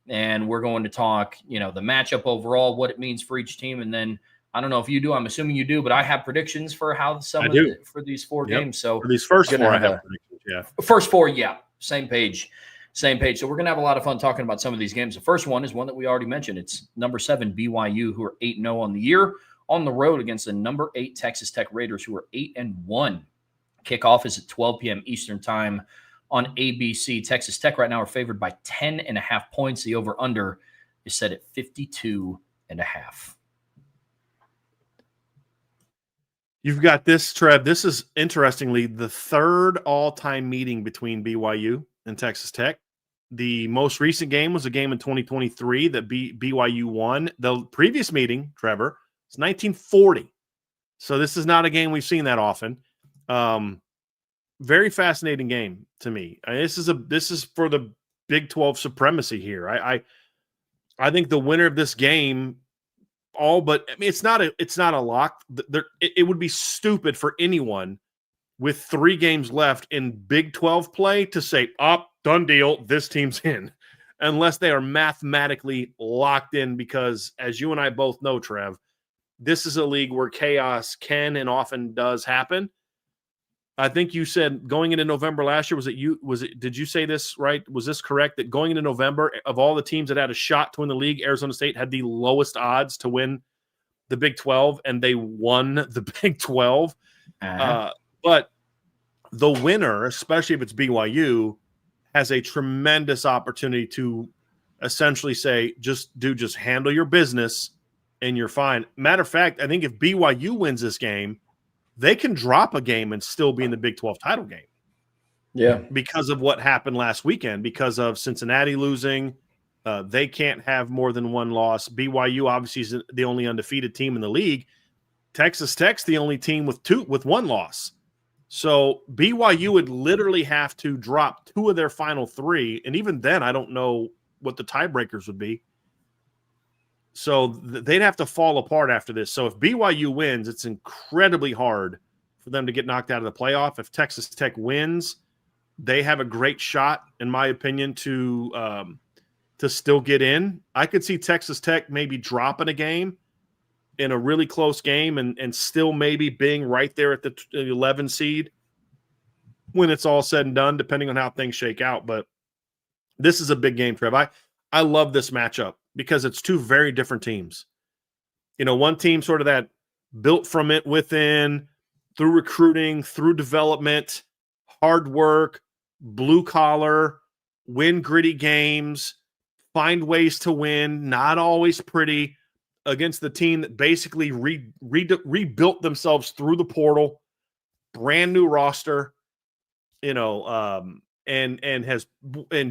And we're going to talk, the matchup overall, what it means for each team, and then I don't know if you do. I'm assuming you do, but I have predictions for how for these 4 games. So for these first 4, I have predictions. Yeah, first 4, same page. So we're gonna have a lot of fun talking about some of these games. The first one is one that we already mentioned. It's number 7 BYU, who are 8-0 on the year, on the road against the number 8 Texas Tech Raiders, who are 8-1. Kickoff is at 12 p.m. Eastern time on ABC. Texas Tech right now are favored by 10.5 points. The over/under is set at 52.5. You've got this, Trev. This is, interestingly, the 3rd all-time meeting between BYU and Texas Tech. The most recent game was a game in 2023 that BYU won. The previous meeting, Trevor, was 1940. So this is not a game we've seen that often. Very fascinating game to me. This is for the Big 12 supremacy here. I think the winner of this game, it's not a lock. It would be stupid for anyone with 3 games left in Big 12 play to say, done deal, this team's in, unless they are mathematically locked in, because as you and I both know, Trev, this is a league where chaos can and often does happen. I think you said going into November last year, did you say this right? Was this correct that going into November, of all the teams that had a shot to win the league, Arizona State had the lowest odds to win the Big 12, and they won the Big 12? But the winner, especially if it's BYU, has a tremendous opportunity to essentially say, just handle your business and you're fine. Matter of fact, I think if BYU wins this game, they can drop a game and still be in the Big 12 title game. Yeah. Because of what happened last weekend, because of Cincinnati losing. They can't have more than 1 loss. BYU obviously is the only undefeated team in the league. Texas Tech's the only team with 1 loss. So BYU would literally have to drop 2 of their final 3. And even then, I don't know what the tiebreakers would be. So they'd have to fall apart after this. So if BYU wins, it's incredibly hard for them to get knocked out of the playoff. If Texas Tech wins, they have a great shot, in my opinion, to still get in. I could see Texas Tech maybe dropping a game in a really close game and still maybe being right there at the 11 seed when it's all said and done, depending on how things shake out. But this is a big game, Trev. I love this matchup because it's two very different teams. One team sort of that built from it within, through recruiting, through development, hard work, blue collar, win gritty games, find ways to win, not always pretty, against the team that basically rebuilt themselves through the portal, brand new roster, and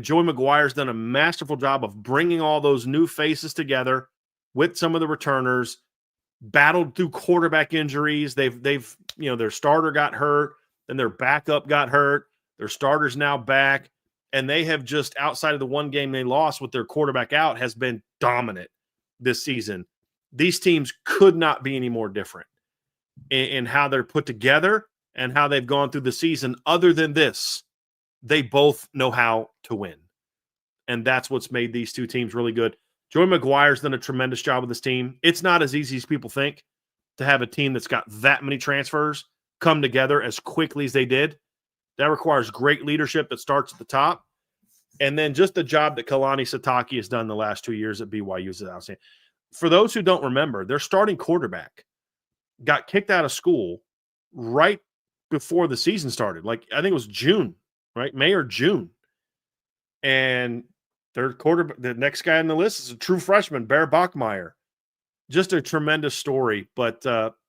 Joey McGuire's done a masterful job of bringing all those new faces together with some of the returners, battled through quarterback injuries. They've their starter got hurt, then their backup got hurt. Their starter's now back, and they have just, outside of the one game they lost with their quarterback out, has been dominant this season. These teams could not be any more different in how they're put together and how they've gone through the season. Other than this, they both know how to win. And that's what's made these two teams really good. Joey McGuire's done a tremendous job with this team. It's not as easy as people think to have a team that's got that many transfers come together as quickly as they did. That requires great leadership that starts at the top. And then just the job that Kalani Sitake has done the last 2 years at BYU is outstanding. For those who don't remember, their starting quarterback got kicked out of school right before the season started. Like, I think it was June, right? May or June. And their quarterback, the next guy on the list, is a true freshman, Bear Bachmeier. Just a tremendous story. But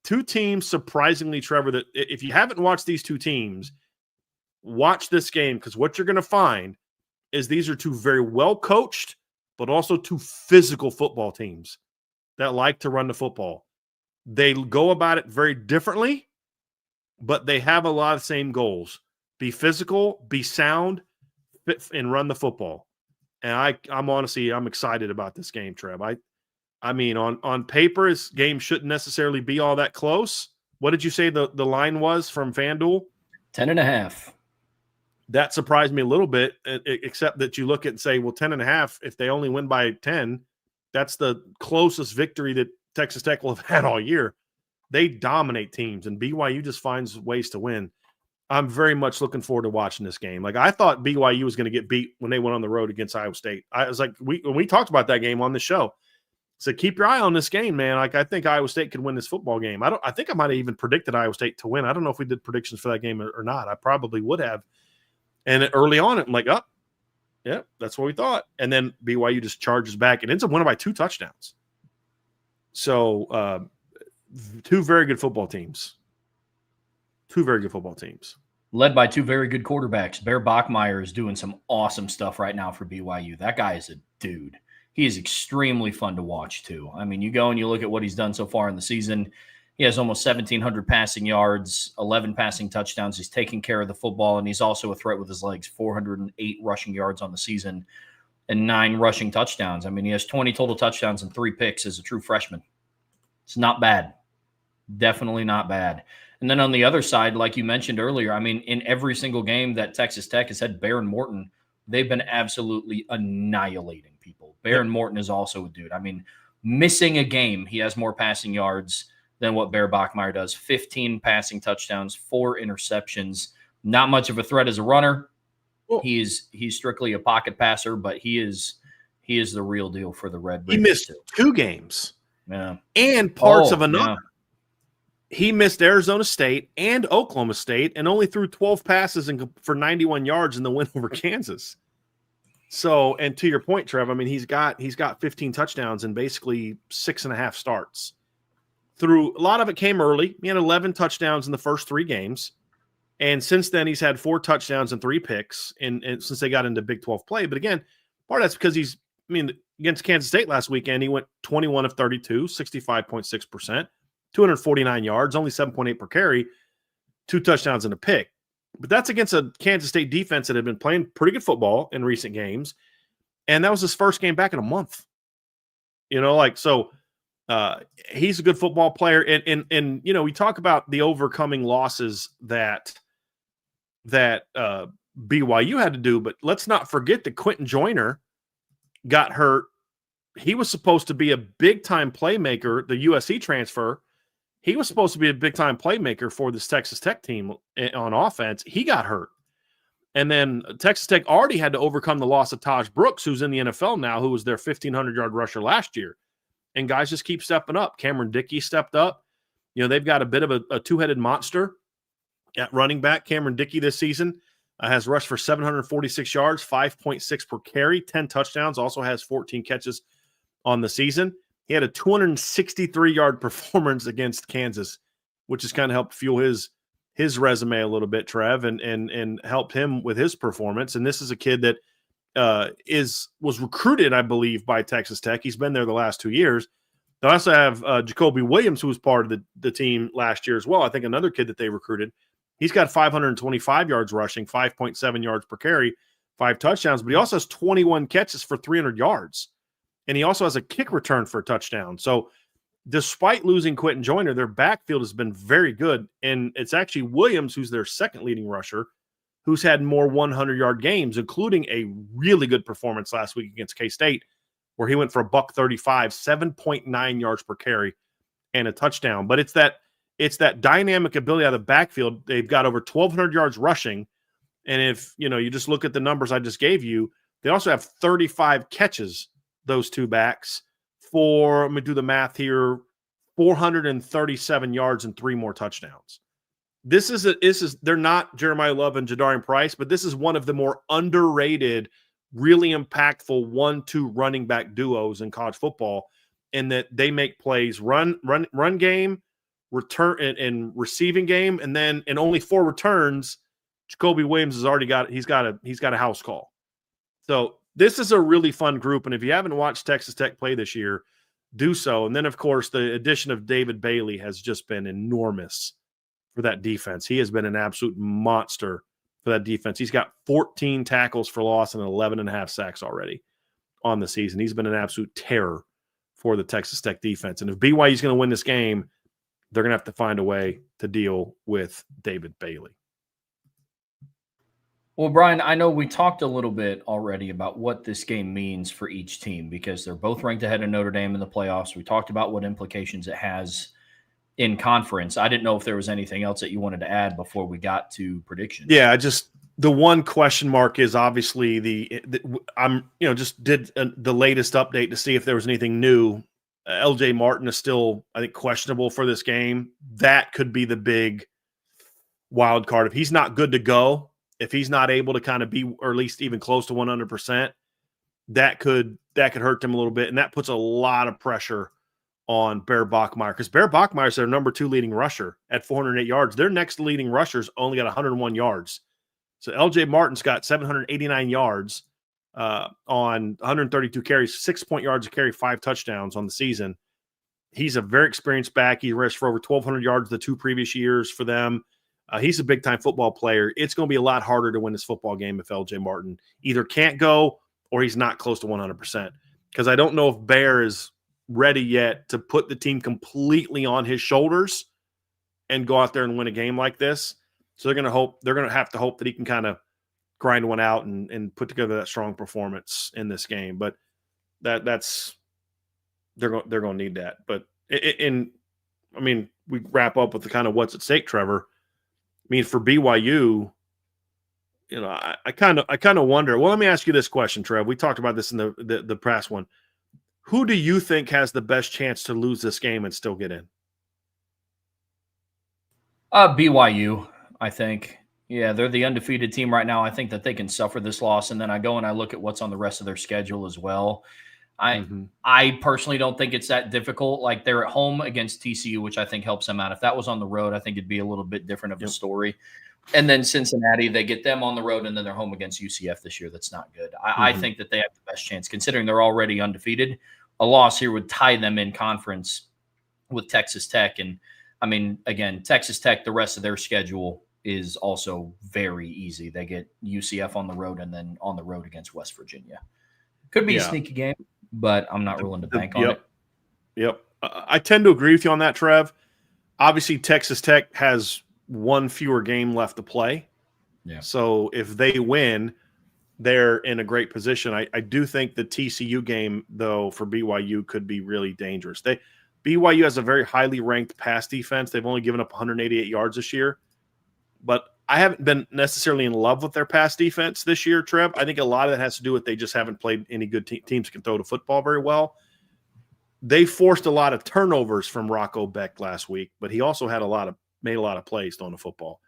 two teams, surprisingly, Trevor, that if you haven't watched these two teams, watch this game, because what you're going to find is these are two very well coached, but also two physical football teams that like to run the football. They go about it very differently, but they have a lot of the same goals. Be physical, be sound, and run the football. And I'm excited about this game, Trev. I mean, on paper, this game shouldn't necessarily be all that close. What did you say the line was from FanDuel? 10.5. That surprised me a little bit, except that you look at and say, well, 10.5, if they only win by 10, that's the closest victory that Texas Tech will have had all year. They dominate teams, and BYU just finds ways to win. I'm very much looking forward to watching this game. Like, I thought BYU was going to get beat when they went on the road against Iowa State. I was like, when we talked about that game on the show, so keep your eye on this game, man. Like, I think Iowa State could win this football game. I think I might have even predicted Iowa State to win. I don't know if we did predictions for that game or not. I probably would have. And early on, I'm like, yeah, that's what we thought. And then BYU just charges back and ends up winning by 2 touchdowns. So, two very good football teams. Led by two very good quarterbacks. Bear Bachmeier is doing some awesome stuff right now for BYU. That guy is a dude. He is extremely fun to watch, too. I mean, you go and you look at what he's done so far in the season. He has almost 1,700 passing yards, 11 passing touchdowns. He's taking care of the football, and he's also a threat with his legs. 408 rushing yards on the season and 9 rushing touchdowns. I mean, he has 20 total touchdowns and 3 picks as a true freshman. It's not bad. Definitely not bad. And then on the other side, like you mentioned earlier, I mean, in every single game that Texas Tech has had Baron Morton, they've been absolutely annihilating people. Baron Morton is also a dude. I mean, missing a game, he has more passing yards than what Bear Bachmeier does. 15 passing touchdowns, 4 interceptions. Not much of a threat as a runner. Well, he's strictly a pocket passer, but he is the real deal for the Red Raiders. He missed 2 games. Yeah. And parts of another. Yeah. He missed Arizona State and Oklahoma State and only threw 12 passes for 91 yards in the win over Kansas. So, and to your point, Trev, I mean, he's got 15 touchdowns in basically 6.5 starts. Through a lot of it came early. He had 11 touchdowns in the first 3 games. And since then, he's had 4 touchdowns and 3 picks and since they got into Big 12 play. But again, part of that's because against Kansas State last weekend, he went 21 of 32, 65.6%, 249 yards, only 7.8 per carry, 2 touchdowns and a pick. But that's against a Kansas State defense that had been playing pretty good football in recent games. And that was his first game back in a month. So he's a good football player. And we talk about the overcoming losses that BYU had to do, but let's not forget that Quentin Joyner got hurt. He was supposed to be a big-time playmaker, the USC transfer. He was supposed to be a big-time playmaker for this Texas Tech team on offense. He got hurt. And then Texas Tech already had to overcome the loss of Taj Brooks, who's in the NFL now, who was their 1,500-yard rusher last year. And guys just keep stepping up. Cameron Dickey stepped up. They've got a bit of a two-headed monster at running back. Cameron Dickey this season has rushed for 746 yards, 5.6 per carry, 10 touchdowns, also has 14 catches on the season. He had a 263-yard performance against Kansas, which has kind of helped fuel his resume a little bit, Trev, and helped him with his performance. And this is a kid that was recruited, I believe, by Texas Tech. He's been there the last 2 years. They also have Jacoby Williams, who was part of the team last year as well. I think another kid that they recruited. He's got 525 yards rushing, 5.7 yards per carry, 5 touchdowns, but he also has 21 catches for 300 yards. And he also has a kick return for a touchdown. So despite losing Quentin Joyner, their backfield has been very good. And it's actually Williams, who's their second leading rusher, who's had more 100-yard games, including a really good performance last week against K-State, where he went for a $135, 7.9 yards per carry, and a touchdown. But it's that dynamic ability out of the backfield. They've got over 1,200 yards rushing. And if, you just look at the numbers I just gave you, they also have 35 catches, those two backs, for, let me do the math here, 437 yards and 3 more touchdowns. They're not Jeremiah Love and Jadarian Price, but this is one of the more underrated, really impactful 1-2 running back duos in college football, in that they make plays, run game, return and receiving game, and then in only 4 returns, Jacoby Williams has already got a house call. So this is a really fun group, and if you haven't watched Texas Tech play this year, do so. And then, of course, the addition of David Bailey has just been enormous for that defense. He has been an absolute monster for that defense. He's got 14 tackles for loss and 11.5 sacks already on the season. He's been an absolute terror for the Texas Tech defense. And if BYU is going to win this game, they're going to have to find a way to deal with David Bailey. Well, Brian, I know we talked a little bit already about what this game means for each team, because they're both ranked ahead of Notre Dame in the playoffs. We talked about what implications it has in conference. I didn't know if there was anything else that you wanted to add before we got to predictions. Yeah, the one question mark is obviously I'm just did the latest update to see if there was anything new. LJ Martin is still, I think, questionable for this game. That could be the big wild card. If he's not good to go, if he's not able to kind of be, or at least even close to 100%, that could hurt them a little bit. And that puts a lot of pressure on Bear Bachmeier, because Bear Bachmeier is their number 2 leading rusher at 408 yards. Their next leading rusher's only got 101 yards. So LJ Martin's got 789 yards on 132 carries, 6 yards a carry, 5 touchdowns on the season. He's a very experienced back. He rushed for over 1,200 yards the 2 previous years for them. He's a big-time football player. It's going to be a lot harder to win this football game if LJ Martin either can't go or he's not close to 100%. Because I don't know if Bear is ready yet to put the team completely on his shoulders and go out there and win a game like this. So they're going to have to hope that he can kind of grind one out and put together that strong performance in this game. But they're going to need that. But we wrap up with the kind of what's at stake, Trevor. I mean, for BYU, I kind of wonder. Well, let me ask you this question, Trev. We talked about this in the press one. Who do you think has the best chance to lose this game and still get in? BYU, I think. Yeah, they're the undefeated team right now. I think that they can suffer this loss. And then I go and I look at what's on the rest of their schedule as well. I personally don't think it's that difficult. Like, they're at home against TCU, which I think helps them out. If that was on the road, I think it'd be a little bit different of a story. And then Cincinnati, they get them on the road, and then they're home against UCF this year. That's not good. I think that they have the best chance, considering they're already undefeated. A loss here would tie them in conference with Texas Tech. And, I mean, again, Texas Tech, the rest of their schedule is also very easy. They get UCF on the road and then on the road against West Virginia. Could be a sneaky game. but I'm not willing to bank on it. Yep. I tend to agree with you on that, Trev. Obviously, Texas Tech has one fewer game left to play. Yeah. So if they win, they're in a great position. I do think the TCU game, though, for BYU could be really dangerous. BYU has a very highly ranked pass defense. They've only given up 188 yards this year. But I haven't been necessarily in love with their pass defense this year, Trev. I think a lot of that has to do with they just haven't played any good teams that can throw the football very well. They forced a lot of turnovers from Rocco Beck last week, but he also had made a lot of plays throwing the football.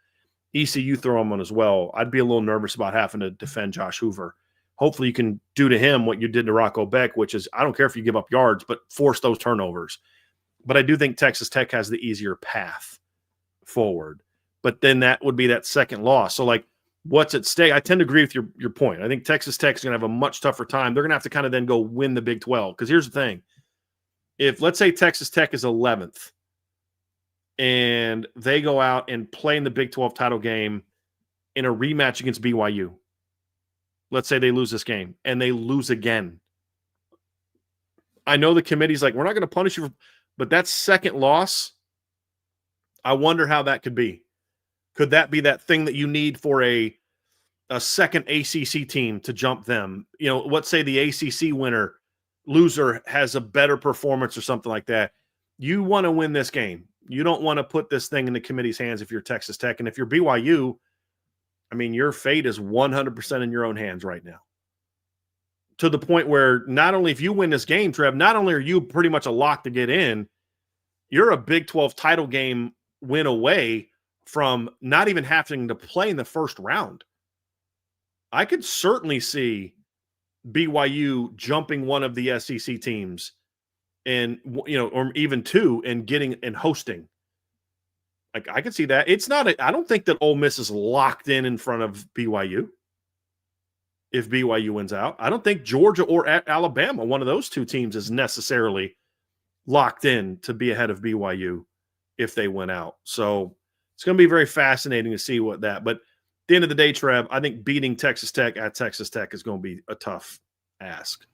ECU throw him on as well. I'd be a little nervous about having to defend Josh Hoover. Hopefully you can do to him what you did to Rocco Beck, which is I don't care if you give up yards, but force those turnovers. But I do think Texas Tech has the easier path forward. But then that would be that second loss. So, like, what's at stake? I tend to agree with your point. I think Texas Tech is going to have a much tougher time. They're going to have to kind of then go win the Big 12. Because here's the thing. If, let's say, Texas Tech is 11th and they go out and play in the Big 12 title game in a rematch against BYU, let's say they lose this game and they lose again. I know the committee's like, we're not going to punish you, but that second loss, I wonder how that could be. Could that be that thing that you need for a second ACC team to jump them? You know, let's say the ACC loser has a better performance or something like that. You want to win this game. You don't want to put this thing in the committee's hands if you're Texas Tech. And if you're BYU, I mean, your fate is 100% in your own hands right now. To the point where not only if you win this game, Trev, not only are you pretty much a lock to get in, you're a Big 12 title game win away from not even having to play in the first round. I could certainly see BYU jumping one of the SEC teams and, you know, or even two and getting and hosting. Like, I could see that. I don't think that Ole Miss is locked in front of BYU. If BYU wins out, I don't think Georgia or Alabama, one of those two teams, is necessarily locked in to be ahead of BYU if they win out. So it's going to be very fascinating to see what that. But at the end of the day, Trev, I think beating Texas Tech at Texas Tech is going to be a tough ask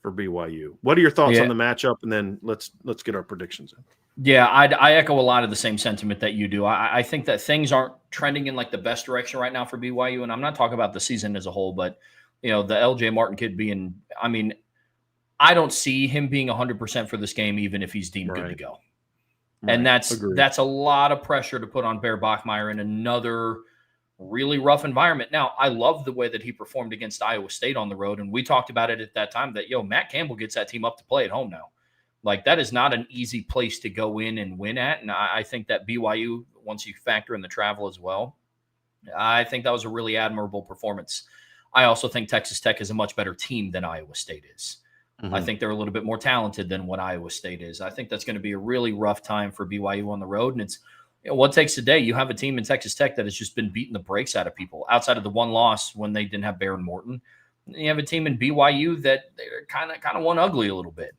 for BYU. What are your thoughts on the matchup? And then let's get our predictions in. Yeah, I echo a lot of the same sentiment that you do. I think that things aren't trending in like the best direction right now for BYU, and I'm not talking about the season as a whole, but you know, the LJ Martin kid being, I mean, I don't see him being 100% for this game, even if he's deemed good to go. Right. And that's a lot of pressure to put on Bear Bachmeier in another really rough environment. Now, I love the way that he performed against Iowa State on the road, and we talked about it at that time that, Matt Campbell gets that team up to play at home now. Like, that is not an easy place to go in and win at, and I think that BYU, once you factor in the travel as well, I think that was a really admirable performance. I also think Texas Tech is a much better team than Iowa State is. Mm-hmm. I think they're a little bit more talented than what Iowa State is. I think that's going to be a really rough time for BYU on the road. And it's what takes a day. You have a team in Texas Tech that has just been beating the brakes out of people outside of the one loss when they didn't have Baron Morton. You have a team in BYU that they're kind of won ugly a little bit.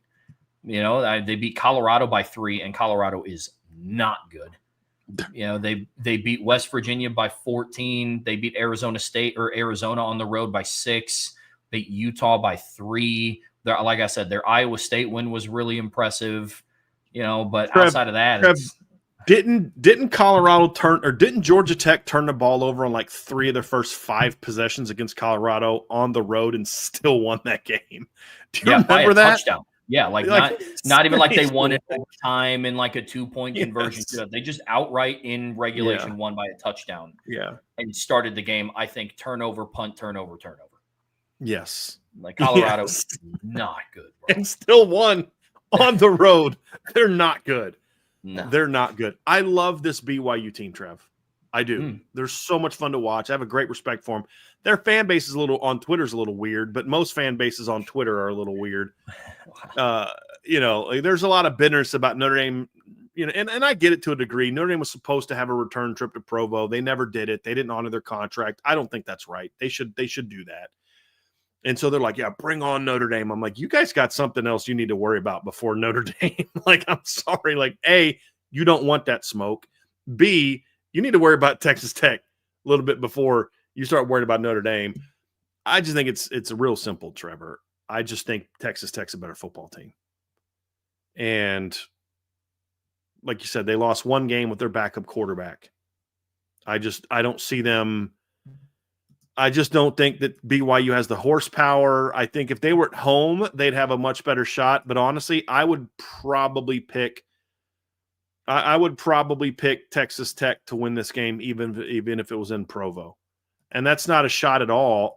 You know, they beat Colorado by 3, and Colorado is not good. You know, they beat West Virginia by 14. They beat Arizona on the road by 6. Beat Utah by 3. Like I said, their Iowa State win was really impressive. You know, but outside of that, didn't Colorado didn't Georgia Tech turn the ball over on like 3 of their first 5 possessions against Colorado on the road and still won that game? Do you remember that? Touchdown. Yeah, not even like they won it overtime in like a 2-point conversion. They just outright in regulation won by a touchdown. Yeah. And started the game, I think, turnover, punt, turnover. Yes. Like Colorado is not good, bro. And still won on the road. They're not good. No. They're not good. I love this BYU team, Trev. I do. They're so much fun to watch. I have a great respect for them. Their fan base is on Twitter's a little weird, but most fan bases on Twitter are a little weird. You know, there's a lot of bitterness about Notre Dame, you know, and I get it to a degree. Notre Dame was supposed to have a return trip to Provo. They never did it. They didn't honor their contract. I don't think that's right. They should do that. And so they're like, yeah, bring on Notre Dame. I'm like, you guys got something else you need to worry about before Notre Dame. Like, I'm sorry. Like, A, you don't want that smoke. B, you need to worry about Texas Tech a little bit before you start worrying about Notre Dame. I just think it's real simple, Trevor. I just think Texas Tech's a better football team. And like you said, they lost one game with their backup quarterback. I don't see them. I just don't think that BYU has the horsepower. I think if they were at home, they'd have a much better shot. But honestly, I would probably pick Texas Tech to win this game, even if it was in Provo. And that's not a shot at all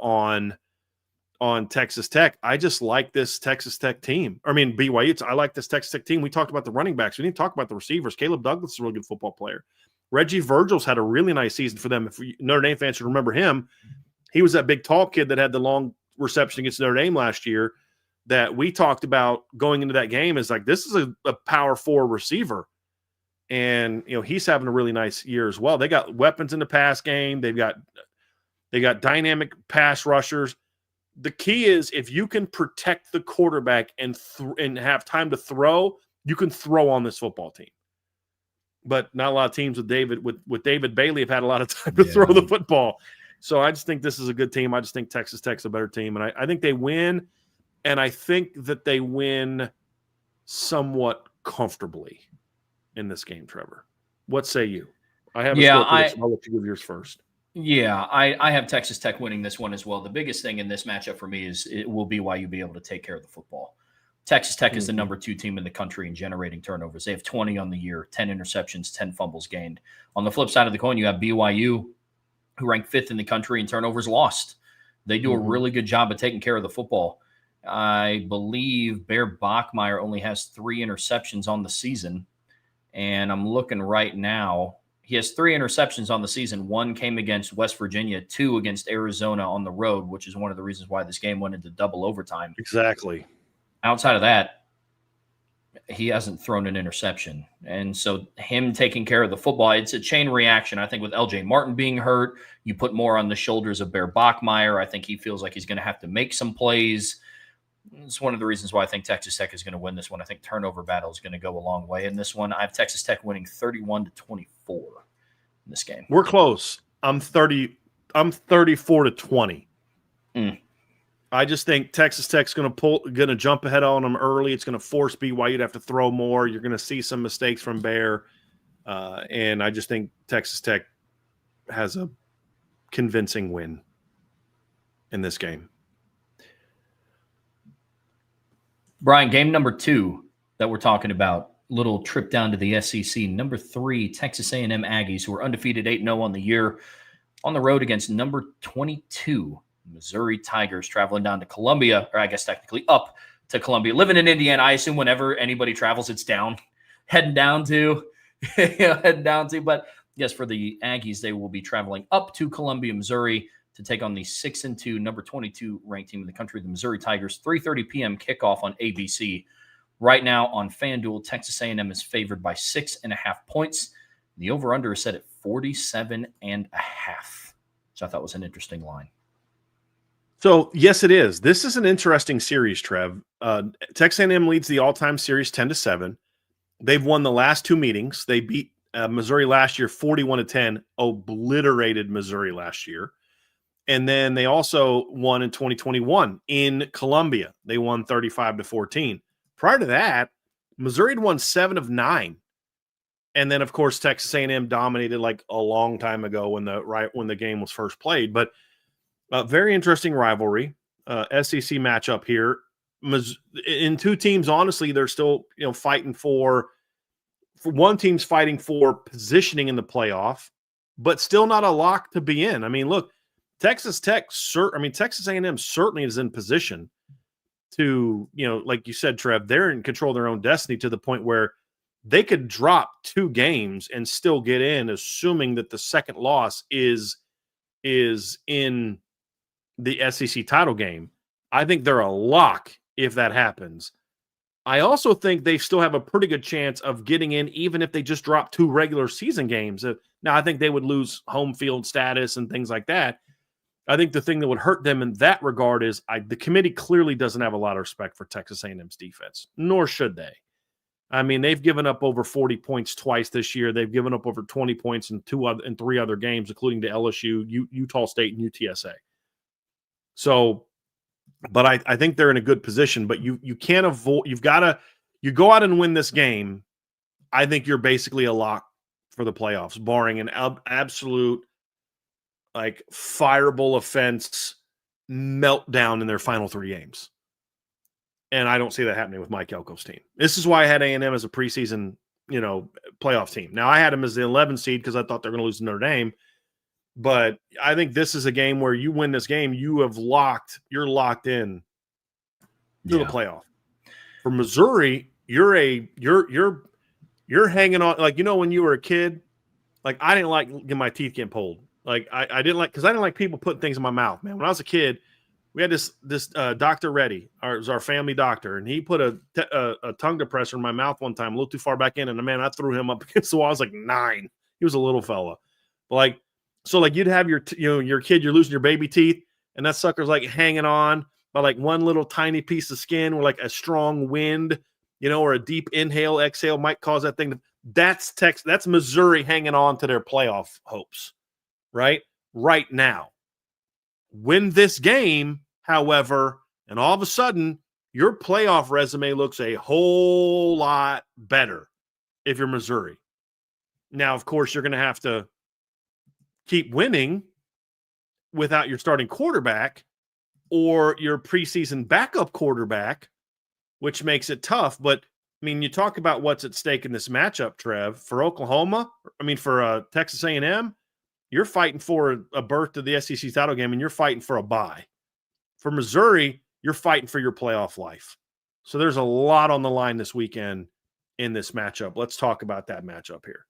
on Texas Tech. I just like this Texas Tech team. I mean, BYU. I like this Texas Tech team. We talked about the running backs. We didn't talk about the receivers. Caleb Douglas is a really good football player. Reggie Virgil's had a really nice season for them. If Notre Dame fans should remember him, he was that big, tall kid that had the long reception against Notre Dame last year that we talked about going into that game. Is like, this is a power 4 receiver. And, he's having a really nice year as well. They got weapons in the pass game. They got dynamic pass rushers. The key is if you can protect the quarterback and have time to throw, you can throw on this football team. But not a lot of teams with David Bailey have had a lot of time to throw the football. So I just think this is a good team. I just think Texas Tech's a better team. And I think they win. And I think that they win somewhat comfortably in this game, Trevor. What say you? I have a score prediction. I'll let you give yours first. Yeah, I have Texas Tech winning this one as well. The biggest thing in this matchup for me is will BYU be able to take care of the football. Texas Tech is the number 2 team in the country in generating turnovers. They have 20 on the year, 10 interceptions, 10 fumbles gained. On the flip side of the coin, you have BYU, who ranked 5th in the country in turnovers lost. They do a really good job of taking care of the football. I believe Bear Bachmeier only has 3 interceptions on the season. And I'm looking right now. He has 3 interceptions on the season. 1 came against West Virginia, 2 against Arizona on the road, which is one of the reasons why this game went into double overtime. Exactly. Outside of that, he hasn't thrown an interception. And so him taking care of the football, it's a chain reaction. I think with LJ Martin being hurt, you put more on the shoulders of Bear Bachmeier. I think he feels like he's going to have to make some plays. It's one of the reasons why I think Texas Tech is going to win this one. I think turnover battle is going to go a long way in this one. I have Texas Tech winning 31-24 in this game. We're close. I'm 34-20. I just think Texas Tech's going to jump ahead on them early. It's going to force BYU to have to throw more. You're going to see some mistakes from Bear. And I just think Texas Tech has a convincing win in this game. Brian, game number 2 that we're talking about, little trip down to the SEC. Number 3, Texas A&M Aggies, who are undefeated 8-0 on the year, on the road against number 22, Missouri Tigers, traveling down to Columbia, or I guess technically up to Columbia. Living in Indiana, I assume whenever anybody travels, it's down, heading down to. But yes, for the Aggies, they will be traveling up to Columbia, Missouri, to take on the 6-2, number 22 ranked team in the country, the Missouri Tigers. 3:30 p.m. kickoff on ABC. Right now on FanDuel, Texas A&M is favored by 6.5 points. The over-under is set at 47.5, which I thought was an interesting line. So, yes, it is. This is an interesting series, Trev. Texas A&M leads the all-time series 10-7. They've won the last 2 meetings. They beat Missouri last year 41-10, obliterated Missouri last year. And then they also won in 2021 in Columbia. They won 35-14. Prior to that, Missouri had won 7 of 9. And then, of course, Texas A&M dominated like a long time ago when the game was first played. But very interesting rivalry, SEC matchup here. In 2 teams, honestly, they're still fighting for one team's fighting for positioning in the playoff, but still not a lock to be in. I mean, look. Texas A&M certainly is in position to, like you said, Trev, they're in control of their own destiny to the point where they could drop 2 games and still get in, assuming that the second loss is in the SEC title game. I think they're a lock if that happens. I also think they still have a pretty good chance of getting in, even if they just drop 2 regular season games. Now, I think they would lose home field status and things like that. I think the thing that would hurt them in that regard is the committee clearly doesn't have a lot of respect for Texas A&M's defense, nor should they. I mean, they've given up over 40 points twice this year. They've given up over 20 points in 3 other games, including to LSU, Utah State, and UTSA. So But I think they're in a good position. But you can't avoid. You go out and win this game. I think you're basically a lock for the playoffs, barring an absolute like fireable offense meltdown in their final 3 games. And I don't see that happening with Mike Elko's team. This is why I had A&M as a preseason, playoff team. Now I had them as the 11 seed because I thought they're going to lose to Notre Dame. But I think this is a game where you win this game, you're locked in to the playoff. For Missouri, you're hanging on. Like, when you were a kid, like I didn't like getting my teeth getting pulled. Like I didn't like, because I didn't like people putting things in my mouth, man. When I was a kid, we had this Dr. Reddy, it was our family doctor, and he put a tongue depressor in my mouth one time, a little too far back in, and man, I threw him up against the wall. I was like 9. He was a little fella, but you'd have your kid, you're losing your baby teeth, and that sucker's like hanging on by like one little tiny piece of skin, where like a strong wind, or a deep inhale, exhale might cause that thing. That's Missouri hanging on to their playoff hopes, right now. Win this game, however, and all of a sudden your playoff resume looks a whole lot better if you're Missouri. Now, of course, you're going to have to keep winning without your starting quarterback or your preseason backup quarterback, which makes it tough. But, I mean, you talk about what's at stake in this matchup, Trev. For Texas A&M, you're fighting for a berth to the SEC title game, and you're fighting for a bye. For Missouri, you're fighting for your playoff life. So there's a lot on the line this weekend in this matchup. Let's talk about that matchup here.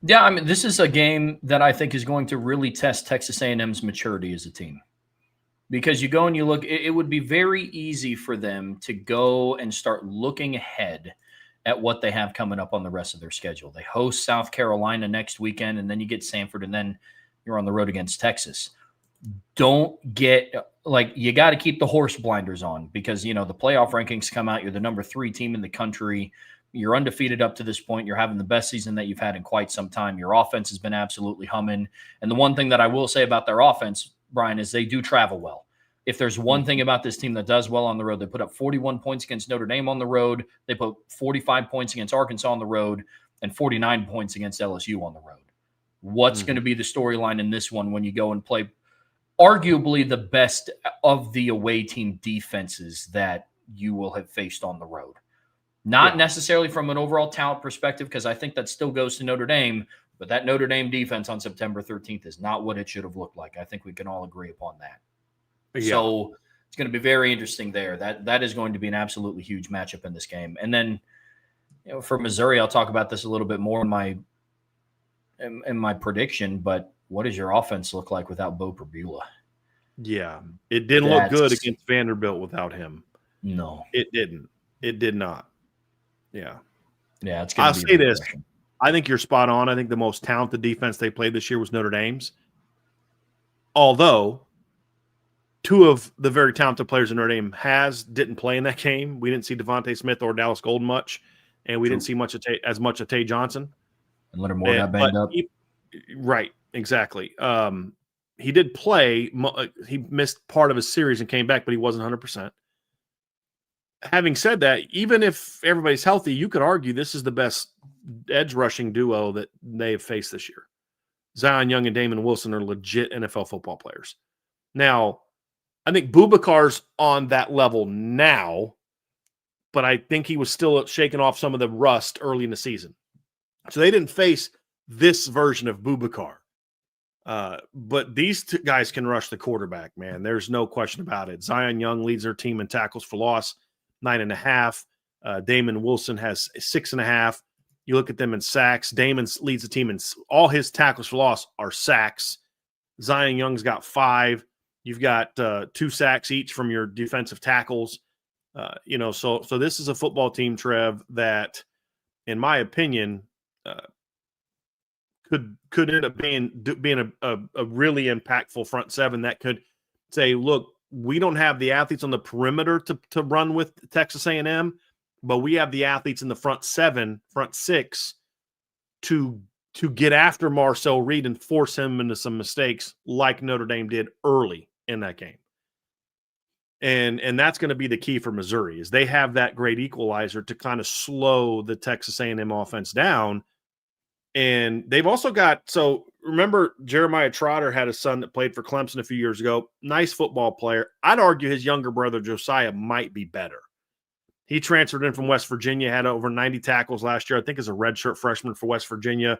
Yeah, I mean, this is a game that I think is going to really test Texas A&M's maturity as a team. Because you go and you look, it would be very easy for them to go and start looking ahead at what they have coming up on the rest of their schedule. They host South Carolina next weekend, and then you get Samford, and then you're on the road against Texas. Don't get you got to keep the horse blinders on, because the playoff rankings come out. You're the number 3 team in the country. You're undefeated up to this point. You're having the best season that you've had in quite some time. Your offense has been absolutely humming. And the one thing that I will say about their offense, Brian, is they do travel well. If there's one thing about this team that does well on the road, they put up 41 points against Notre Dame on the road. They put 45 points against Arkansas on the road and 49 points against LSU on the road. What's going to be the storyline in this one when you go and play arguably the best of the away team defenses that you will have faced on the road? Not necessarily from an overall talent perspective, because I think that still goes to Notre Dame, but that Notre Dame defense on September 13th is not what it should have looked like. I think we can all agree upon that. Yeah. So it's going to be very interesting there. That is going to be an absolutely huge matchup in this game. And then, for Missouri, I'll talk about this a little bit more in my prediction. But what does your offense look like without Bo Perbula? Yeah, it didn't look good against Vanderbilt without him. No, it didn't. It did not. Yeah. It's I'll say this. I think you're spot on. I think the most talented defense they played this year was Notre Dame's. Although 2 of the very talented players in Notre Dame didn't play in that game. We didn't see Devontae Smith or Dallas Golden much, and we didn't see as much of Tay Johnson. And Leonard Moore got banged up. Right, exactly. He did play. He missed part of his series and came back, but he wasn't 100%. Having said that, even if everybody's healthy, you could argue this is the best edge rushing duo that they have faced this year. Zion Young and Damon Wilson are legit NFL football players. Now, I think Boubacar's on that level now, but I think he was still shaking off some of the rust early in the season. So they didn't face this version of Boubacar. But these 2 guys can rush the quarterback, man. There's no question about it. Zion Young leads their team in tackles for loss, 9.5. Damon Wilson has 6.5. You look at them in sacks. Damon leads the team in all his tackles for loss are sacks. Zion Young's got 5. You've got 2 sacks each from your defensive tackles. So this is a football team, Trev, that, in my opinion, could end up being a really impactful front 7 that could say, look, we don't have the athletes on the perimeter to run with Texas A&M, but we have the athletes in the front 6 to get after Marcel Reed and force him into some mistakes like Notre Dame did early in that game. And that's going to be the key for Missouri is they have that great equalizer to kind of slow the Texas A&M offense down. And they've also got, so remember Jeremiah Trotter had a son that played for Clemson a few years ago. Nice football player. I'd argue his younger brother Josiah might be better. He transferred in from West Virginia, had over 90 tackles last year, I think as a redshirt freshman for West Virginia.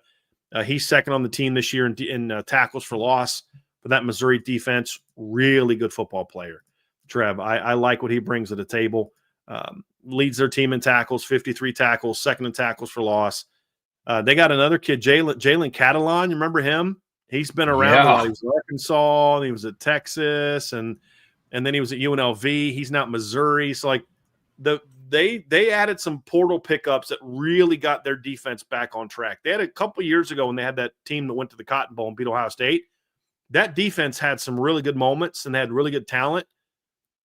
He's second on the team this year in tackles for loss for that Missouri defense. Really good football player. Trev, I like what he brings to the table. Leads their team in tackles, 53 tackles, second in tackles for loss. They got another kid, Jalen Catalon. You remember him? He's been around a lot. He was at Arkansas, and he was at Texas, and then he was at UNLV. He's now at Missouri. So like they added some portal pickups that really got their defense back on track. They had a couple years ago when they had that team that went to the Cotton Bowl and beat Ohio State. That defense had some really good moments and had really good talent.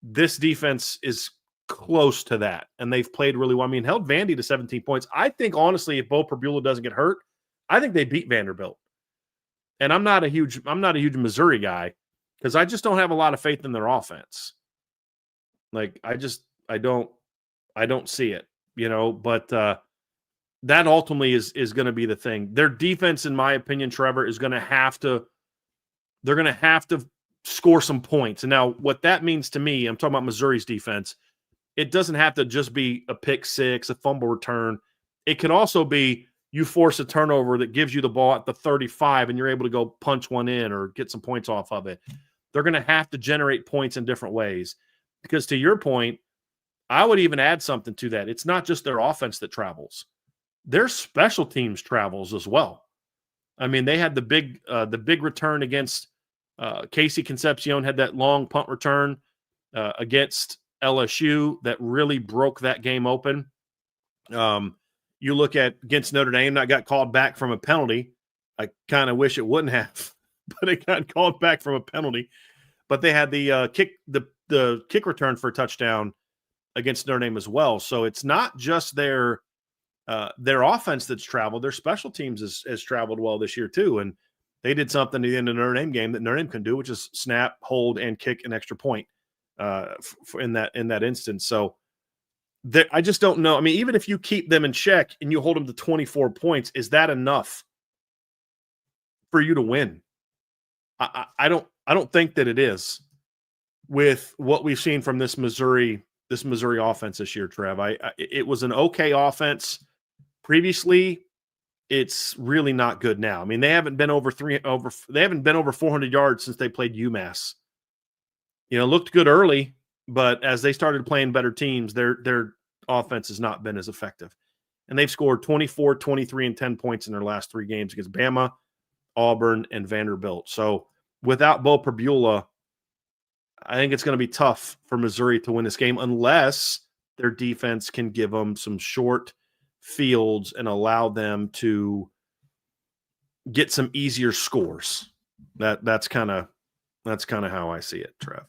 This defense is close to that, and they've played really well. I mean, held Vandy to 17 points. I think, honestly, if Bo Perbula doesn't get hurt, I think they beat Vanderbilt. And I'm not a huge Missouri guy because I just don't have a lot of faith in their offense. Like, I don't see it, but that ultimately is going to be the thing. Their defense, in my opinion, Trevor, is going to have to – they're going to have to score some points. And now what that means to me, I'm talking about Missouri's defense, it doesn't have to just be a pick six, a fumble return. It can also be you force a turnover that gives you the ball at the 35 and you're able to go punch one in or get some points off of it. They're going to have to generate points in different ways because, to your point, I would even add something to that. It's not just their offense that travels. Their special teams travels as well. I mean, they had the big return against Casey Concepcion, had that long punt return against LSU that really broke that game open. You look at against Notre Dame, that got called back from a penalty. I kind of wish it wouldn't have, but it got called back from a penalty. But they had the kick return for a touchdown against Notre Dame as well. So it's not just their offense that's traveled. Their special teams has traveled well this year too. And they did something at the end of the Notre Dame game that Notre Dame can do, which is snap, hold, and kick an extra point in that instance. So I just don't know. I mean, even if you keep them in check and you hold them to 24 points, is that enough for you to win? I don't think that it is with what we've seen from this Missouri offense this year, Trev. It was an okay offense previously. It's really not good now. I mean, they haven't been over 400 yards since they played UMass. Looked good early, but as they started playing better teams, their offense has not been as effective. And they've scored 24, 23, and 10 points in their last three games against Bama, Auburn, and Vanderbilt. So without Bo Perbula, I think it's going to be tough for Missouri to win this game unless their defense can give them some short fields and allow them to get some easier scores. That's kind of how I see it, Trev.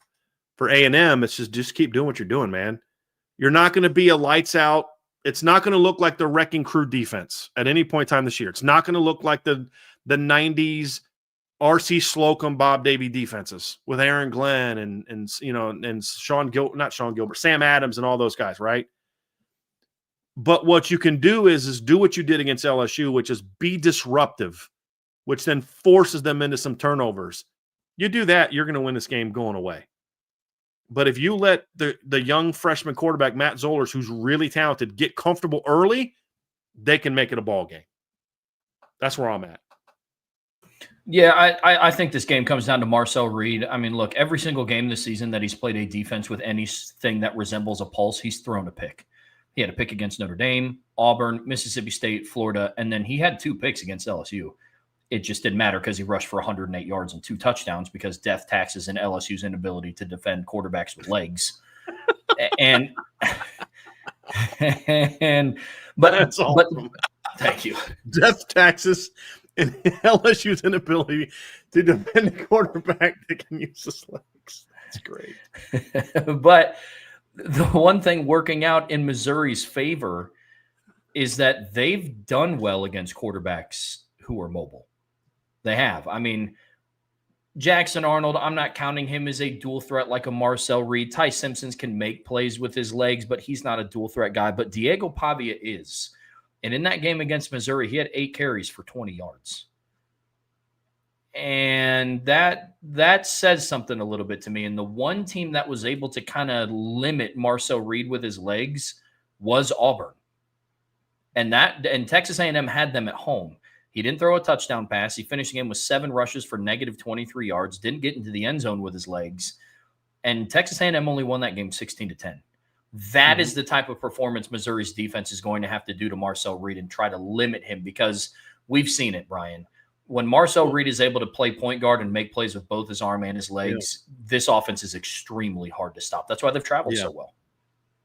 For A&M, it's just keep doing what you're doing, man. You're not going to be a lights out. It's not going to look like the Wrecking Crew defense at any point in time this year. It's not going to look like the 90s R.C. Slocum, Bob Davie defenses with Aaron Glenn and Sam Adams and all those guys, right? But what you can do is do what you did against LSU, which is be disruptive, which then forces them into some turnovers. You do that, you're going to win this game going away. But if you let the young freshman quarterback, Matt Zollers, who's really talented, get comfortable early, they can make it a ball game. That's where I'm at. Yeah, I think this game comes down to Marcel Reed. I mean, look, every single game this season that he's played a defense with anything that resembles a pulse, he's thrown a pick. He had a pick against Notre Dame, Auburn, Mississippi State, Florida, and then he had 2 picks against LSU. It just didn't matter because he rushed for 108 yards and 2 touchdowns because death taxes and LSU's inability to defend quarterbacks with legs. But that's awesome. Thank you. Death taxes and LSU's inability to defend a quarterback that can use his legs. That's great. But the one thing working out in Missouri's favor is that they've done well against quarterbacks who are mobile. They have. I mean, Jackson Arnold, I'm not counting him as a dual threat like a Marcel Reed. Ty Simpsons can make plays with his legs, but he's not a dual threat guy. But Diego Pavia is. And in that game against Missouri, he had 8 carries for 20 yards. And that says something a little bit to me. And the one team that was able to kind of limit Marcel Reed with his legs was Auburn. And Texas A&M had them at home. He didn't throw a touchdown pass. He finished the game with 7 rushes for negative 23 yards, didn't get into the end zone with his legs. And Texas A&M only won that game 16-10. That is the type of performance Missouri's defense is going to have to do to Marcel Reed and try to limit him, because we've seen it, Brian. When Marcel Reed is able to play point guard and make plays with both his arm and his legs, this offense is extremely hard to stop. That's why they've traveled so well.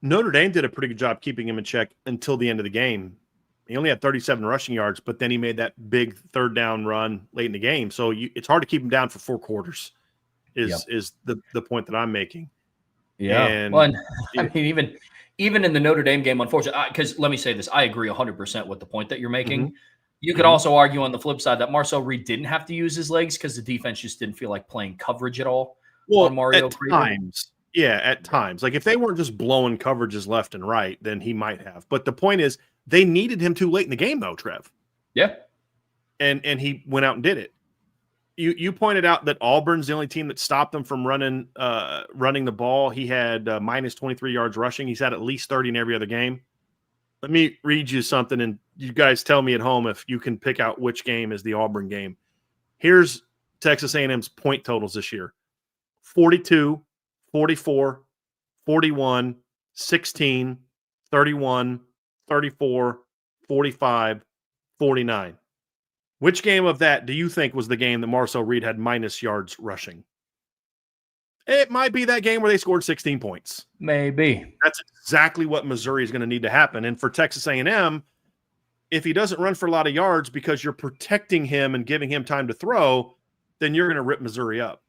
Notre Dame did a pretty good job keeping him in check until the end of the game. He only had 37 rushing yards, but then he made that big third down run late in the game. So it's hard to keep him down for 4 quarters is the point that I'm making. Yeah. And, I mean, even in the Notre Dame game, unfortunately, because let me say this, I agree 100% with the point that you're making. You could also argue on the flip side that Marcel Reed didn't have to use his legs because the defense just didn't feel like playing coverage at all. Well, Mario at times. Yeah, at times. Like if they weren't just blowing coverages left and right, then he might have. But the point is, they needed him too late in the game, though, Trev. Yeah. And he went out and did it. You pointed out that Auburn's the only team that stopped them from running the ball. He had minus 23 yards rushing. He's had at least 30 in every other game. Let me read you something, and you guys tell me at home if you can pick out which game is the Auburn game. Here's Texas A&M's point totals this year. 42, 44, 41, 16, 31, 34, 45, 49. Which game of that do you think was the game that Marcel Reed had minus yards rushing? It might be that game where they scored 16 points. Maybe. That's exactly what Missouri is going to need to happen. And for Texas A&M, if he doesn't run for a lot of yards because you're protecting him and giving him time to throw, then you're going to rip Missouri up.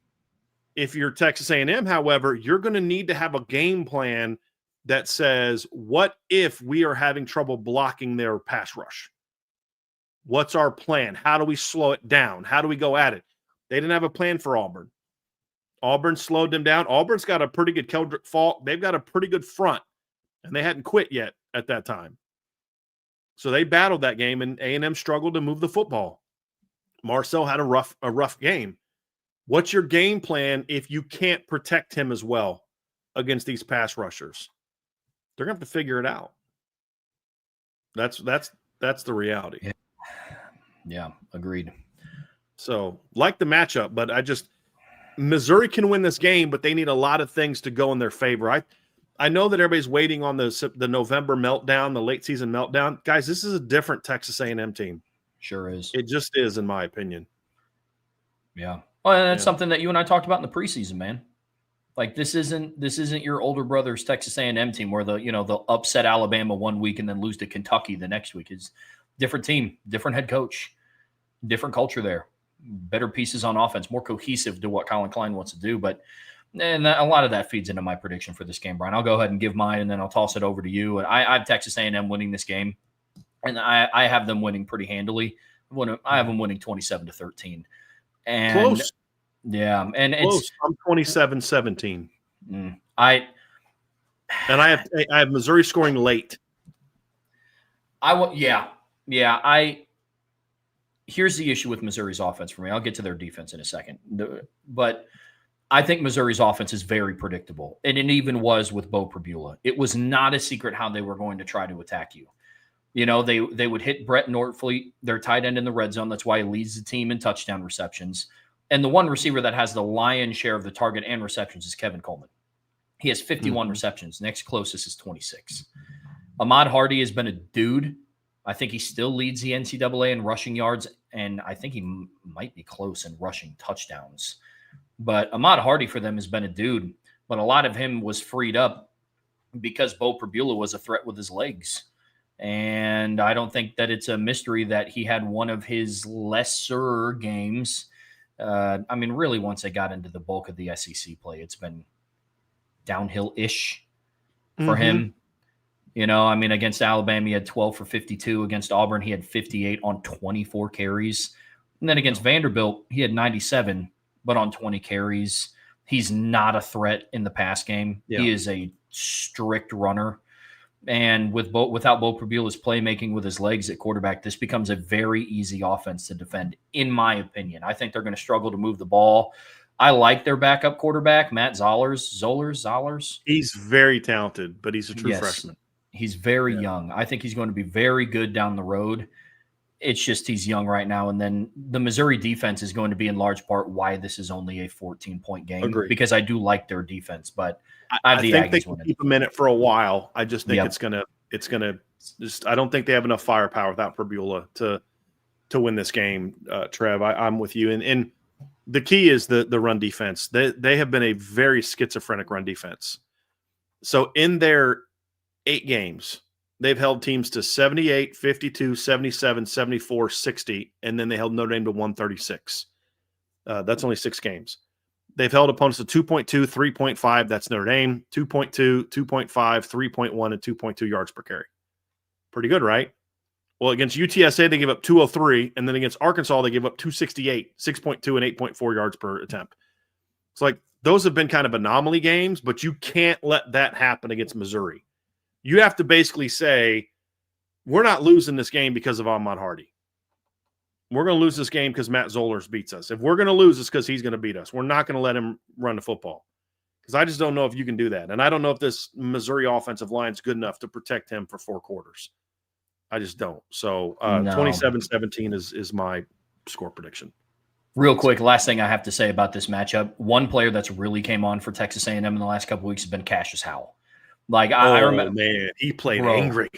If you're Texas A&M, however, you're going to need to have a game plan that says, what if we are having trouble blocking their pass rush? What's our plan? How do we slow it down? How do we go at it? They didn't have a plan for Auburn. Auburn slowed them down. Auburn's got a pretty good Keldrick Faulk. They've got a pretty good front, and they hadn't quit yet at that time. So they battled that game, and A&M struggled to move the football. Marcel had a rough game. What's your game plan if you can't protect him as well against these pass rushers? They're going to have to figure it out. That's the reality. Yeah, agreed. So, like the matchup, but Missouri can win this game, but they need a lot of things to go in their favor. I know that everybody's waiting on the November meltdown, the late season meltdown. Guys, this is a different Texas A&M team. Sure is. It just is, in my opinion. Yeah. Well, and that's something that you and I talked about in the preseason, man. Like this isn't your older brother's Texas A&M team where they'll upset Alabama one week and then lose to Kentucky the next week. It's different team, different head coach, different culture there, better pieces on offense, more cohesive to what Colin Klein wants to do. And a lot of that feeds into my prediction for this game, Brian. I'll go ahead and give mine, and then I'll toss it over to you. And I have Texas A&M winning this game, and I have them winning pretty handily. I have them winning 27-13. And close. Yeah, and close. I'm 27-17. I have Missouri scoring late. Here's the issue with Missouri's offense for me. I'll get to their defense in a second. But I think Missouri's offense is very predictable, and it even was with Bo Pribula. It was not a secret how they were going to try to attack you. They would hit Brett Norfleet, their tight end in the red zone. That's why he leads the team in touchdown receptions. And the one receiver that has the lion's share of the target and receptions is Kevin Coleman. He has 51 receptions. Next closest is 26. Ahmad Hardy has been a dude. I think he still leads the NCAA in rushing yards, and I think he might be close in rushing touchdowns. But Ahmad Hardy for them has been a dude, but a lot of him was freed up because Bo Pribula was a threat with his legs. And I don't think that it's a mystery that he had one of his lesser games. Really, once they got into the bulk of the SEC play, it's been downhill-ish for him. Against Alabama, he had 12 for 52. Against Auburn, he had 58 on 24 carries. And then against Vanderbilt, he had 97, but on 20 carries. He's not a threat in the pass game. Yeah. He is a strict runner. And without Bo Prabula's playmaking with his legs at quarterback, this becomes a very easy offense to defend, in my opinion. I think they're going to struggle to move the ball. I like their backup quarterback, Matt Zollers. He's very talented, but he's a true freshman. He's very young. I think he's going to be very good down the road. It's just he's young right now. And then the Missouri defense is going to be in large part why this is only a 14-point game. Agreed. Because I do like their defense, but I think they can keep them in it for a while. I just think it's gonna I don't think they have enough firepower without Prabula to win this game. Trev, I'm with you. And the key is the run defense. They have been a very schizophrenic run defense. So in their 8 games, they've held teams to 78, 52, 77, 74, 60, and then they held Notre Dame to 136. That's only 6 games. They've held opponents to 2.2, 3.5. That's Notre Dame. 2.2, 2.5, 3.1, and 2.2 yards per carry. Pretty good, right? Well, against UTSA, they give up 203, and then against Arkansas, they give up 268, 6.2, and 8.4 yards per attempt. It's like those have been kind of anomaly games, but you can't let that happen against Missouri. You have to basically say, we're not losing this game because of Ahmad Hardy. We're going to lose this game because Matt Zollers beats us. If we're going to lose, it's because he's going to beat us. We're not going to let him run the football because I just don't know if you can do that. And I don't know if this Missouri offensive line is good enough to protect him for 4 quarters. I just don't. So 27-17 is my score prediction. Real quick, last thing I have to say about this matchup. One player that's really came on for Texas A&M in the last couple of weeks has been Cassius Howell. Like I remember, man, he played angry.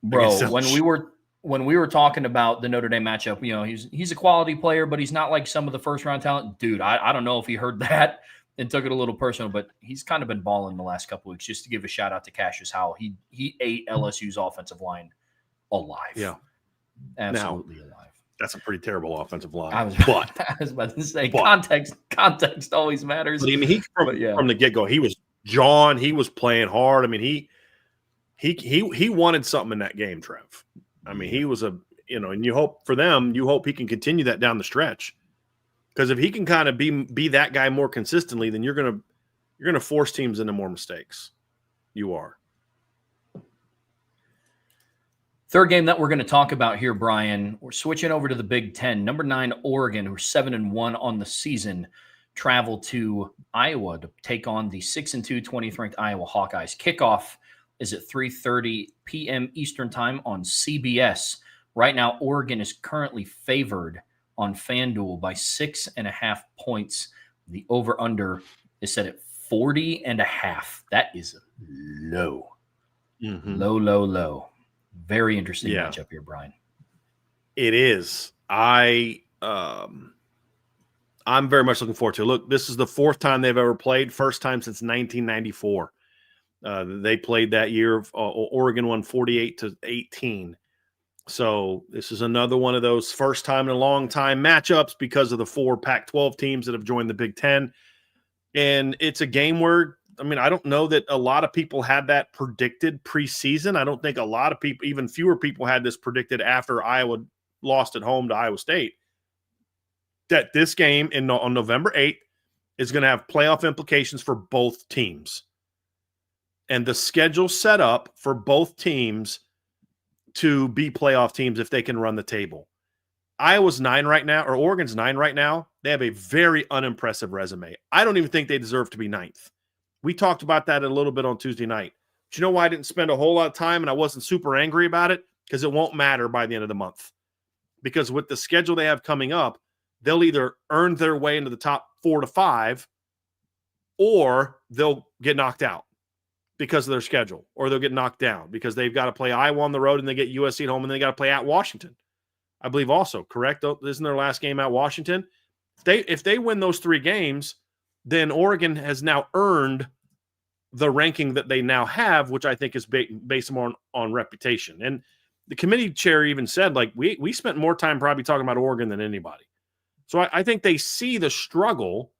Bro, when we were talking about the Notre Dame matchup, you know, he's a quality player, but he's not like some of the first round talent. Dude, I don't know if he heard that and took it a little personal, but he's kind of been balling the last couple of weeks. Just to give a shout out to Cassius Howell, he ate LSU's offensive line alive. Yeah, absolutely alive. That's a pretty terrible offensive line. I was about to say context always matters. But I mean, from the get go, he was John. He was playing hard. I mean, he wanted something in that game, Trev. I mean, he was and you hope he can continue that down the stretch. Because if he can kind of be that guy more consistently, then you're gonna force teams into more mistakes. You are. Third game that we're going to talk about here, Brian, we're switching over to the Big Ten. Number 9, Oregon, who are 7-1 on the season, travel to Iowa to take on the 6-2 20th ranked Iowa Hawkeyes. Kickoff is at 3:30 p.m. Eastern time on CBS. Right now, Oregon is currently favored on FanDuel by 6.5 points. The over-under is set at 40.5. That is low. Mm-hmm. Low. Very interesting matchup here, Brian. It is. I'm very much looking forward to it. Look, this is the 4th time they've ever played. First time since 1994. They played that year. Oregon won 48-18. So this is another one of those first time in a long time matchups because of the 4 Pac-12 teams that have joined the Big Ten. And it's a game where, I mean, I don't know that a lot of people had that predicted preseason. I don't think a lot of people, even fewer people, had this predicted after Iowa lost at home to Iowa State. That this game on November 8th is going to have playoff implications for both teams. And the schedule set up for both teams to be playoff teams if they can run the table. Iowa's 9 right now, or Oregon's 9 right now. They have a very unimpressive resume. I don't even think they deserve to be 9th. We talked about that a little bit on Tuesday night. But you know why I didn't spend a whole lot of time and I wasn't super angry about it? Because it won't matter by the end of the month. Because with the schedule they have coming up, they'll either earn their way into the top 4 to 5 or they'll get knocked out because of their schedule, or they'll get knocked down because they've got to play Iowa on the road and they get USC at home and then they got to play at Washington. I believe also, correct? Isn't their last game at Washington? If they win those 3 games, then Oregon has now earned the ranking that they now have, which I think is based more on reputation. And the committee chair even said, like, we spent more time probably talking about Oregon than anybody. So I think they see the struggle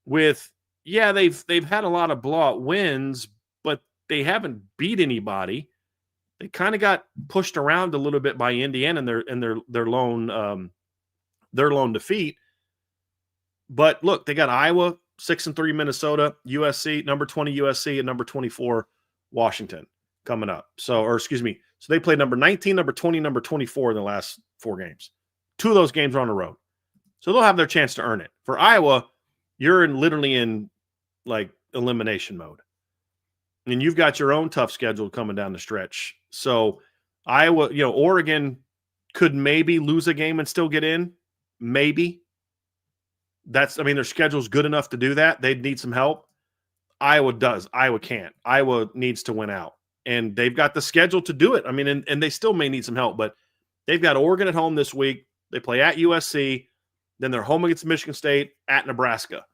with, they've had a lot of blowout wins, but they haven't beat anybody. They kind of got pushed around a little bit by Indiana in their lone defeat. But look, they got Iowa, 6-3 Minnesota, USC, number 20 USC, and number 24 Washington coming up. So they played number 19, number 20, number 24 in the last 4 games. 2 of those games are on the road. So they'll have their chance to earn it. For Iowa, you're literally in like elimination mode. And you've got your own tough schedule coming down the stretch. So Iowa, Oregon could maybe lose a game and still get in. Maybe. Their schedule's good enough to do that. They'd need some help. Iowa does. Iowa can't. Iowa needs to win out. And they've got the schedule to do it. And they still may need some help, but they've got Oregon at home this week. They play at USC. Then they're home against Michigan State, at Nebraska.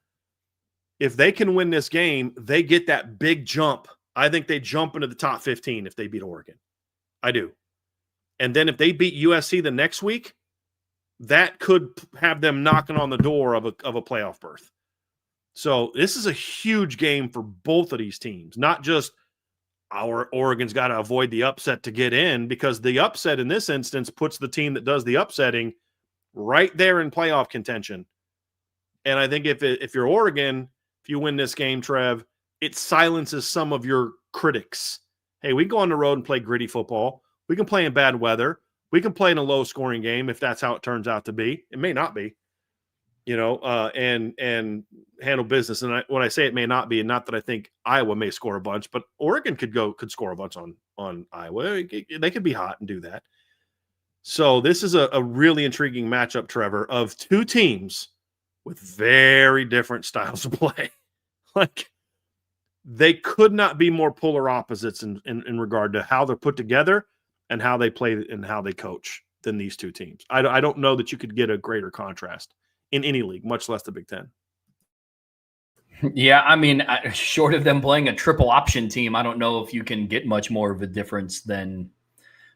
If they can win this game, they get that big jump. I think they jump into the top 15 if they beat Oregon. I do. And then if they beat USC the next week, that could have them knocking on the door of a playoff berth. So this is a huge game for both of these teams, not just Oregon's got to avoid the upset to get in, because the upset in this instance puts the team that does the upsetting right there in playoff contention. And I think if you're Oregon, if you win this game, Trev, it silences some of your critics. Hey, we go on the road and play gritty football. We can play in bad weather. We can play in a low-scoring game if that's how it turns out to be. It may not be, and handle business. And when I say it may not be, and not that I think Iowa may score a bunch, but Oregon could score a bunch on Iowa. They could be hot and do that. So this is a really intriguing matchup, Trevor, of 2 teams with very different styles of play. Like, they could not be more polar opposites in regard to how they're put together and how they play and how they coach than these 2 teams. I don't know that you could get a greater contrast in any league, much less the Big Ten. Yeah, short of them playing a triple option team, I don't know if you can get much more of a difference than.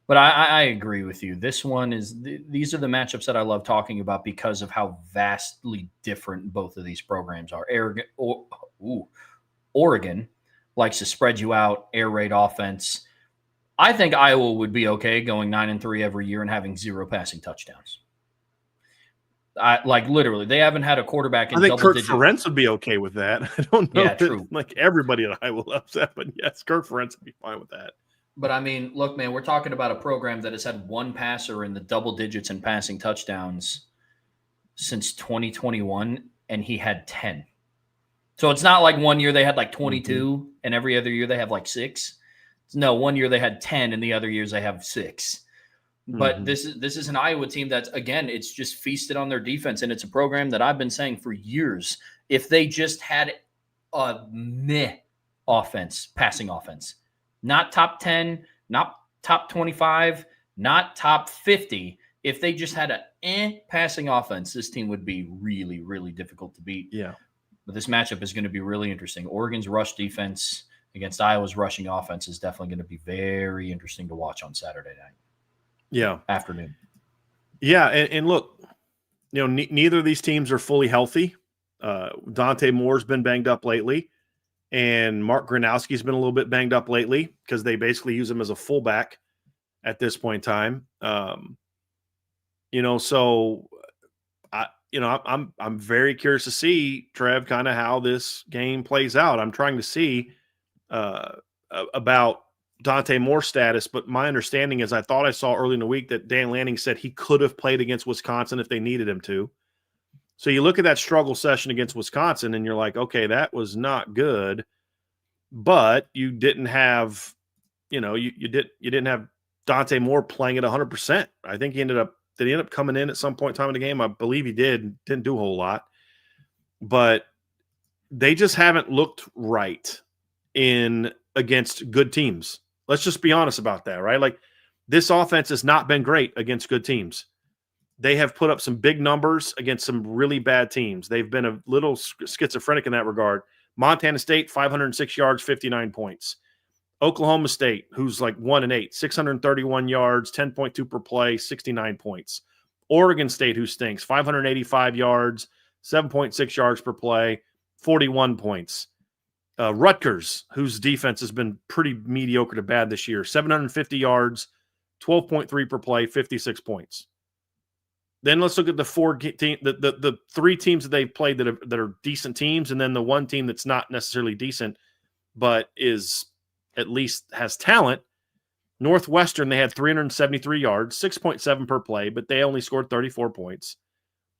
But I agree with you. This one these are the matchups that I love talking about because of how vastly different both of these programs are. Oregon likes to spread you out, air raid offense. I think Iowa would be okay going 9-3 every year and having 0 passing touchdowns. Literally, they haven't had a quarterback in double digits. I think Kirk Ferentz would be okay with that. I don't know. Yeah, true. Like everybody at Iowa loves that, but yes, Kirk Ferentz would be fine with that. But look, man, we're talking about a program that has had 1 passer in the double digits in passing touchdowns since 2021, and he had 10. So it's not like one year they had like 22, and every other year they have like 6. No, one year they had 10, and the other years they have 6. But this is an Iowa team that's, again, it's just feasted on their defense, and it's a program that I've been saying for years, if they just had a passing offense, not top 10, not top 25, not top 50. If they just had a passing offense, this team would be really, really difficult to beat. Yeah. But this matchup is going to be really interesting. Oregon's rush defense against Iowa's rushing offense is definitely going to be very interesting to watch on Saturday night. Yeah. Afternoon. Yeah. And look, neither of these teams are fully healthy. Dante Moore's been banged up lately. And Mark Gronowski's been a little bit banged up lately because they basically use him as a fullback at this point in time. So I'm very curious to see, Trev, kind of how this game plays out. I'm trying to see about Dante Moore's status, but my understanding is I thought I saw early in the week that Dan Lanning said he could have played against Wisconsin if they needed him to. So you look at that struggle session against Wisconsin and you're like, okay, that was not good, but you didn't have, you didn't have Dante Moore playing at 100%. I think did he end up coming in at some point in time in the game? I believe he didn't do a whole lot, but they just haven't looked right against good teams. Let's just be honest about that, right? Like, this offense has not been great against good teams. They have put up some big numbers against some really bad teams. They've been a little schizophrenic in that regard. Montana State, 506 yards, 59 points. Oklahoma State, who's like 1-8, 631 yards, 10.2 per play, 69 points. Oregon State, who stinks, 585 yards, 7.6 yards per play, 41 points. Rutgers, whose defense has been pretty mediocre to bad this year, 750 yards, 12.3 per play, 56 points. Then let's look at the the three teams that they've played that are decent teams, and then the one team that's not necessarily decent, but is at least has talent. Northwestern, they had 373 yards, 6.7 per play, but they only scored 34 points.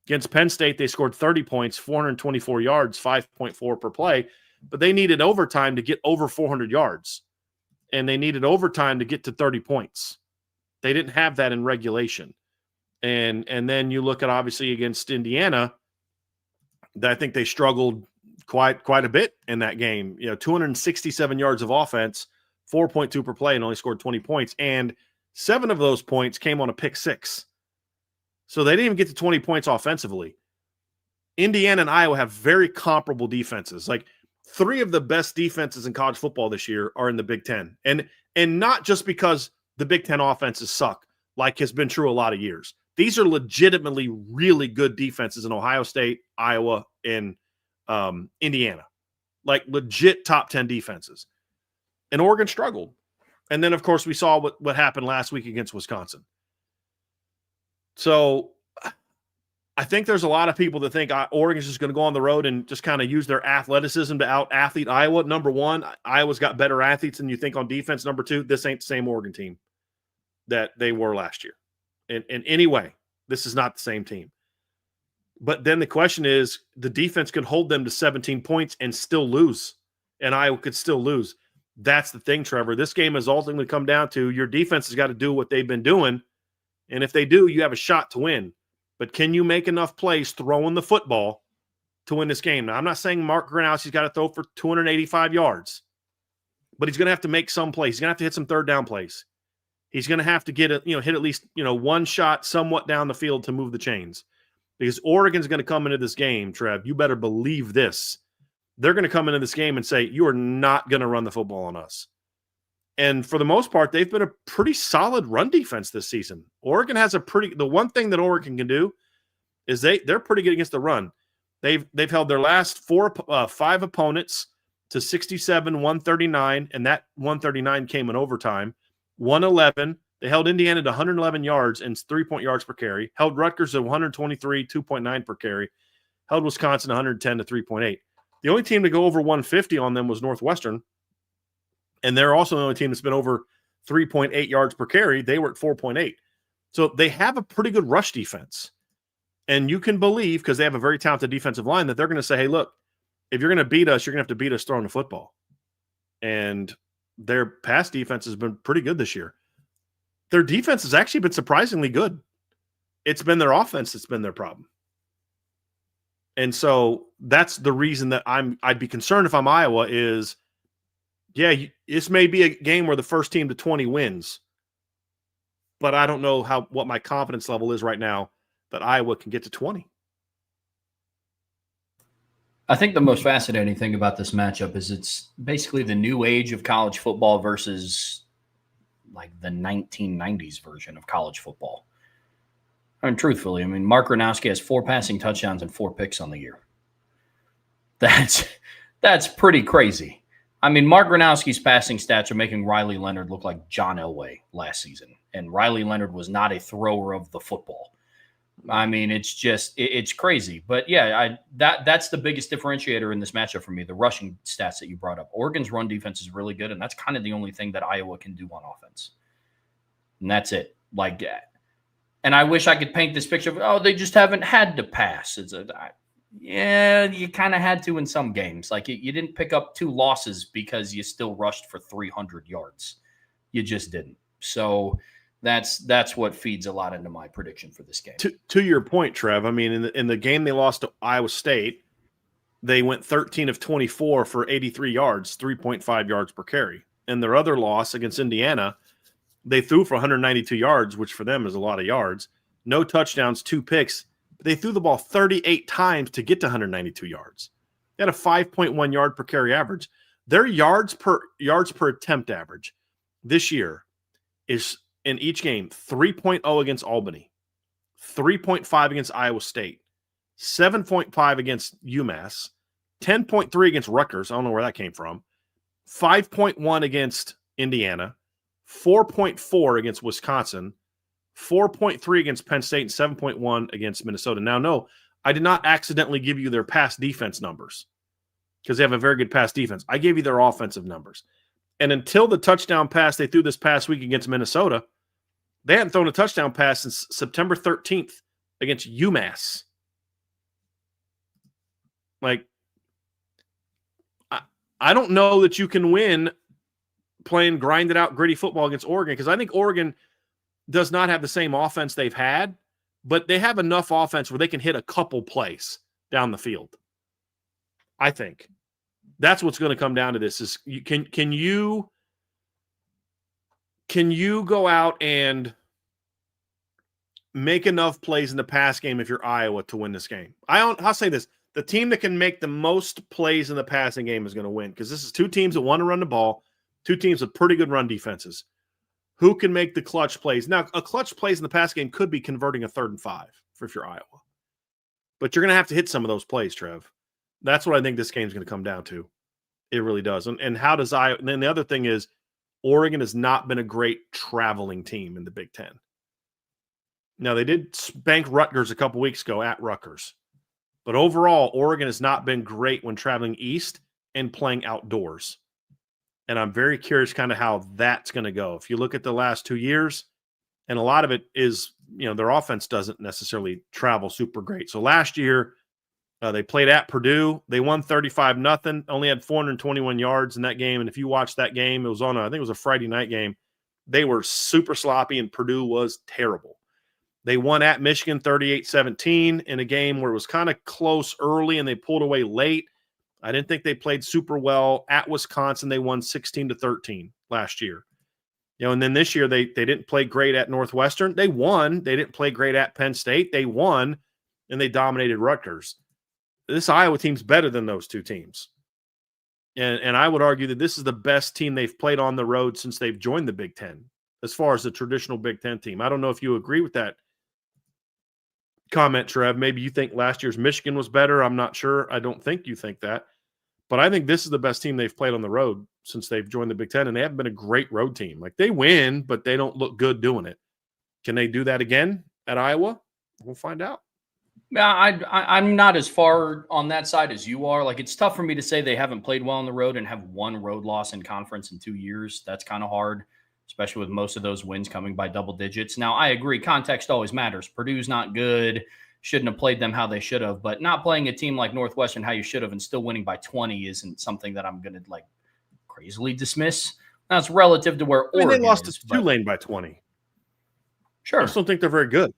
Against Penn State, they scored 30 points, 424 yards, 5.4 per play, but they needed overtime to get over 400 yards, and they needed overtime to get to 30 points. They didn't have that in regulation. And then you look at, obviously, against Indiana, I think they struggled quite a bit in that game. 267 yards of offense, 4.2 per play, and only scored 20 points. And 7 of those points came on a pick six. So they didn't even get to 20 points offensively. Indiana and Iowa have very comparable defenses. Like, 3 of the best defenses in college football this year are in the Big Ten. And not just because the Big Ten offenses suck, like has been true a lot of years. These are legitimately really good defenses in Ohio State, Iowa, and Indiana. Like, legit top 10 defenses. And Oregon struggled. And then, of course, we saw what happened last week against Wisconsin. So I think there's a lot of people that think Oregon's just going to go on the road and just kind of use their athleticism to out-athlete Iowa. Number one, Iowa's got better athletes than you think on defense. Number two, this ain't the same Oregon team that they were last year. In any way, this is not the same team. But then the question is, the defense could hold them to 17 points and still lose, and Iowa could still lose. That's the thing, Trevor. This game is ultimately come down to your defense has got to do what they've been doing, and if they do, you have a shot to win. But can you make enough plays throwing the football to win this game? Now, I'm not saying Mark Granowski's got to throw for 285 yards, but he's going to have to make some plays. He's going to have to hit some third down plays. He's going to have to hit at least, one shot somewhat down the field to move the chains. Because Oregon's going to come into this game, Trev, you better believe this. They're going to come into this game and say, you are not going to run the football on us. And for the most part, they've been a pretty solid run defense this season. Oregon has the one thing that Oregon can do is they're pretty good against the run. They've held their last 5 opponents to 67, 139, and that 139 came in overtime. 111. They held Indiana to 111 yards and 3 yards per carry. Held Rutgers at 123, 2.9 per carry. Held Wisconsin 110 to 3.8. The only team to go over 150 on them was Northwestern. And they're also the only team that's been over 3.8 yards per carry. They were at 4.8. So they have a pretty good rush defense. And you can believe, because they have a very talented defensive line, that they're going to say, hey, look, if you're going to beat us, you're going to have to beat us throwing the football. And their pass defense has been pretty good this year. Their defense has actually been surprisingly good. It's been their offense that's been their problem. And so that's the reason that I'd be concerned if I'm Iowa is, this may be a game where the first team to 20 wins, but I don't know what my confidence level is right now that Iowa can get to 20. I think the most fascinating thing about this matchup is it's basically the new age of college football versus like the 1990s version of college football. And truthfully, Mark Granowski has 4 passing touchdowns and 4 picks on the year. That's pretty crazy. Mark Granowski's passing stats are making Riley Leonard look like John Elway last season. And Riley Leonard was not a thrower of the football. It's crazy. But yeah, that's the biggest differentiator in this matchup for me, the rushing stats that you brought up. Oregon's run defense is really good, and that's kind of the only thing that Iowa can do on offense. And that's it. And I wish I could paint this picture of, they just haven't had to pass. You kind of had to in some games. You didn't pick up 2 losses because you still rushed for 300 yards. You just didn't. So that's what feeds a lot into my prediction for this game. To your point, Trev, in the game they lost to Iowa State, they went 13 of 24 for 83 yards, 3.5 yards per carry. And their other loss against Indiana, they threw for 192 yards, which for them is a lot of yards. No touchdowns, 2 picks. But they threw the ball 38 times to get to 192 yards. They had a 5.1 yard per carry average. Their yards per attempt average this year is in each game 3.0 against Albany, 3.5 against Iowa State, 7.5 against UMass, 10.3 against Rutgers. I don't know where that came from. 5.1 against Indiana, 4.4 against Wisconsin, 4.3 against Penn State, and 7.1 against Minnesota. Now, no, I did not accidentally give you their pass defense numbers because they have a very good pass defense. I gave you their offensive numbers. And until the touchdown pass they threw this past week against Minnesota, they hadn't thrown a touchdown pass since September 13th against UMass. Like, I don't know that you can win playing grinded out, gritty football against Oregon, because I think Oregon does not have the same offense they've had, but they have enough offense where they can hit a couple plays down the field. I think that's what's going to come down to this is can you go out and make enough plays in the pass game if you're Iowa to win this game? I'll say this. The team that can make the most plays in the passing game is going to win, because this is two teams that want to run the ball, two teams with pretty good run defenses. Who can make the clutch plays? Now, a clutch plays in the pass game could be converting a 3rd and 5 if you're Iowa. But you're going to have to hit some of those plays, Trev. That's what I think this game's going to come down to. It really does. And how does Iowa – and then the other thing is Oregon has not been a great traveling team in the Big Ten. Now, they did spank Rutgers a couple weeks ago at Rutgers. But overall, Oregon has not been great when traveling east and playing outdoors. And I'm very curious kind of how that's going to go. If you look at the last 2 years, and a lot of it is, their offense doesn't necessarily travel super great. So last year, they played at Purdue. They won 35-0, only had 421 yards in that game. And if you watch that game, it was on, I think it was a Friday night game. They were super sloppy, and Purdue was terrible. They won at Michigan 38-17 in a game where it was kind of close early and they pulled away late. I didn't think they played super well. At Wisconsin, they won 16-13 last year. And then this year they didn't play great at Northwestern. They won. They didn't play great at Penn State. They won, and they dominated Rutgers. This Iowa team's better than those two teams. And I would argue that this is the best team they've played on the road since they've joined the Big Ten, as far as the traditional Big Ten team. I don't know if you agree with that comment, Trev. Maybe you think last year's Michigan was better. I'm not sure. I don't think you think that. But I think this is the best team they've played on the road since they've joined the Big Ten, and they haven't been a great road team. Like, they win, but they don't look good doing it. Can they do that again at Iowa? We'll find out. Yeah, I'm not as far on that side as you are. Like, it's tough for me to say they haven't played well on the road and have one road loss in conference in 2 years. That's kind of hard, especially with most of those wins coming by double digits. Now, I agree, context always matters. Purdue's not good, shouldn't have played them how they should have, but not playing a team like Northwestern how you should have and still winning by 20 isn't something that I'm going to, like, crazily dismiss. That's relative to where Oregon they lost is, to Tulane by 20. Sure. I just don't think they're very good.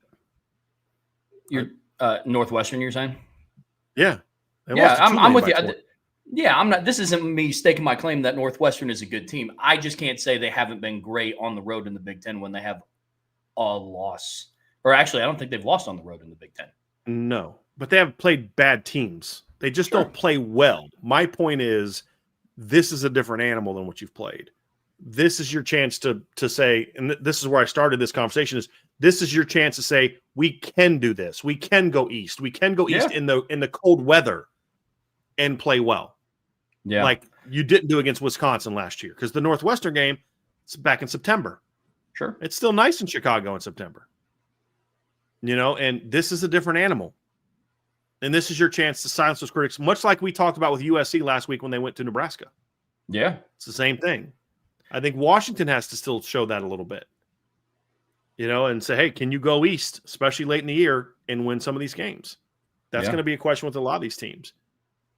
You're Northwestern, you're saying? Yeah. I'm with you. Yeah, I'm not. This isn't me staking my claim that Northwestern is a good team. I just can't say they haven't been great on the road in the Big Ten when they have a loss. Or actually, I don't think they've lost on the road in the Big Ten. No, but they haven't played bad teams. They just don't play well. My point is, this is a different animal than what you've played. This is your chance to say, and this is where I started this conversation, is this is your chance to say, we can do this. We can go east. We can go east in the cold weather and play well. Yeah. Like you didn't do against Wisconsin last year, because the Northwestern game, it's back in September. Sure. It's still nice in Chicago in September. And this is a different animal. And this is your chance to silence those critics, much like we talked about with USC last week when they went to Nebraska. Yeah. It's the same thing. I think Washington has to still show that a little bit, and say, hey, can you go east, especially late in the year, and win some of these games? That's going to be a question with a lot of these teams.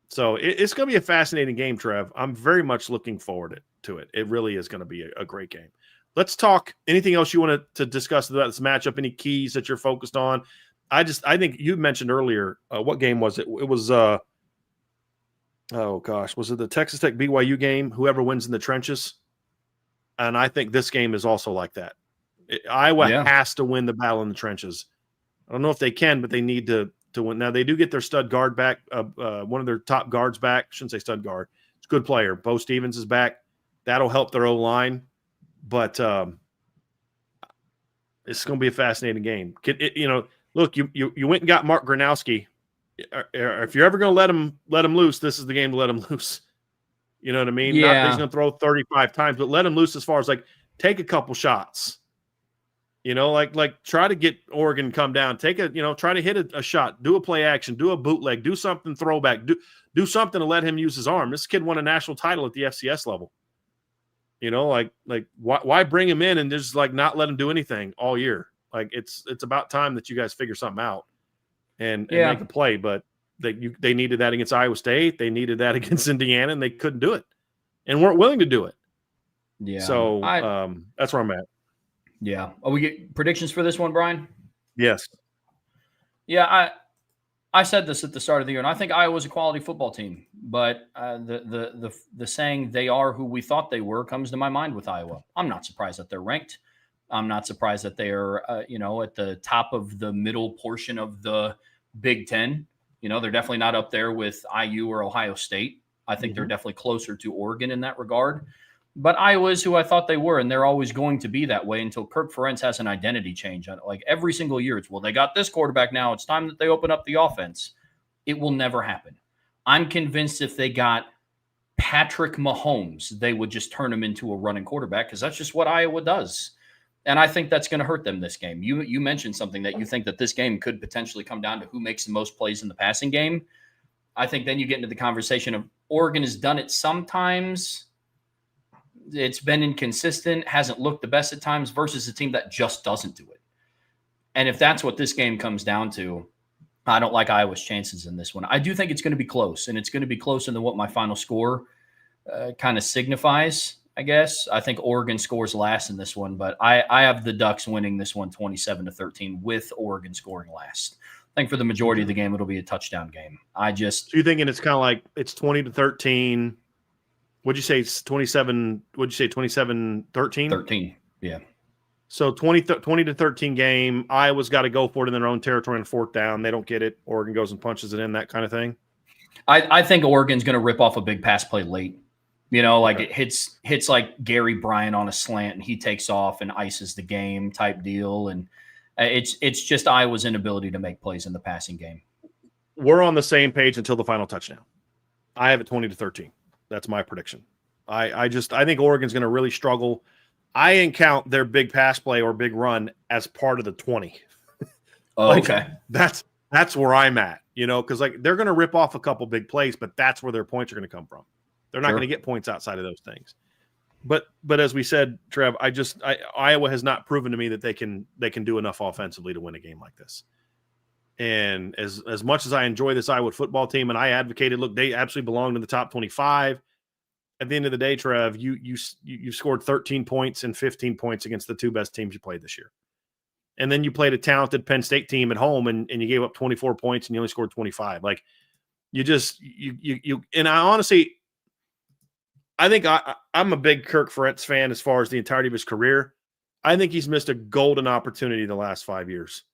So it's going to be a fascinating game, Trev. I'm very much looking forward to it. It really is going to be a great game. Let's talk. Anything else you want to discuss about this matchup? Any keys that you're focused on? I think you mentioned earlier, what game was it? It was, was it the Texas Tech BYU game? Whoever wins in the trenches. And I think this game is also like that. Iowa has to win the battle in the trenches. I don't know if they can, but they need to win. Now, they do get their stud guard back, one of their top guards back. Shouldn't say stud guard. It's a good player. Bo Stevens is back. That'll help their O-line. But it's going to be a fascinating game. Look, you went and got Mark Gronowski. If you're ever going to let him loose, this is the game to let him loose. You know what I mean? Yeah. Not that he's going to throw 35 times, but let him loose as far as, like, take a couple shots. Like try to get Oregon come down, try to hit a shot, do a play action, do a bootleg, do something throwback, do something to let him use his arm. This kid won a national title at the FCS level. Why bring him in and just like not let him do anything all year? Like it's about time that you guys figure something out and make a play. But they needed that against Iowa State. They needed that against Indiana, and they couldn't do it and weren't willing to do it. Yeah. So that's where I'm at. Yeah. Oh, we get predictions for this one, Brian? Yes. Yeah, I said this at the start of the year, and I think Iowa's a quality football team. But the saying "they are who we thought they were" comes to my mind with Iowa. I'm not surprised that they're ranked. I'm not surprised that they're at the top of the middle portion of the Big Ten. They're definitely not up there with IU or Ohio State. I think they're definitely closer to Oregon in that regard. But Iowa is who I thought they were, and they're always going to be that way until Kirk Ferentz has an identity change. Like every single year, it's, well, they got this quarterback now. It's time that they open up the offense. It will never happen. I'm convinced if they got Patrick Mahomes, they would just turn him into a running quarterback because that's just what Iowa does. And I think that's going to hurt them this game. You mentioned something that you think that this game could potentially come down to who makes the most plays in the passing game. I think then you get into the conversation of Oregon has done it sometimes. It's been inconsistent, hasn't looked the best at times versus a team that just doesn't do it. And if that's what this game comes down to, I don't like Iowa's chances in this one. I do think it's going to be close, and it's going to be closer than what my final score kind of signifies, I guess. I think Oregon scores last in this one, but I have the Ducks winning this one 27-13 with Oregon scoring last. I think for the majority of the game, it'll be a touchdown game. So you're thinking it's kind of like it's 20-13. What'd you say? It's 27. What'd you say? 27-13? 13. Yeah. So 20-13 game. Iowa's got to go for it in their own territory on fourth down. They don't get it. Oregon goes and punches it in, that kind of thing. I think Oregon's going to rip off a big pass play late. It hits like Gary Bryant on a slant and he takes off and ices the game type deal. And it's just Iowa's inability to make plays in the passing game. We're on the same page until the final touchdown. I have it 20-13. That's my prediction. I think Oregon's going to really struggle. I didn't count their big pass play or big run as part of the 20. Oh, okay. That's where I'm at, because they're going to rip off a couple big plays, but that's where their points are going to come from. They're not going to get points outside of those things. But as we said, Trev, Iowa has not proven to me that they can do enough offensively to win a game like this. And as much as I enjoy this Iowa football team, and I advocated, look, they absolutely belong in the top 25. At the end of the day, Trev, you scored 13 points and 15 points against the two best teams you played this year. And then you played a talented Penn State team at home and you gave up 24 points and you only scored 25. Like and I honestly, I think I'm a big Kirk Ferentz fan as far as the entirety of his career. I think he's missed a golden opportunity the last 5 years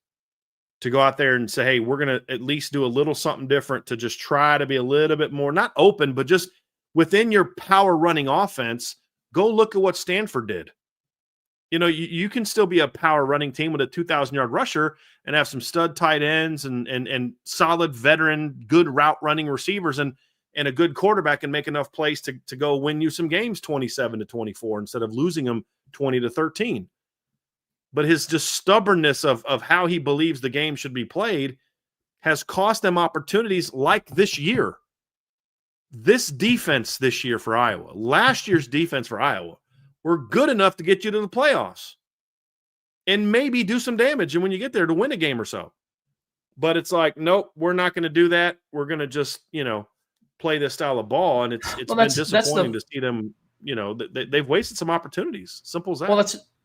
to go out there and say, hey, we're going to at least do a little something different to just try to be a little bit more, not open, but just within your power running offense. Go look at what Stanford did. You can still be a power running team with a 2,000-yard rusher and have some stud tight ends and solid veteran, good route running receivers and a good quarterback and make enough plays to go win you some games 27-24 instead of losing them 20-13. But his just stubbornness of how he believes the game should be played has cost them opportunities like this year. This defense this year for Iowa, last year's defense for Iowa, were good enough to get you to the playoffs and maybe do some damage. And when you get there to win a game or so, but it's like, nope, we're not going to do that. We're going to just, play this style of ball. And it's been disappointing to see them, they've wasted some opportunities. Simple as that. Well,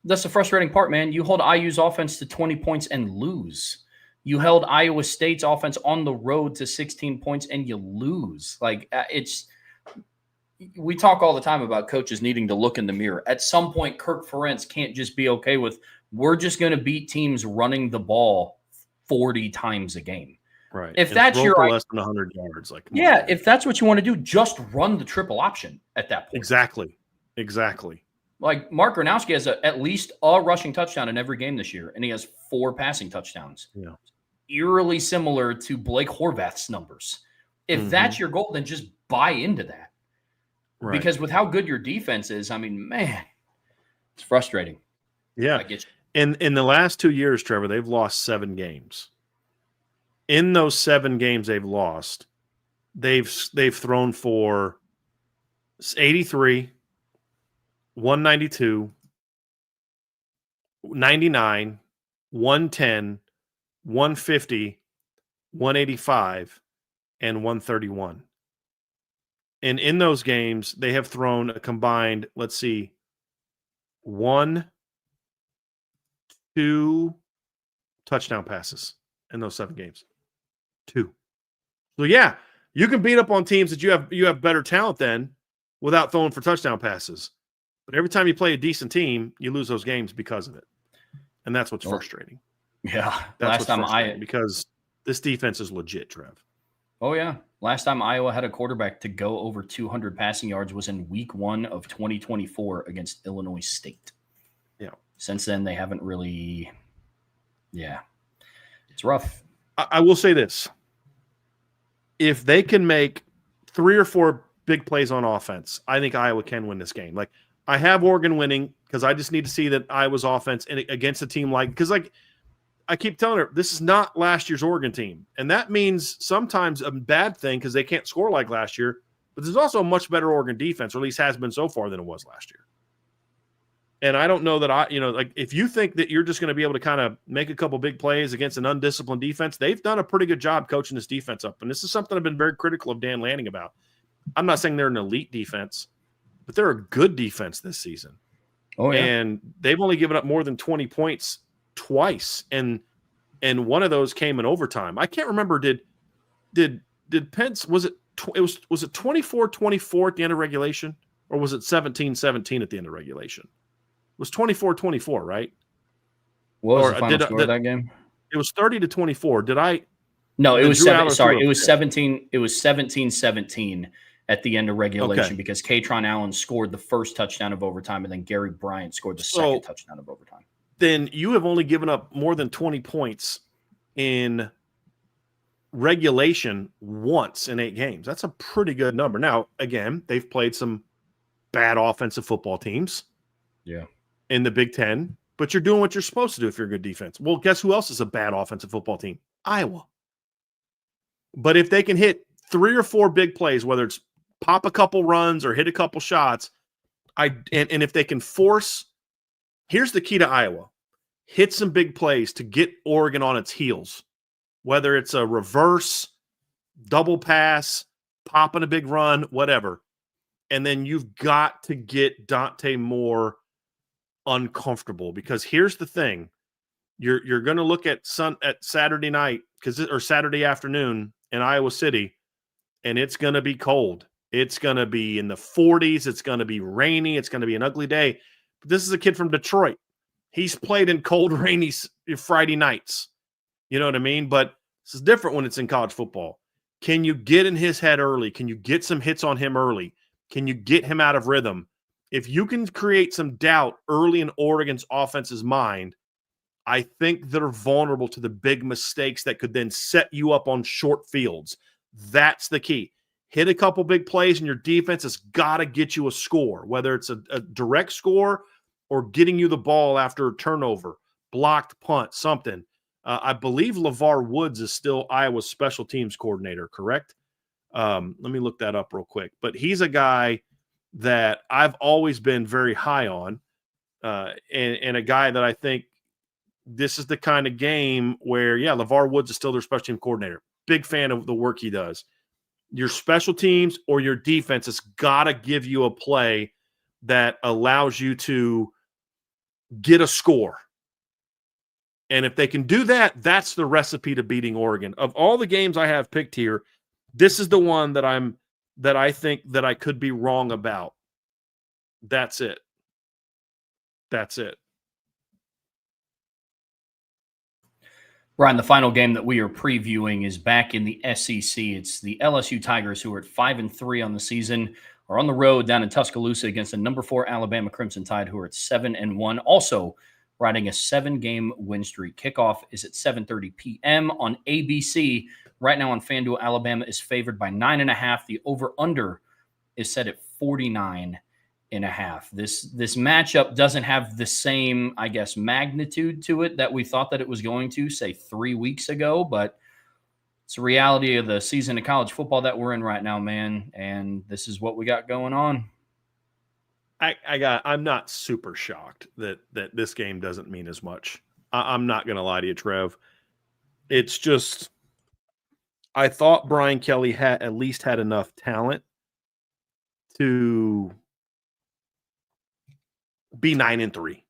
that's the frustrating part, man. You hold IU's offense to 20 points and lose. You held Iowa State's offense on the road to 16 points and you lose. We talk all the time about coaches needing to look in the mirror. At some point, Kirk Ferentz can't just be okay with, we're just going to beat teams running the ball 40 times a game. Right. If that's your less than 100 yards, if that's what you want to do, just run the triple option at that point. Exactly. Like Mark Gronowski has at least a rushing touchdown in every game this year, and he has 4 passing touchdowns. Yeah. Eerily similar to Blake Horvath's numbers. If that's your goal, then just buy into that. Right. Because with how good your defense is, I mean, man, it's frustrating. Yeah. I get you. In the last 2 years, Trevor, they've lost 7 games. In those 7 games they've lost, they've thrown for 83, 192, 99, 110, 150, 185, and 131. And in those games, they have thrown a combined, let's see, 1, 2 touchdown passes in those 7 games. 2. So yeah, you can beat up on teams that you have better talent than without throwing for touchdown passes. But every time you play a decent team, you lose those games because of it. And that's what's frustrating. Yeah. That's what's frustrating because this defense is legit, Trev. Oh, yeah. Last time Iowa had a quarterback to go over 200 passing yards was in week 1 of 2024 against Illinois State. Yeah. Since then, they haven't really – yeah. It's rough. I will say this. If they can make 3 or 4 big plays on offense, I think Iowa can win this game. Like, I have Oregon winning because I just need to see that Iowa's offense against a team like – because, like, I keep telling her, this is not last year's Oregon team. And that means sometimes a bad thing because they can't score like last year. But there's also a much better Oregon defense, or at least has been so far than it was last year. And I don't know that like if you think that you're just going to be able to kind of make a couple big plays against an undisciplined defense, they've done a pretty good job coaching this defense up. And this is something I've been very critical of Dan Lanning about. I'm not saying they're an elite defense, but they're a good defense this season. Oh, yeah. And they've only given up more than 20 points twice. And one of those came in overtime. I can't remember. Did Pence, was it 24-24 at the end of regulation, or was it 17-17 at the end of regulation? It was 24-24, right? What was the final score of that game? It was 30-24. Did I? No, it was 17. It was 17-17 at the end of regulation because Katron Allen scored the first touchdown of overtime, and then Gary Bryant scored the second touchdown of overtime. Then you have only given up more than 20 points in regulation once in 8 games. That's a pretty good number. Now, again, they've played some bad offensive football teams. Yeah. In the Big Ten, but you're doing what you're supposed to do if you're a good defense. Well, guess who else is a bad offensive football team? Iowa. But if they can hit 3 or 4 big plays, whether it's pop a couple runs or hit a couple shots, and if they can force, here's the key to Iowa. Hit some big plays to get Oregon on its heels, whether it's a reverse, double pass, popping a big run, whatever. And then you've got to get Dante Moore uncomfortable, because here's the thing. You're going to look at Saturday night or Saturday afternoon in Iowa City, and it's going to be cold. It's going to be in the 40s. It's going to be rainy. It's going to be an ugly day. But this is a kid from Detroit. He's played in cold, rainy Friday nights. You know what I mean? But this is different when it's in college football. Can you get in his head early? Can you get some hits on him early? Can you get him out of rhythm? If you can create some doubt early in Oregon's offense's mind, I think they're vulnerable to the big mistakes that could then set you up on short fields. That's the key. Hit a couple big plays, and your defense has got to get you a score, whether it's a direct score or getting you the ball after a turnover, blocked punt, something. I believe LeVar Woods is still Iowa's special teams coordinator, correct? Let me look that up real quick. But he's a guy that I've always been very high on, and a guy that I think this is the kind of game where, LeVar Woods is still their special team coordinator. Big fan of the work he does. Your special teams or your defense has got to give you a play that allows you to get a score. And if they can do that, that's the recipe to beating Oregon. Of all the games I have picked here, this is the one that I think that I could be wrong about. That's it. That's it. Brian, the final game that we are previewing is back in the SEC. It's the LSU Tigers, who are at 5-3 on the season, are on the road down in Tuscaloosa against the number 4 Alabama Crimson Tide, who are at 7-1. Also riding a 7-game win streak. Kickoff is at 7:30 p.m. on ABC. Right now on FanDuel, Alabama is favored by 9.5. The over-under is set at 49.5. This matchup doesn't have the same, I guess, magnitude to it that we thought that it was going to, say, 3 weeks ago, but it's the reality of the season of college football that we're in right now, man, and this is what we got going on. I'm not super shocked that this game doesn't mean as much. I'm not going to lie to you, Trev. It's just I thought Brian Kelly had at least had enough talent to be 9-3.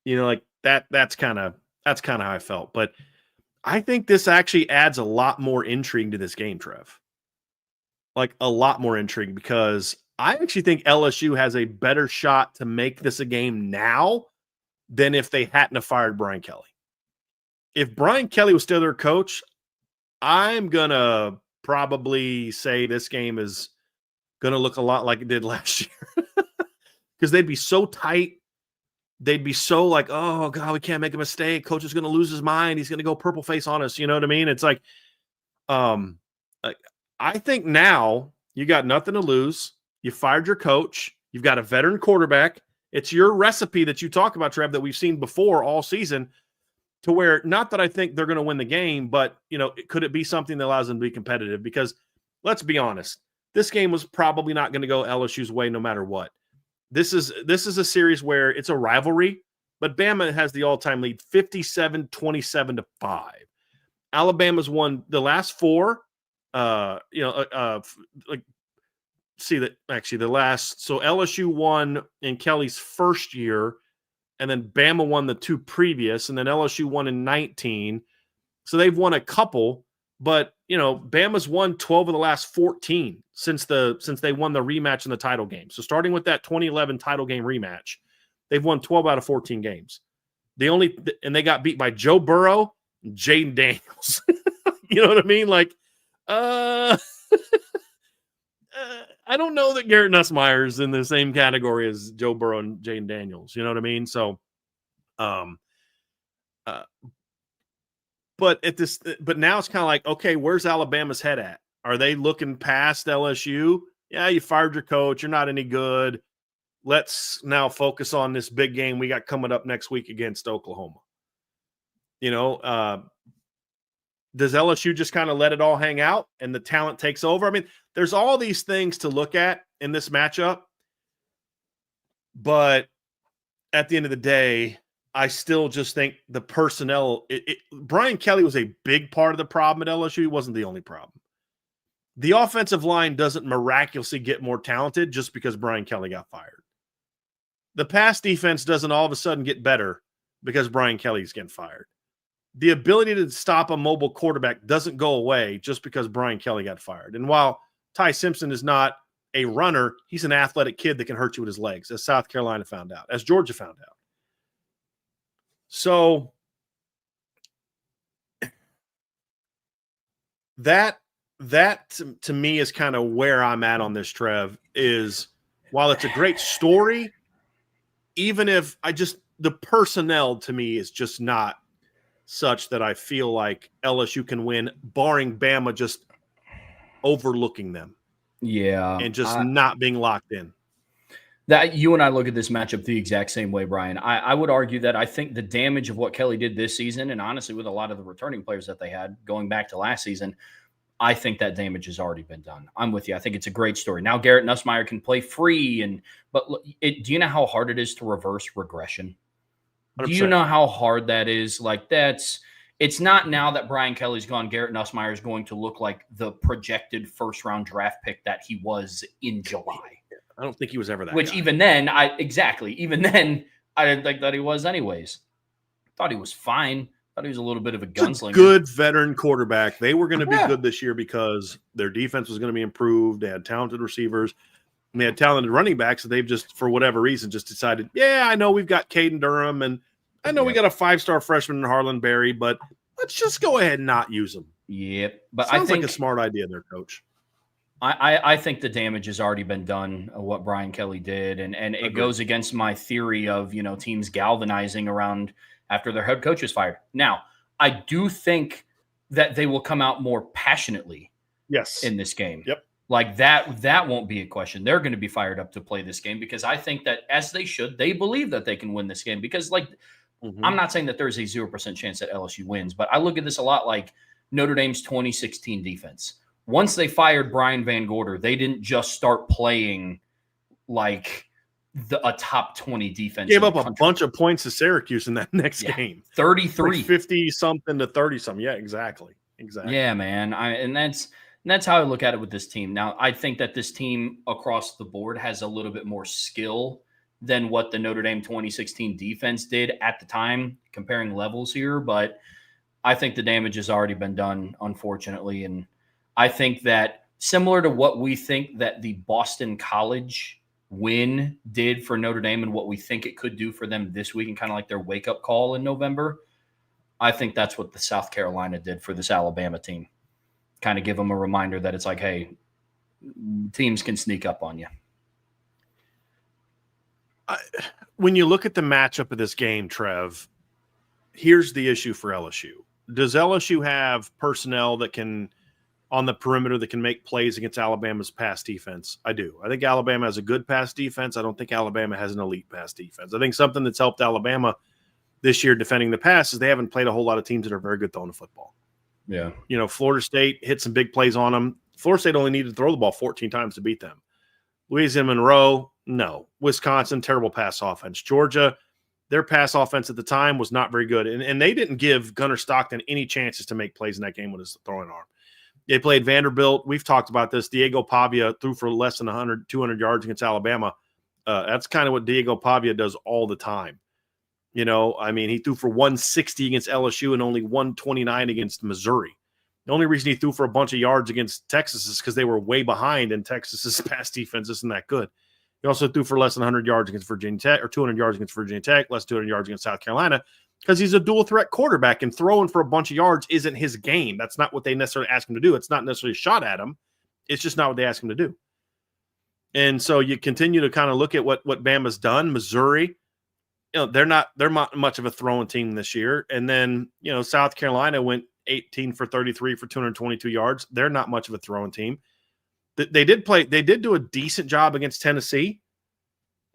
You know, like that's kind of how I felt. But I think this actually adds a lot more intrigue to this game, Trev. Like a lot more intrigue, because I actually think LSU has a better shot to make this a game now than if they hadn't have fired Brian Kelly. If Brian Kelly was still their coach, I'm going to probably say this game is going to look a lot like it did last year, because they'd be so tight. They'd be so like, oh, God, we can't make a mistake. Coach is going to lose his mind. He's going to go purple face on us. You know what I mean? It's like, I think now you got nothing to lose. You fired your coach. You've got a veteran quarterback. It's your recipe that you talk about, Trev, that we've seen before all season, to where, not that I think they're going to win the game, but, you know, could it be something that allows them to be competitive? Because let's be honest, this game was probably not going to go LSU's way no matter what. This is a series where it's a rivalry, but Bama has the all-time lead 57-27-5. Alabama's won the last four. So LSU won in Kelly's first year, and then Bama won the two previous, and then LSU won in 19. So they've won a couple, but you know, Bama's won 12 of the last 14 since they won the rematch in the title game. So starting with that 2011 title game rematch, they've won 12 out of 14 games. And they got beat by Joe Burrow and Jaden Daniels. You know what I mean? Like, I don't know that Garrett Nussmeier is in the same category as Joe Burrow and Jaden Daniels. You know what I mean? So, but now it's kind of like, okay, where's Alabama's head at? Are they looking past LSU? Yeah, you fired your coach. You're not any good. Let's now focus on this big game we got coming up next week against Oklahoma. You know, does LSU just kind of let it all hang out and the talent takes over? I mean, there's all these things to look at in this matchup, but at the end of the day, I still just think the personnel, Brian Kelly was a big part of the problem at LSU. He wasn't the only problem. The offensive line doesn't miraculously get more talented just because Brian Kelly got fired. The pass defense doesn't all of a sudden get better because Brian Kelly's getting fired. The ability to stop a mobile quarterback doesn't go away just because Brian Kelly got fired. And while Ty Simpson is not a runner, he's an athletic kid that can hurt you with his legs, as South Carolina found out, as Georgia found out. So that to me is kind of where I'm at on this, Trev, is while it's a great story, even if the personnel to me is just not such that I feel like LSU can win, barring Bama just overlooking them. Yeah. And just not being locked in. That you and I look at this matchup the exact same way, Brian. I would argue that I think the damage of what Kelly did this season, and honestly with a lot of the returning players that they had going back to last season, I think that damage has already been done. I'm with you. I think it's a great story. Now Garrett Nussmeier can play free, but do you know how hard it is to reverse regression? 100%. Do you know how hard that is? Like it's not now that Brian Kelly's gone, Garrett Nussmeier is going to look like the projected first-round draft pick that he was in July. I don't think he was ever that Which guy. Even then, I didn't think that he was anyways. Thought he was fine. Thought he was a little bit of a gunslinger. Good veteran quarterback. They were going to be good this year because their defense was going to be improved. They had talented receivers. And they had talented running backs. So they've just, for whatever reason, just decided, yeah, I know we've got Caden Durham, and I know we got a 5-star freshman in Harlan Berry, but let's just go ahead and not use them. Yep. But Sounds I think like a smart idea there, Coach. I think the damage has already been done, what Brian Kelly did. And it goes against my theory of, teams galvanizing around after their head coach is fired. Now, I do think that they will come out more passionately in this game. Yep. Like that won't be a question. They're going to be fired up to play this game because I think that, as they should, they believe that they can win this game because, like, I'm not saying that there's a 0% chance that LSU wins, but I look at this a lot like Notre Dame's 2016 defense. Once they fired Brian Van Gorder, they didn't just start playing like a top 20 defense. Gave up a bunch of points to Syracuse in that next game. 33. Like 50-something to 30-something. Yeah, exactly. Yeah, man. And that's how I look at it with this team. Now, I think that this team across the board has a little bit more skill than what the Notre Dame 2016 defense did at the time, comparing levels here. But I think the damage has already been done, unfortunately. And I think that similar to what we think that the Boston College win did for Notre Dame and what we think it could do for them this week and kind of like their wake-up call in November, I think that's what the South Carolina did for this Alabama team. Kind of give them a reminder that it's like, hey, teams can sneak up on you. When you look at the matchup of this game, Trev, here's the issue for LSU. Does LSU have personnel that can, on the perimeter, that can make plays against Alabama's pass defense? I do. I think Alabama has a good pass defense. I don't think Alabama has an elite pass defense. I think something that's helped Alabama this year defending the pass is they haven't played a whole lot of teams that are very good throwing the football. Yeah. You know, Florida State hit some big plays on them. Florida State only needed to throw the ball 14 times to beat them. Louisiana Monroe, no. Wisconsin, terrible pass offense. Georgia, their pass offense at the time was not very good. And they didn't give Gunnar Stockton any chances to make plays in that game with his throwing arm. They played Vanderbilt. We've talked about this. Diego Pavia threw for less than 100, 200 yards against Alabama. That's kind of what Diego Pavia does all the time. You know, I mean, he threw for 160 against LSU and only 129 against Missouri. The only reason he threw for a bunch of yards against Texas is because they were way behind and Texas's pass defense isn't that good. He also threw for less than 100 yards against Virginia Tech, or 200 yards against Virginia Tech, less than 200 yards against South Carolina, because he's a dual threat quarterback and throwing for a bunch of yards isn't his game. That's not what they necessarily ask him to do. It's not necessarily a shot at him. It's just not what they ask him to do. And so you continue to kind of look at what Bama's done. Missouri, you know, they're not much of a throwing team this year. And then, you know, South Carolina went 18 for 33 for 222 yards. They're not much of a throwing team. They did do a decent job against Tennessee,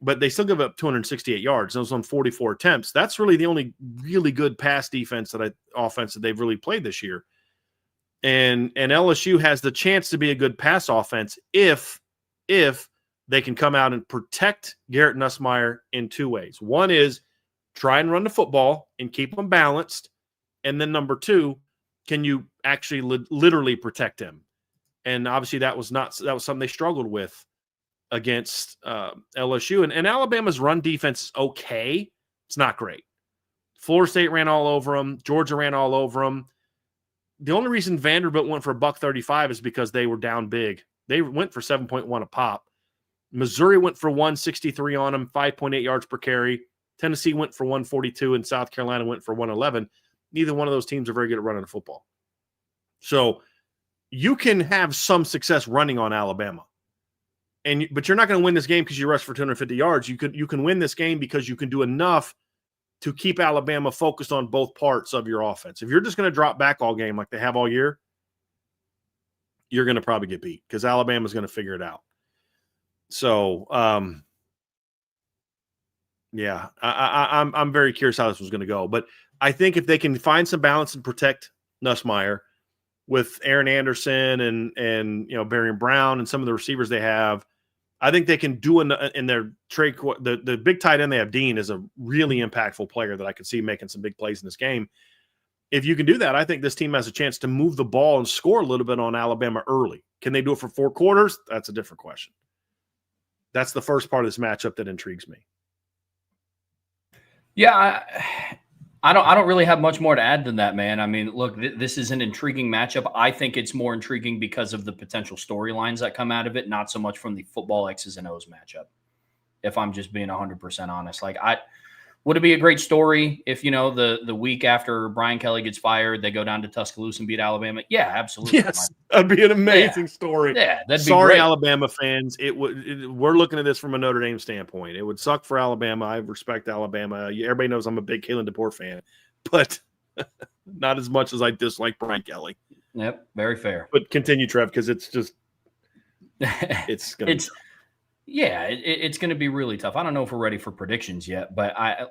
but they still give up 268 yards. Those on 44 attempts. That's really the only really good pass offense that they've really played this year. And LSU has the chance to be a good pass offense if they can come out and protect Garrett Nussmeier in two ways. One is try and run the football and keep them balanced. And then number two, can you actually literally protect him? And obviously that was something they struggled with against LSU. And Alabama's run defense is okay. It's not great. Florida State ran all over them. Georgia ran all over them. The only reason Vanderbilt went for $135 is because they were down big. They went for 7.1 a pop. Missouri went for 163 on them, 5.8 yards per carry. Tennessee went for 142, and South Carolina went for 111. Neither one of those teams are very good at running the football. So you can have some success running on Alabama, but you're not going to win this game because you rush for 250 yards. You can win this game because you can do enough to keep Alabama focused on both parts of your offense. If you're just going to drop back all game like they have all year, you're going to probably get beat because Alabama's going to figure it out. So, yeah, I'm very curious how this was going to go. But I think if they can find some balance and protect Nussmeier with Aaron Anderson and you know Barian Brown and some of the receivers they have, I think they can do in their trade. The big tight end they have, Dean, is a really impactful player that I could see making some big plays in this game. If you can do that, I think this team has a chance to move the ball and score a little bit on Alabama early. Can they do it for 4 quarters? That's a different question. That's the first part of this matchup that intrigues me. Yeah, I don't really have much more to add than that, man. I mean, look, this is an intriguing matchup. I think it's more intriguing because of the potential storylines that come out of it, not so much from the football X's and O's matchup. If I'm just being 100% honest, would it be a great story if, you know, the week after Brian Kelly gets fired, they go down to Tuscaloosa and beat Alabama? Yeah, absolutely. Yes, that'd be an amazing story. Yeah, that'd be Sorry, great. Alabama fans. We're looking at this from a Notre Dame standpoint. It would suck for Alabama. I respect Alabama. Everybody knows I'm a big Kalen DeBoer fan, but not as much as I dislike Brian Kelly. Yep, very fair. But continue, Trev, because it's just It's going to be tough. Yeah, it's going to be really tough. I don't know if we're ready for predictions yet, but I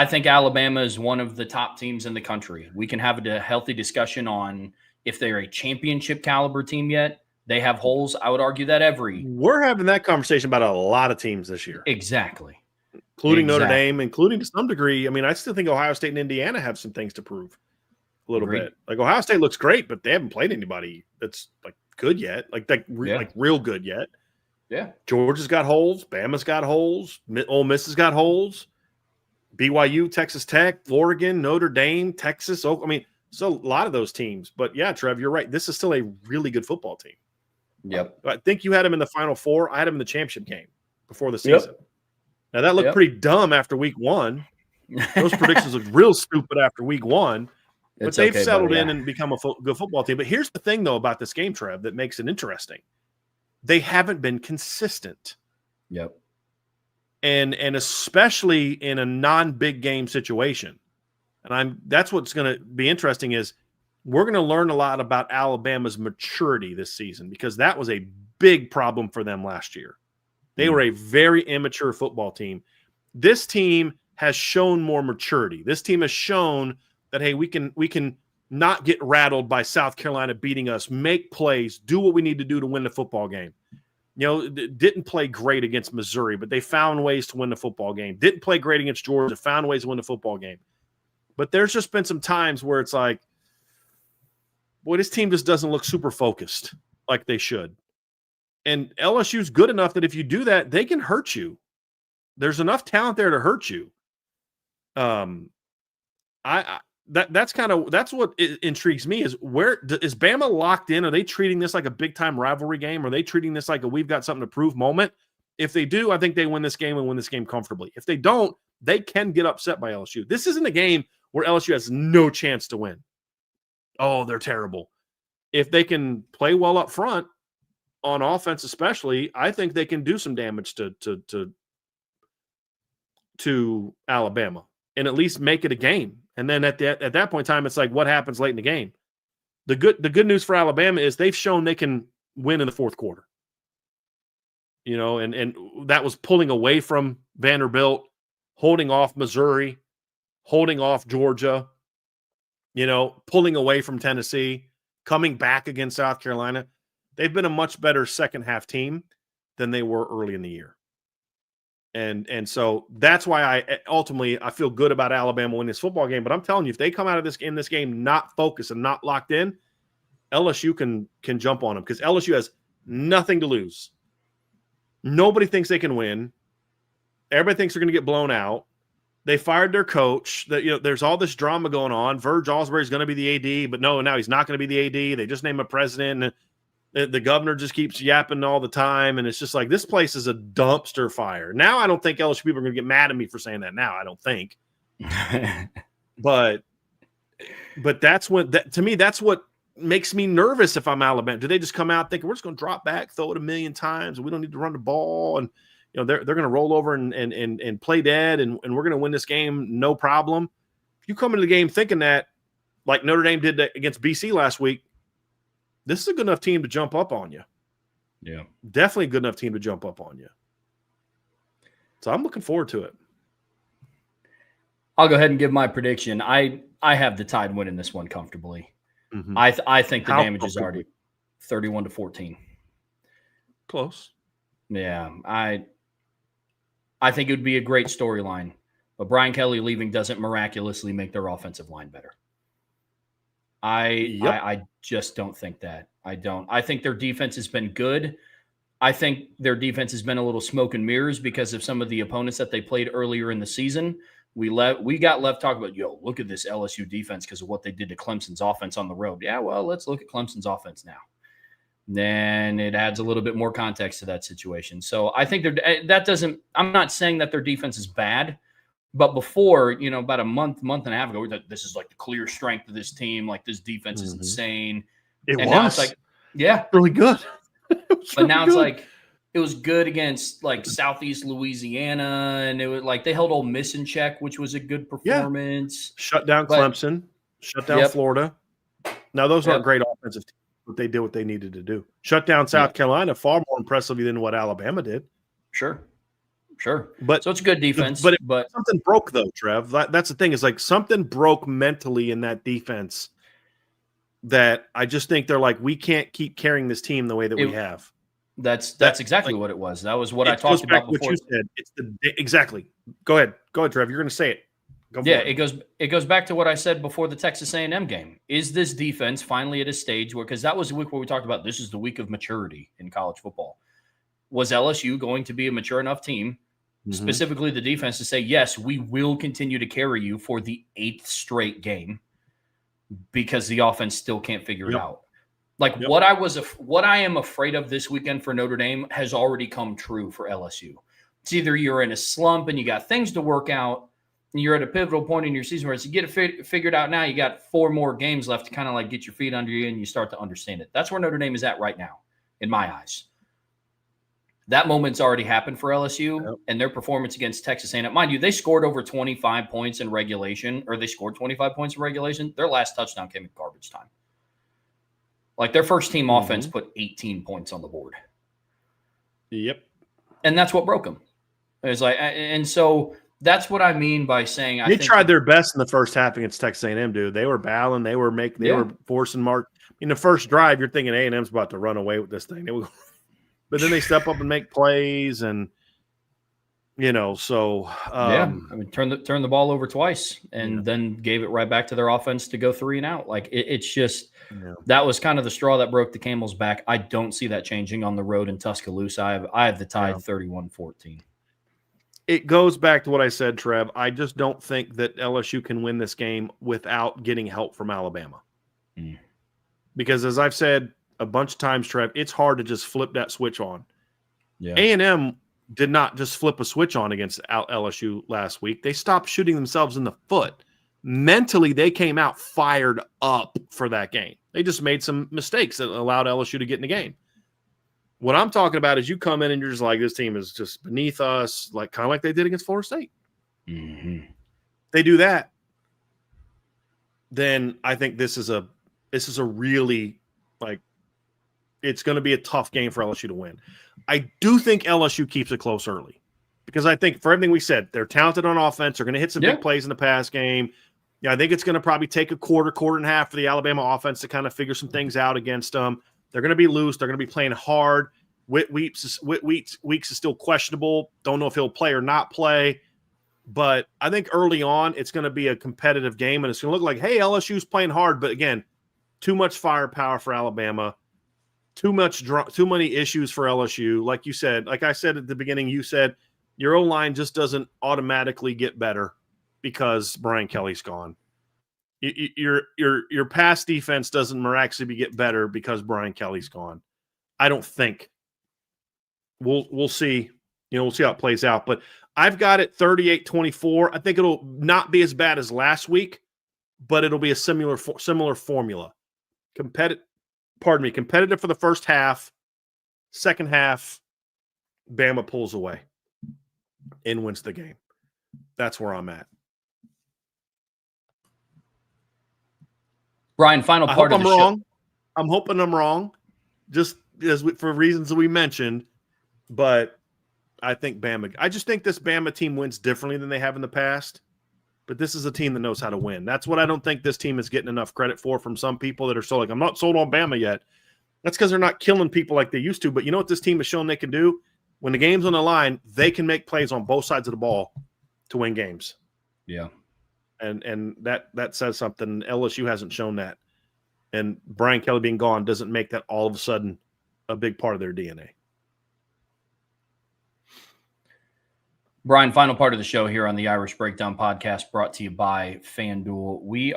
think Alabama is one of the top teams in the country. We can have a healthy discussion on if they're a championship caliber team yet. They have holes. I would argue that We're having that conversation about a lot of teams this year. Exactly. Including Notre Dame, including to some degree. I mean, I still think Ohio State and Indiana have some things to prove a little bit. Like Ohio State looks great, but they haven't played anybody that's like good yet, like real good yet. Yeah. Georgia's got holes. Bama's got holes. Ole Miss has got holes. BYU, Texas Tech, Oregon, Notre Dame, Texas. I mean, so a lot of those teams. But yeah, Trev, you're right. This is still a really good football team. Yep. I think you had them in the Final Four. I had them in the championship game before the season. Yep. Now, that looked pretty dumb after week one. Those predictions looked real stupid after week one. But they've settled in and become a good football team. But here's the thing, though, about this game, Trev, that makes it interesting. They haven't been consistent. Yep. And especially in a non-big game situation. And that's what's going to be interesting is we're going to learn a lot about Alabama's maturity this season because that was a big problem for them last year. They were a very immature football team. This team has shown more maturity. This team has shown that, hey, we can not get rattled by South Carolina beating us, make plays, do what we need to do to win the football game. You know, didn't play great against Missouri, but they found ways to win the football game. Didn't play great against Georgia, found ways to win the football game. But there's just been some times where it's like, boy, this team just doesn't look super focused like they should. And LSU's good enough that if you do that, they can hurt you. There's enough talent there to hurt you. That's what intrigues me is where is Bama locked in? Are they treating this like a big time rivalry game? Are they treating this like a we've got something to prove moment? If they do, I think they win this game and win this game comfortably. If they don't, they can get upset by LSU. This isn't a game where LSU has no chance to win. Oh, they're terrible. If they can play well up front on offense, especially, I think they can do some damage to Alabama and at least make it a game. And then at that point in time, it's like, what happens late in the game? The good news for Alabama is they've shown they can win in the fourth quarter. You know, and that was pulling away from Vanderbilt, holding off Missouri, holding off Georgia, you know, pulling away from Tennessee, coming back against South Carolina. They've been a much better second half team than they were early in the year. And so that's why I feel good about Alabama winning this football game. But I'm telling you, if they come out of this game not focused and not locked in, LSU can jump on them because LSU has nothing to lose. Nobody thinks they can win. Everybody thinks they're going to get blown out. They fired their coach. There's all this drama going on. Verge Osbury's going to be the AD, but no, now he's not going to be the AD. They just named a president, and the governor just keeps yapping all the time. And it's just like, this place is a dumpster fire. Now I don't think LSU people are going to get mad at me for saying that now. I don't think. but that's to me, that's what makes me nervous if I'm Alabama. Do they just come out thinking we're just going to drop back, throw it 1,000,000 times, and we don't need to run the ball, and they're going to roll over and play dead, and we're going to win this game no problem? If you come into the game thinking that, like Notre Dame did against BC last week, this is a good enough team to jump up on you. Yeah, definitely a good enough team to jump up on you. So I'm looking forward to it. I'll go ahead and give my prediction. I have the Tide winning this one comfortably. Mm-hmm. I think the damage is already 31-14. Close. Yeah, I think it would be a great storyline, but Brian Kelly leaving doesn't miraculously make their offensive line better. I just don't think that. I don't. I think their defense has been good. I think their defense has been a little smoke and mirrors because of some of the opponents that they played earlier in the season. We got left talking about, look at this LSU defense because of what they did to Clemson's offense on the road. Yeah, well, let's look at Clemson's offense now. Then it adds a little bit more context to that situation. So I think I'm not saying that their defense is bad, but before, about a month and a half ago, we thought this is like the clear strength of this team. Like this defense is insane. Now it's like, yeah, really good. But now it's like, it was good against like Southeast Louisiana, and it was like they held Ole Miss in check, which was a good performance. Shut down Clemson, shut down Florida. Now those aren't great offensive teams, but they did what they needed to do. Shut down South Carolina far more impressively than what Alabama did. Sure. But so it's good defense. But something broke though, Trev. That's the thing. Is like something broke mentally in that defense. That I just think they're like, we can't keep carrying this team the way that we have. That's exactly what it was. That was what I talked about before. What you said. It's exactly. Go ahead, Trev. You're going to say it. It goes back to what I said before the Texas A&M game. Is this defense finally at a stage where, because that was the week where we talked about this is the week of maturity in college football. Was LSU going to be a mature enough team, specifically the defense, to say, yes, we will continue to carry you for the 8th straight game because the offense still can't figure it out? Like what I am afraid of this weekend for Notre Dame has already come true for LSU. It's either you're in a slump and you got things to work out, and you're at a pivotal point in your season where it's you get it figured out now. You got 4 more games left to kind of like get your feet under you and you start to understand it. That's where Notre Dame is at right now, in my eyes. That moment's already happened for LSU and their performance against Texas A&M. Mind you, they scored over 25 points in regulation, or they scored 25 points in regulation. Their last touchdown came in garbage time. Like their first team offense put 18 points on the board. Yep. And that's what broke them. It's like, and so that's what I mean by saying they tried their best in the first half against Texas A&M, dude. They were battling. They were forcing mark. In the first drive, you're thinking A&M's about to run away with this thing. But then they step up and make plays, and so I mean, turn the ball over twice, and then gave it right back to their offense to go 3 and out. Like it's just that was kind of the straw that broke the camel's back. I don't see that changing on the road in Tuscaloosa. I have the Tide 31-14. It goes back to what I said, Trev. I just don't think that LSU can win this game without getting help from Alabama. Because as I've said a bunch of times, Trev, it's hard to just flip that switch on. A&M did not just flip a switch on against LSU last week. They stopped shooting themselves in the foot. Mentally, they came out fired up for that game. They just made some mistakes that allowed LSU to get in the game. What I'm talking about is you come in and you're just like, this team is just beneath us, like kind of like they did against Florida State. They do that, then I think this is a really it's going to be a tough game for LSU to win. I do think LSU keeps it close early because I think for everything we said, they're talented on offense. They're going to hit some big plays in the pass game. I think it's going to probably take a quarter and a half for the Alabama offense to kind of figure some things out against them. They're going to be loose. They're going to be playing hard. Weeks is still questionable. Don't know if he'll play or not play. But I think early on, it's going to be a competitive game, and it's going to look like, hey, LSU's playing hard. But again, too much firepower for Alabama. Too many issues for LSU. Like you said, like I said at the beginning, you said your O-line just doesn't automatically get better because Brian Kelly's gone. Your pass defense doesn't miraculously get better because Brian Kelly's gone. I don't think. We'll see. We'll see how it plays out. But I've got it 38-24. I think it'll not be as bad as last week, but it'll be a similar formula. Competitive for the first half. Second half, Bama pulls away and wins the game. That's where I'm at. Brian, final part of the show. I'm hoping I'm wrong, just for reasons that we mentioned. But I think I just think this Bama team wins differently than they have in the past. But this is a team that knows how to win. That's what I don't think this team is getting enough credit for from some people that are so like, I'm not sold on Bama yet. That's because they're not killing people like they used to. But you know what this team has shown they can do? When the game's on the line, they can make plays on both sides of the ball to win games. Yeah. And that says something. LSU hasn't shown that. And Brian Kelly being gone doesn't make that all of a sudden a big part of their DNA. Brian, final part of the show here on the Irish Breakdown podcast brought to you by FanDuel. We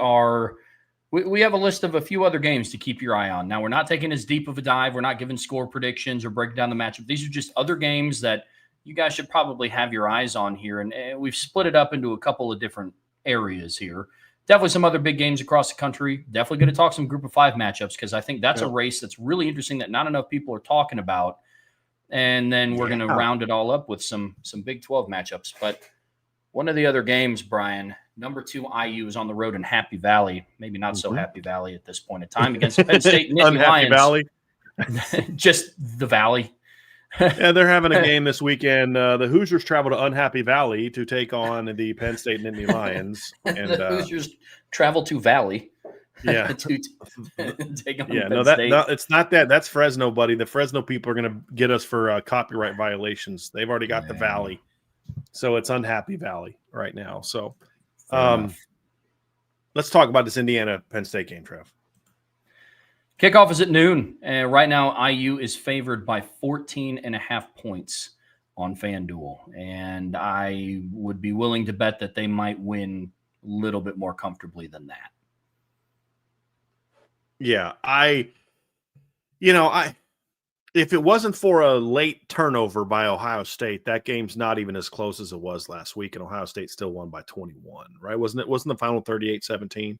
have a list of a few other games to keep your eye on. Now, we're not taking as deep of a dive. We're not giving score predictions or breaking down the matchup. These are just other games that you guys should probably have your eyes on here. And we've split it up into a couple of different areas here. Definitely some other big games across the country. Definitely going to talk some Group of 5 matchups because I think that's a race that's really interesting that not enough people are talking about. And then we're going to round it all up with some Big 12 matchups. But One of the other games, Brian, number 2 IU is on the road in Happy Valley. Maybe not so Happy Valley at this point in time against Penn State Nittany Unhappy Lions. Valley. Just the Valley. Yeah, they're having a game this weekend. The Hoosiers travel to Unhappy Valley to take on the Penn State Nittany Lions. And the Hoosiers travel to Valley. Yeah. to take on Yeah, Penn State. It's not that. That's Fresno, buddy. The Fresno people are going to get us for copyright violations. They've already got the Valley. So it's Unhappy Valley right now. So let's talk about this Indiana-Penn State game, Trev. Kickoff is at noon, and right now IU is favored by 14.5 points on FanDuel, and I would be willing to bet that they might win a little bit more comfortably than that. Yeah, if it wasn't for a late turnover by Ohio State, that game's not even as close as it was last week, and Ohio State still won by 21, right? Wasn't the final 38-17?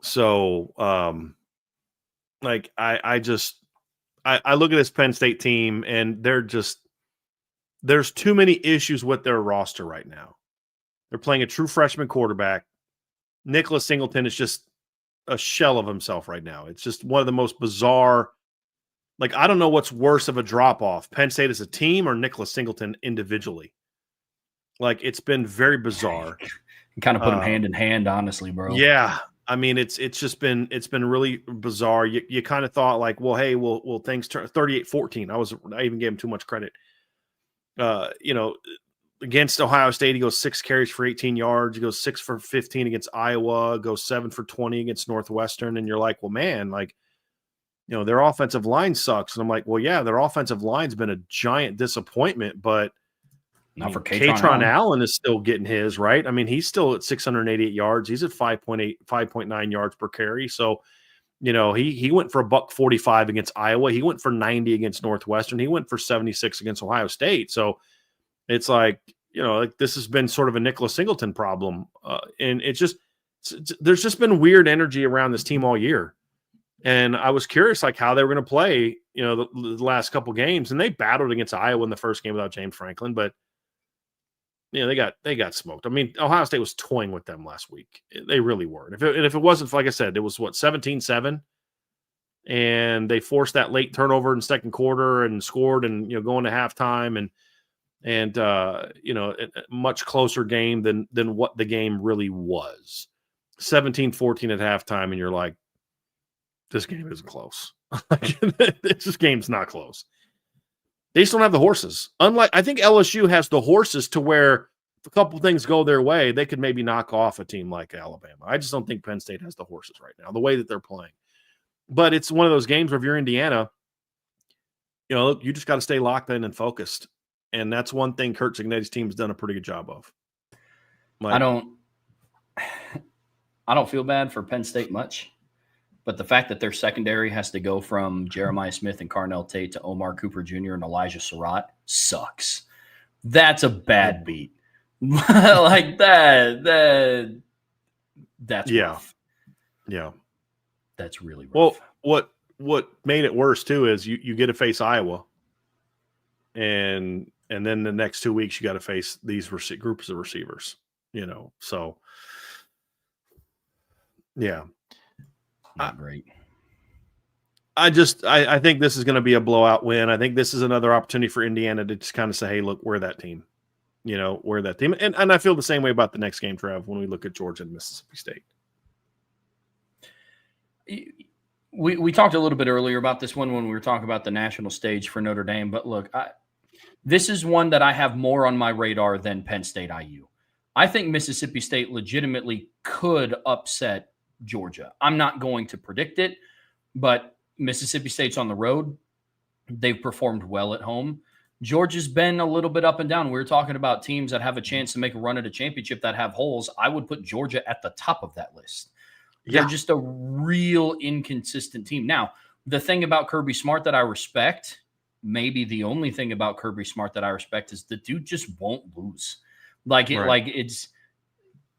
So, I look at this Penn State team, and there's too many issues with their roster right now. They're playing a true freshman quarterback. Nicholas Singleton is just a shell of himself right now. It's just one of the most bizarre. Like, I don't know what's worse of a drop-off, Penn State as a team or Nicholas Singleton individually. Like, it's been very bizarre. You kind of put them hand in hand, honestly, bro. Yeah. I mean, it's been really bizarre. You kind of thought like, well, hey, will things turn 38-14. I even gave him too much credit. Against Ohio State, he goes 6 carries for 18 yards. He goes 6 for 15 against Iowa, goes 7 for 20 against Northwestern. And you're like, well, man, like, their offensive line sucks. And I'm like, well, yeah, their offensive line's been a giant disappointment, but not for Katron Allen is still getting his, right? I mean, he's still at 688 yards. He's at 5.9 yards per carry. So, he went for $145 against Iowa. He went for 90 against Northwestern. He went for 76 against Ohio State. So it's like, this has been sort of a Nicholas Singleton problem. And there's just been weird energy around this team all year. And I was curious, like, how they were going to play, the last couple games. And they battled against Iowa in the first game without James Franklin, but they got smoked. I mean, Ohio State was toying with them last week. They really were. And if it wasn't, like I said, it was 17-7, and they forced that late turnover in the second quarter and scored, and going to halftime, and a much closer game than what the game really was. 17-14 at halftime, and you're like, this game isn't close. This game's not close. They just don't have the horses. Unlike, I think LSU has the horses to where if a couple things go their way, they could maybe knock off a team like Alabama. I just don't think Penn State has the horses right now, the way that they're playing. But it's one of those games where if you're Indiana, you just got to stay locked in and focused. And that's one thing Kurt Cignetti's team has done a pretty good job of. I don't feel bad for Penn State much. But the fact that their secondary has to go from Jeremiah Smith and Carnell Tate to Omar Cooper Jr. and Elijah Surratt sucks. That's a bad beat. Like that's rough. Yeah. That's really rough. Well, what made it worse too is you get to face Iowa, and then the next 2 weeks you got to face these groups of receivers. So yeah. Not great. I think this is going to be a blowout win. I think this is another opportunity for Indiana to just kind of say, hey, look, we're that team. We're that team. And I feel the same way about the next game, Trev, when we look at Georgia and Mississippi State. We talked a little bit earlier about this one when we were talking about the national stage for Notre Dame. But look, this is one that I have more on my radar than Penn State IU. I think Mississippi State legitimately could upset Georgia. I'm not going to predict it, but Mississippi State's on the road. They've performed well at home. Georgia's been a little bit up and down. We were talking about teams that have a chance to make a run at a championship that have holes. I would put Georgia at the top of that list. They're just a real inconsistent team. Now, the thing about Kirby Smart that I respect, maybe the only thing about Kirby Smart that I respect, is the dude just won't lose.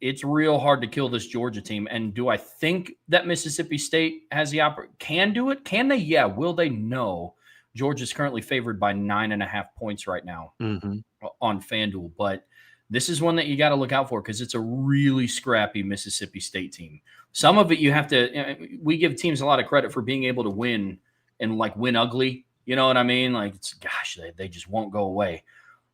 It's real hard to kill this Georgia team. And do I think that Mississippi State has the can do it? Can they? Yeah. Will they? No. Georgia's currently favored by 9.5 points right now on FanDuel. But this is one that you got to look out for because it's a really scrappy Mississippi State team. Some of it you have to. We give teams a lot of credit for being able to win and like win ugly. You know what I mean? Like, gosh, they just won't go away.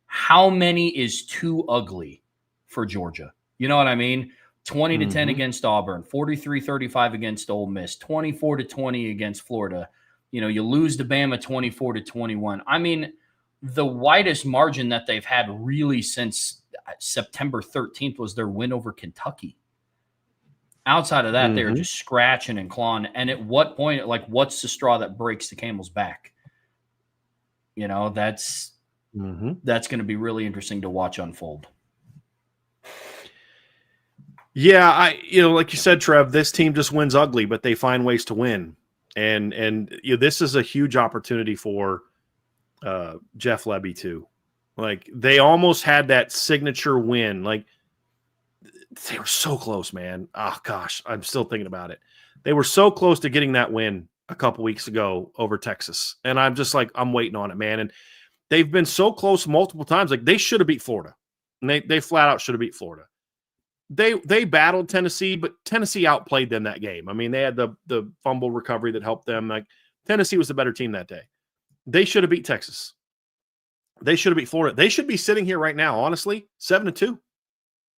How many is too ugly for Georgia? You know what I mean? 20-10 against Auburn, 43-35 against Ole Miss, 24-20 against Florida. You lose to Bama 24-21. I mean, the widest margin that they've had really since September 13th was their win over Kentucky. Outside of that, they're just scratching and clawing. And at what point, like, what's the straw that breaks the camel's back? That's going to be really interesting to watch unfold. Yeah, like you said, Trev, this team just wins ugly, but they find ways to win. And this is a huge opportunity for Jeff Lebby too. Like, they almost had that signature win. Like, they were so close, man. Oh gosh, I'm still thinking about it. They were so close to getting that win a couple weeks ago over Texas. And I'm just like, I'm waiting on it, man. And they've been so close multiple times. Like, they should have beat Florida. And they flat out should have beat Florida. They battled Tennessee, but Tennessee outplayed them that game. I mean, they had the fumble recovery that helped them. Like, Tennessee was the better team that day. They should have beat Texas. They should have beat Florida. They should be sitting here right now, honestly, 7-2,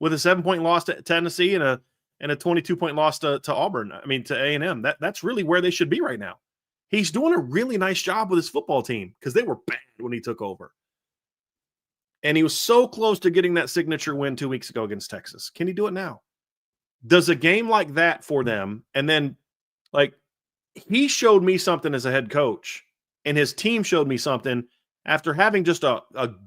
with a 7-point loss to Tennessee and a 22-point loss to Auburn. I mean, to A&M. That's really where they should be right now. He's doing a really nice job with his football team because they were bad when he took over. And he was so close to getting that signature win 2 weeks ago against Texas. Can he do it now? Does a game like that for them, and then, like, he showed me something as a head coach, and his team showed me something after having just a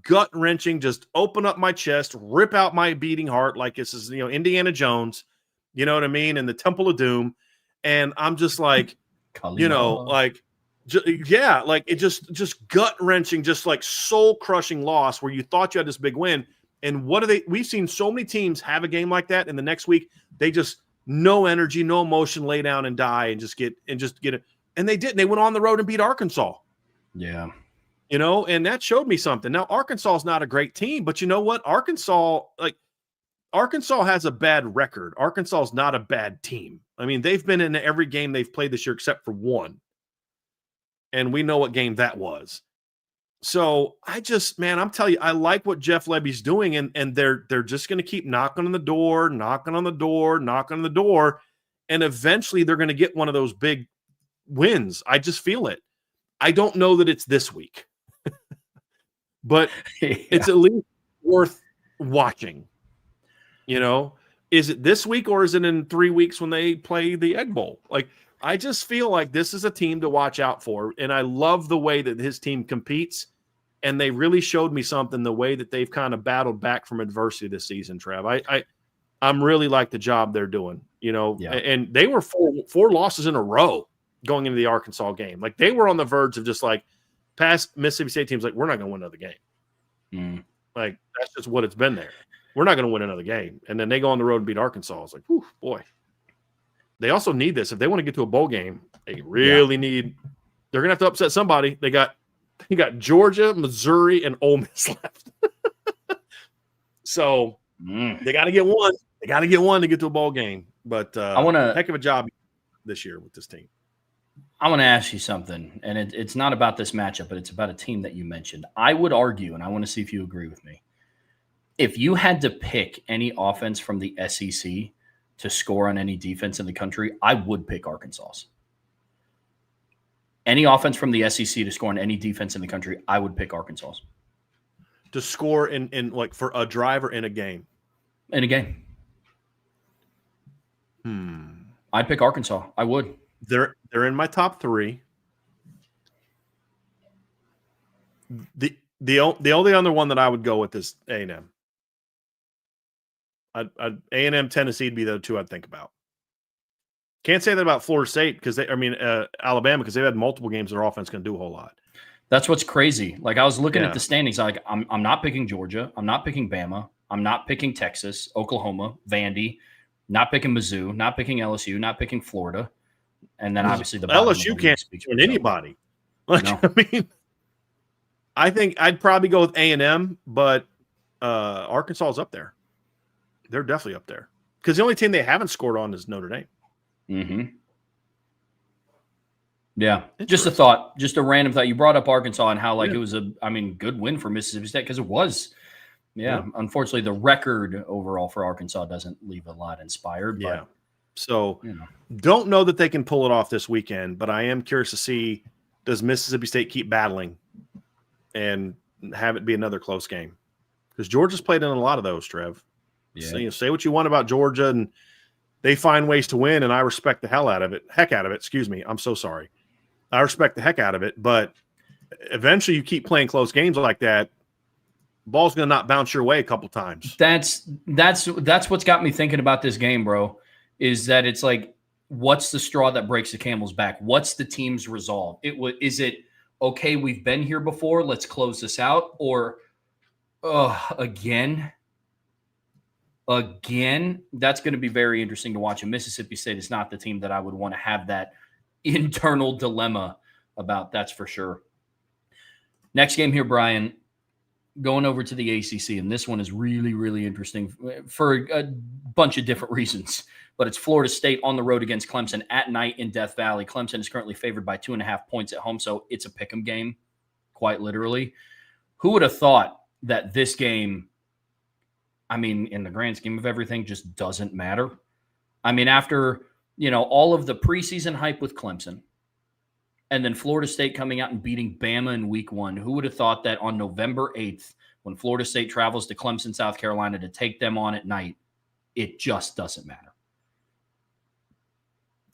gut-wrenching, just open up my chest, rip out my beating heart like this is, Indiana Jones, you know what I mean, and the Temple of Doom. And I'm just like, like, like, it just gut-wrenching, just like soul-crushing loss where you thought you had this big win. And we've seen so many teams have a game like that, and the next week they just no energy, no emotion, lay down and die and just get it. And they didn't. They went on the road and beat Arkansas. Yeah. And that showed me something. Now, Arkansas is not a great team, but you know what? Arkansas has a bad record. Arkansas is not a bad team. I mean, they've been in every game they've played this year except for one. And we know what game that was. So I'm telling you, I like what Jeff Lebby's doing, and they're just going to keep knocking on the door, and eventually they're going to get one of those big wins. I just feel it. I don't know that it's this week, but it's at least worth watching. Is it this week or is it in 3 weeks when they play the Egg Bowl? Like, I just feel like this is a team to watch out for, and I love the way that his team competes, and they really showed me something, the way that they've kind of battled back from adversity this season, Trev. I'm really like the job they're doing, and they were four losses in a row going into the Arkansas game. Like, they were on the verge of just like past Mississippi State teams, like, we're not going to win another game. Like, that's just what it's been there. We're not going to win another game. And then they go on the road and beat Arkansas. It's like, whew, boy. They also need this. If they want to get to a bowl game, they really need – they're going to have to upset somebody. They got Georgia, Missouri, and Ole Miss left. So they got to get one. They got to get one to get to a bowl game. But heck of a job this year with this team. I want to ask you something, and it's not about this matchup, but it's about a team that you mentioned. I would argue, and I want to see if you agree with me, if you had to pick any offense from the SEC to score on any defense in the country, I would pick Arkansas. Any offense from the SEC to score on any defense in the country, I would pick Arkansas. To score in like for a drive or in a game? In a game. I'd pick Arkansas. I would. They're in my top three. The only other one that I would go with is A&M. A&M, Tennessee would be the two I'd think about. Can't say that about Florida State Alabama, because they've had multiple games their offense can do a whole lot. That's what's crazy. Like, I was looking at the standings. Like, I'm not picking Georgia. I'm not picking Bama. I'm not picking Texas, Oklahoma, Vandy. Not picking Mizzou. Not picking LSU. Not picking Florida. And then obviously the LSU can't win anybody. Like, no. I mean, I think I'd probably go with A&M, but Arkansas is up there. They're definitely up there because the only team they haven't scored on is Notre Dame. Mm-hmm. Yeah, just a thought, just a random thought. You brought up Arkansas and how it was good win for Mississippi State because it was. Yeah, unfortunately, the record overall for Arkansas doesn't leave a lot inspired. Yeah, but, so don't know that they can pull it off this weekend, but I am curious to see, does Mississippi State keep battling and have it be another close game? Because Georgia's played in a lot of those, Trev. Yeah. So, say what you want about Georgia, and they find ways to win, and I respect the heck out of it. Excuse me. I'm so sorry. I respect the heck out of it, but eventually you keep playing close games like that, ball's going to not bounce your way a couple times. That's what's got me thinking about this game, bro, is that it's like, what's the straw that breaks the camel's back? What's the team's resolve? Is it, okay, we've been here before, let's close this out, or again, that's going to be very interesting to watch. And Mississippi State is not the team that I would want to have that internal dilemma about, that's for sure. Next game here, Brian, going over to the ACC, and this one is really, really interesting for a bunch of different reasons. But it's Florida State on the road against Clemson at night in Death Valley. Clemson is currently favored by 2.5 points at home, so it's a pick'em game, quite literally. Who would have thought that this game, I mean, in the grand scheme of everything, just doesn't matter? I mean, after all of the preseason hype with Clemson, and then Florida State coming out and beating Bama in week 1. Who would have thought that on November 8th, when Florida State travels to Clemson, South Carolina to take them on at night, it just doesn't matter.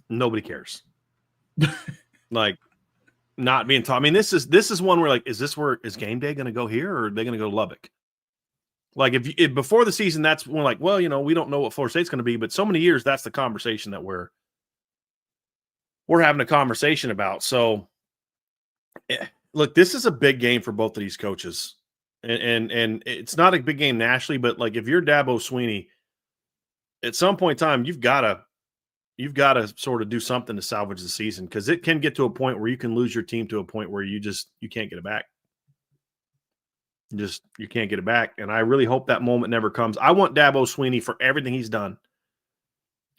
Nobody cares. Not being taught. I mean, this is one where is game day going to go here, or are they going to go to Lubbock? If before the season, that's when we don't know what Florida State's going to be, but so many years, that's the conversation that we're having a conversation about. So, look, this is a big game for both of these coaches, and it's not a big game nationally, but if you're Dabo Swinney, at some point in time, you've got to sort of do something to salvage the season, because it can get to a point where you can lose your team to a point where you can't get it back. You can't get it back, and I really hope that moment never comes. I want Dabo Swinney for everything he's done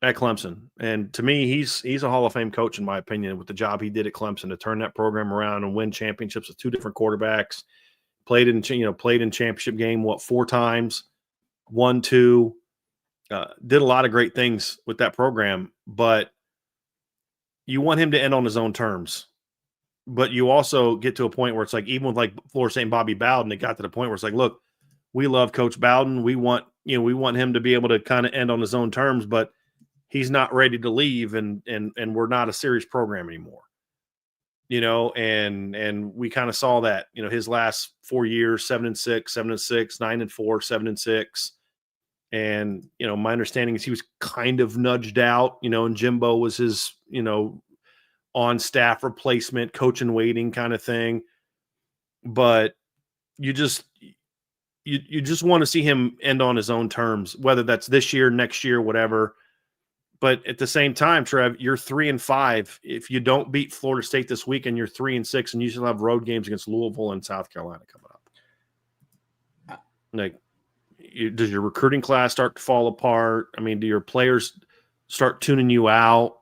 at Clemson. And to me, he's a Hall of Fame coach, in my opinion, with the job he did at Clemson to turn that program around and win championships with 2 different quarterbacks. Played in championship game, 4 times, won 2, did a lot of great things with that program. But you want him to end on his own terms. But you also get to a point where it's even with Florida State and Bobby Bowden, it got to the point where it's look, we love Coach Bowden. We want him to be able to kind of end on his own terms, but he's not ready to leave, and we're not a serious program anymore. And we kind of saw that, his last 4 years, 7-6, 7-6, 9-4, 7-6. And, my understanding is he was kind of nudged out, and Jimbo was his, on staff replacement, coach in waiting kind of thing. But you just want to see him end on his own terms, whether that's this year, next year, whatever. But at the same time, Trev, you're 3-5. If you don't beat Florida State this weekend, you're 3-6, and you still have road games against Louisville and South Carolina coming up. Does your recruiting class start to fall apart? I mean, do your players start tuning you out?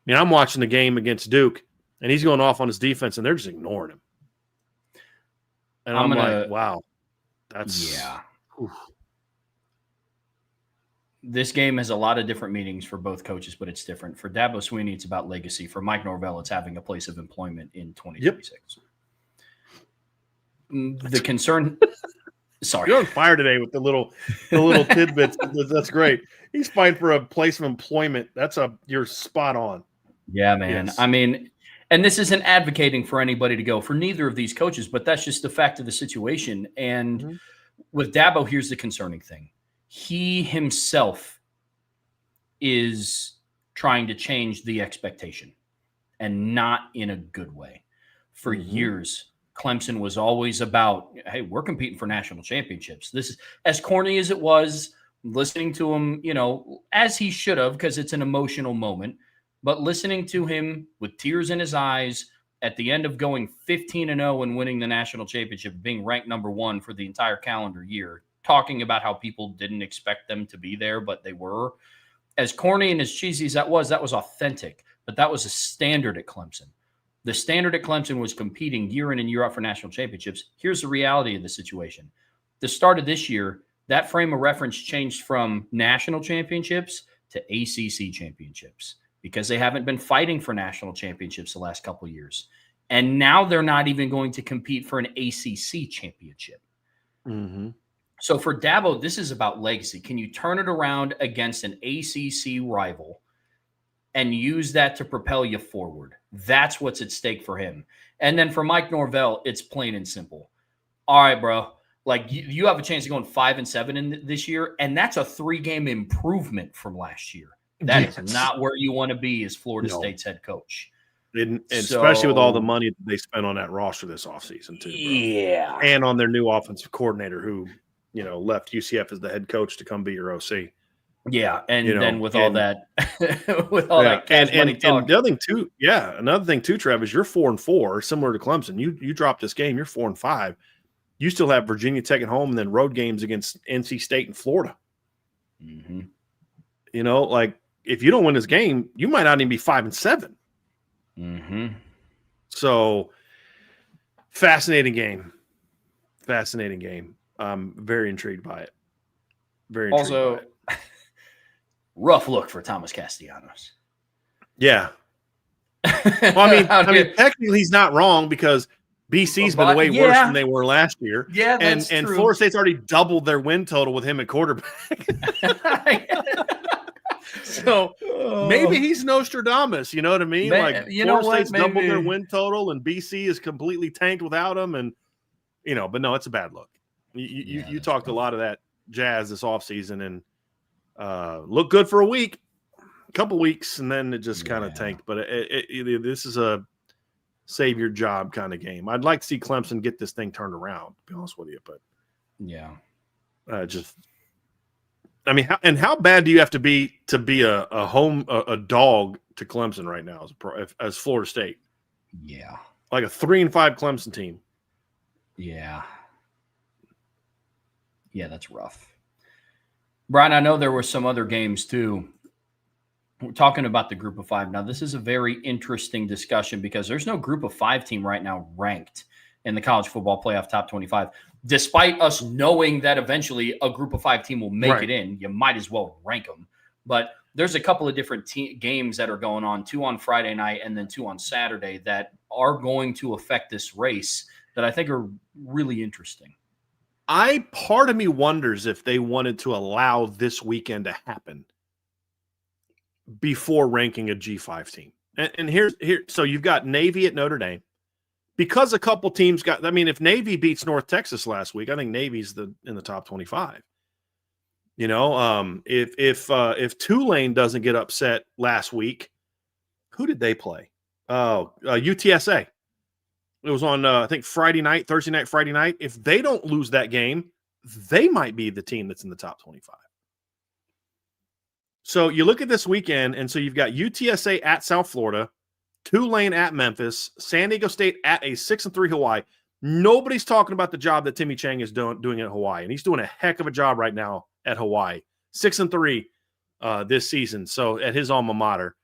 I mean, I'm watching the game against Duke, and he's going off on his defense, and they're just ignoring him. And I'm like, wow, that's oof. This game has a lot of different meanings for both coaches, but it's different. For Dabo Swinney, it's about legacy. For Mike Norvell, it's having a place of employment in 2026. Yep. The concern – sorry. You're on fire today with the little tidbits. That's great. He's fighting for a place of employment. You're spot on. Yeah, man. Yes. I mean, and this isn't advocating for anybody to go for neither of these coaches, but that's just the fact of the situation. And with Dabo, here's the concerning thing. He himself is trying to change the expectation, and not in a good way. For years, Clemson was always about, hey, we're competing for national championships. This is as corny as it was, listening to him, as he should have, because it's an emotional moment, but listening to him with tears in his eyes at the end of going 15-0 and winning the national championship, being ranked number 1 for the entire calendar year, talking about how people didn't expect them to be there, but they were. As corny and as cheesy as that was authentic, but that was a standard at Clemson. The standard at Clemson was competing year in and year out for national championships. Here's the reality of the situation. The start of this year, that frame of reference changed from national championships to ACC championships because they haven't been fighting for national championships the last couple of years. And now they're not even going to compete for an ACC championship. Mm-hmm. So for Dabo, this is about legacy. Can you turn it around against an ACC rival and use that to propel you forward? That's what's at stake for him. And then for Mike Norvell, it's plain and simple. All right, bro. Like you have a chance of going 5-7 in this year, and that's a 3-game improvement from last year. That is not where you want to be as Florida State's head coach. And especially with all the money that they spent on that roster this offseason, too. Bro. Yeah. And on their new offensive coordinator who, left UCF as the head coach to come be your OC. Yeah, and then with all that cash money talk. And the other thing too, another thing too, Trev, is you're 4-4, similar to Clemson. You dropped this game, you're 4-5. You still have Virginia Tech at home and then road games against NC State and Florida. Mm-hmm. If you don't win this game, you might not even be 5-7. Mm-hmm. So fascinating game. I'm very intrigued by it. Also, rough look for Thomas Castellanos. Yeah. Well, I mean, technically he's not wrong because BC's been way worse than they were last year. Yeah, that's and true. Florida State's already doubled their win total with him at quarterback. So maybe he's Nostradamus, you know what I mean? Florida State's doubled their win total and BC is completely tanked without him. And, but no, it's a bad look. You talked a lot of that jazz this offseason and looked good for a couple weeks, and then it just kind of tanked. But this is a save your job kind of game. I'd like to see Clemson get this thing turned around, to be honest with you. But how bad do you have to be a dog to Clemson right now as Florida State? Yeah, like a 3-5 Clemson team. Yeah, that's rough. Brian, I know there were some other games too. We're talking about the group of 5. Now, this is a very interesting discussion because there's no group of 5 team right now ranked in the college football playoff top 25. Despite us knowing that eventually a group of 5 team will make it in, you might as well rank them. But there's a couple of different games that are going on, 2 on Friday night and then 2 on Saturday that are going to affect this race that I think are really interesting. Part of me wonders if they wanted to allow this weekend to happen before ranking a G5 team. And here, so you've got Navy at Notre Dame. Because a couple teams if Navy beats North Texas last week, I think Navy's in the top 25. If Tulane doesn't get upset last week, who did they play? UTSA. It was on, I think, Thursday night, Friday night. If they don't lose that game, they might be the team that's in the top 25. So you look at this weekend, and so you've got UTSA at South Florida, Tulane at Memphis, San Diego State at a 6-3 Hawaii. Nobody's talking about the job that Timmy Chang is doing at Hawaii, and he's doing a heck of a job right now at Hawaii. 6-3 this season, so at his alma mater.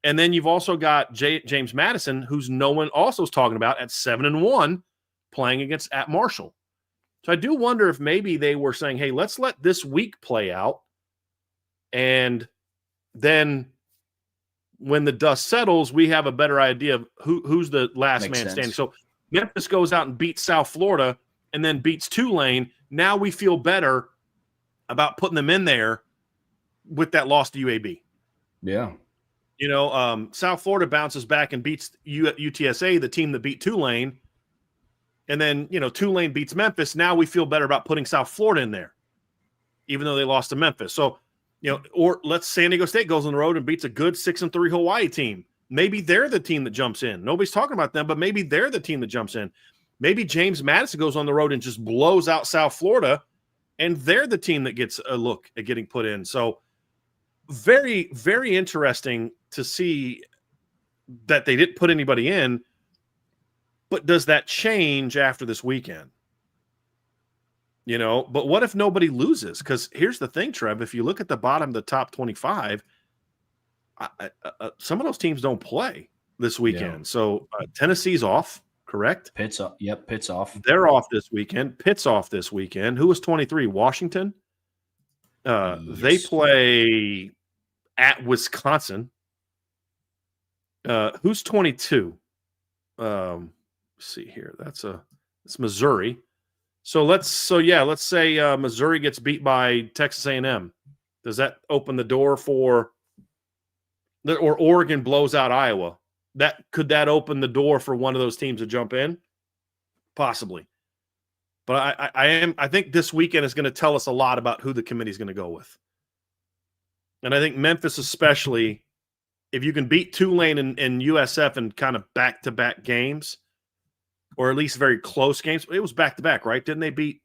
And then you've also got James Madison, who's no one also is talking about at 7-1, playing at Marshall. So I do wonder if maybe they were saying, hey, let's let this week play out. And then when the dust settles, we have a better idea of who's the last man standing. So Memphis goes out and beats South Florida and then beats Tulane. Now we feel better about putting them in there with that loss to UAB. Yeah. South Florida bounces back and beats UTSA, the team that beat Tulane. And then, Tulane beats Memphis. Now we feel better about putting South Florida in there, even though they lost to Memphis. So, or let's San Diego State goes on the road and beats a good 6-3 Hawaii team. Maybe they're the team that jumps in. Nobody's talking about them, but maybe they're the team that jumps in. Maybe James Madison goes on the road and just blows out South Florida, and they're the team that gets a look at getting put in. So very, very interesting to see that they didn't put anybody in. But does that change after this weekend? But what if nobody loses? Because here's the thing, Trev, if you look at the bottom of the top 25, some of those teams don't play this weekend. Yeah. So Tennessee's off, correct? Pitt's up. Yep, Pitt's off. They're off this weekend. Pitt's off this weekend. Who was 23? Washington? They Yes. play at Wisconsin. Who's 22? Let's see here. It's Missouri. So let's say Missouri gets beat by Texas A&M. Does that open the door or Oregon blows out Iowa? Could that open the door for one of those teams to jump in? Possibly. But I think this weekend is going to tell us a lot about who the committee is going to go with. And I think Memphis, especially, if you can beat Tulane and USF in kind of back-to-back games, or at least very close games. It was back-to-back, right? Didn't they beat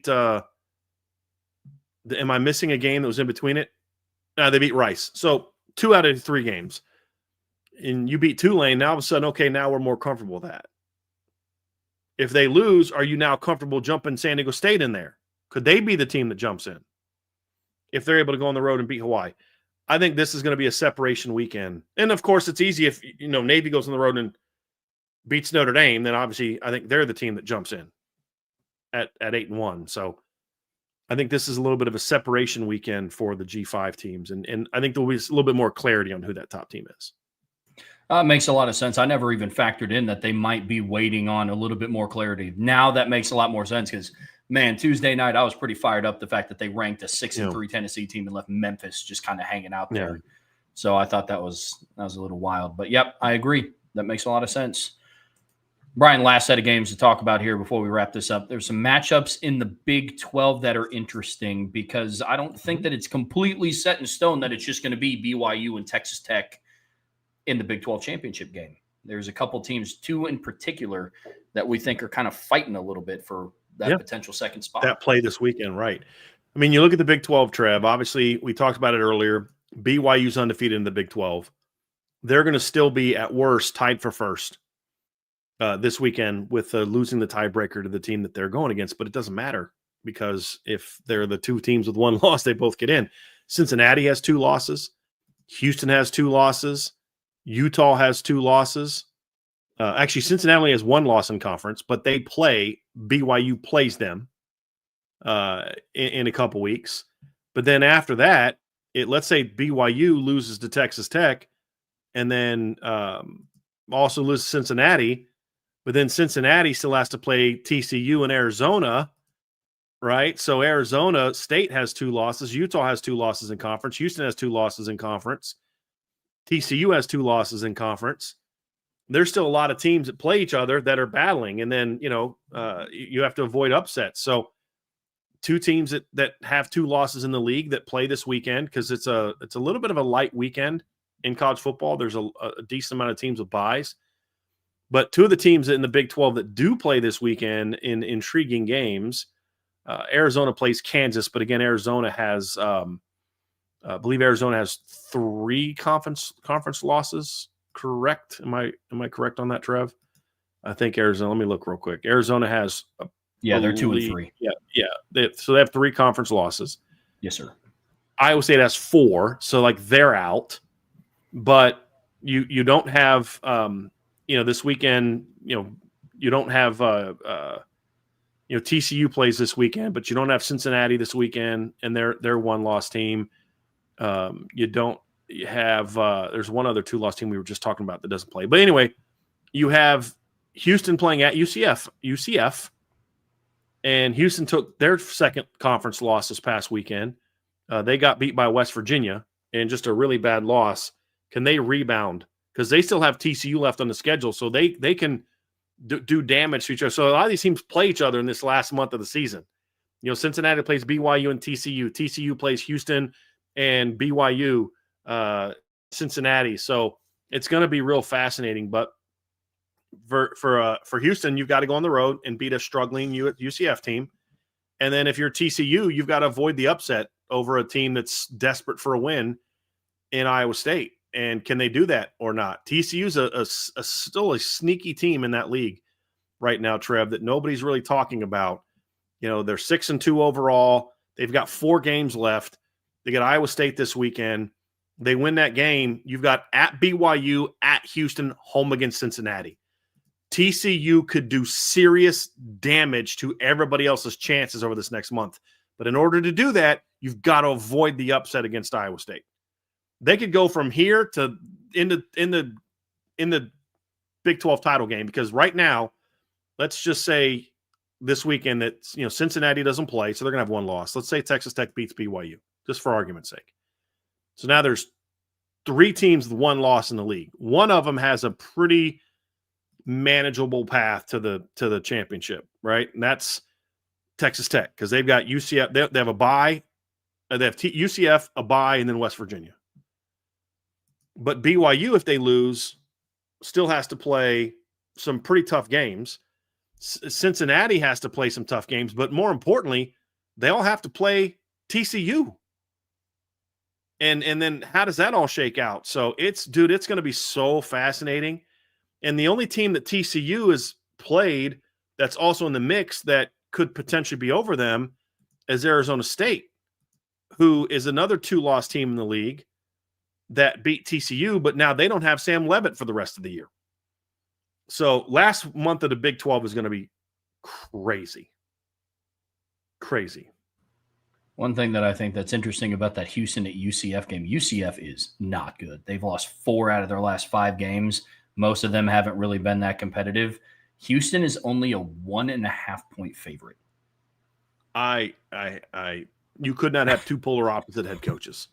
am I missing a game that was in between it? No, they beat Rice. So 2 out of 3 games. And you beat Tulane, now all of a sudden, okay, now we're more comfortable with that. If they lose, are you now comfortable jumping San Diego State in there? Could they be the team that jumps in if they're able to go on the road and beat Hawaii? I think this is going to be a separation weekend. And, of course, it's easy if, Navy goes on the road and beats Notre Dame, then obviously I think they're the team that jumps in at 8-1. So I think this is a little bit of a separation weekend for the G5 teams. And I think there'll be a little bit more clarity on who that top team is. Makes a lot of sense. I never even factored in that they might be waiting on a little bit more clarity. Now that makes a lot more sense because, man, Tuesday night I was pretty fired up the fact that they ranked a 6-3 Tennessee team and left Memphis just kind of hanging out there. Yeah. So I thought that was a little wild. But, yep, I agree. That makes a lot of sense. Brian, last set of games to talk about here before we wrap this up. There's some matchups in the Big 12 that are interesting because I don't think that it's completely set in stone that it's just going to be BYU and Texas Tech in the Big 12 championship game. There's a couple teams, 2 in particular, that we think are kind of fighting a little bit for that potential second spot. That play this weekend, right. I mean, you look at the Big 12, Trev. Obviously, we talked about it earlier. BYU's undefeated in the Big 12. They're going to still be, at worst, tied for first this weekend with losing the tiebreaker to the team that they're going against. But it doesn't matter because if they're the 2 teams with 1 loss, they both get in. Cincinnati has 2 losses. Houston has 2 losses. Utah has 2 losses. Actually, Cincinnati only has 1 loss in conference, but they play. BYU plays them in a couple weeks. But then after that, let's say BYU loses to Texas Tech and then also loses Cincinnati, but then Cincinnati still has to play TCU and Arizona, right? So Arizona State has 2 losses. Utah has 2 losses in conference. Houston has 2 losses in conference. TCU has 2 losses in conference. There's still a lot of teams that play each other that are battling. And then, you have to avoid upsets. So 2 teams that have 2 losses in the league that play this weekend because it's a little bit of a light weekend in college football. There's a decent amount of teams with buys. But 2 of the teams in the Big 12 that do play this weekend in intriguing games, Arizona plays Kansas. But again, Arizona has I believe Arizona has 3 conference losses. Correct? Am I correct on that, Trev? I think Arizona. Let me look real quick. Arizona has they're 2 and 3. Yeah. So they have 3 conference losses. Yes, sir. Iowa State has 4, so they're out. But you don't have this weekend. You don't have TCU plays this weekend, but you don't have Cincinnati this weekend, and they're 1-loss team. You don't have there's one other 2-loss team we were just talking about that doesn't play. But anyway, you have Houston playing at UCF, and Houston took their second conference loss this past weekend. They got beat by West Virginia in just a really bad loss. Can they rebound? Because they still have TCU left on the schedule, so they can do damage to each other. So a lot of these teams play each other in this last month of the season. Cincinnati plays BYU and TCU. TCU plays Houston and BYU, Cincinnati. So it's going to be real fascinating. But for Houston, you've got to go on the road and beat a struggling UCF team. And then if you're TCU, you've got to avoid the upset over a team that's desperate for a win in Iowa State. And can they do that or not? TCU's still a sneaky team in that league right now, Trev, that nobody's really talking about. They're 6-2 overall. They've got 4 games left. They get Iowa State this weekend. They win that game. You've got at BYU, at Houston, home against Cincinnati. TCU could do serious damage to everybody else's chances over this next month. But in order to do that, you've got to avoid the upset against Iowa State. They could go from here to in the Big 12 title game, because right now, let's just say this weekend that Cincinnati doesn't play, so they're going to have 1 loss. Let's say Texas Tech beats BYU, just for argument's sake. So now there's 3 teams with 1 loss in the league. One of them has a pretty manageable path to the championship, right? And that's Texas Tech, because they've got UCF. They have a bye. They have UCF, a bye, and then West Virginia. But BYU, if they lose, still has to play some pretty tough games. Cincinnati has to play some tough games, but more importantly, they all have to play TCU. And then how does that all shake out? So it's going to be so fascinating. And the only team that TCU has played that's also in the mix that could potentially be over them is Arizona State, who is another 2-loss team in the league that beat TCU, but now they don't have Sam Levitt for the rest of the year. So last month of the Big 12 is going to be crazy. Crazy. One thing that I think that's interesting about that Houston at UCF game, UCF is not good. They've lost 4 out of their last 5 games. Most of them haven't really been that competitive. Houston is only a 1.5-point favorite. You could not have 2 polar opposite head coaches.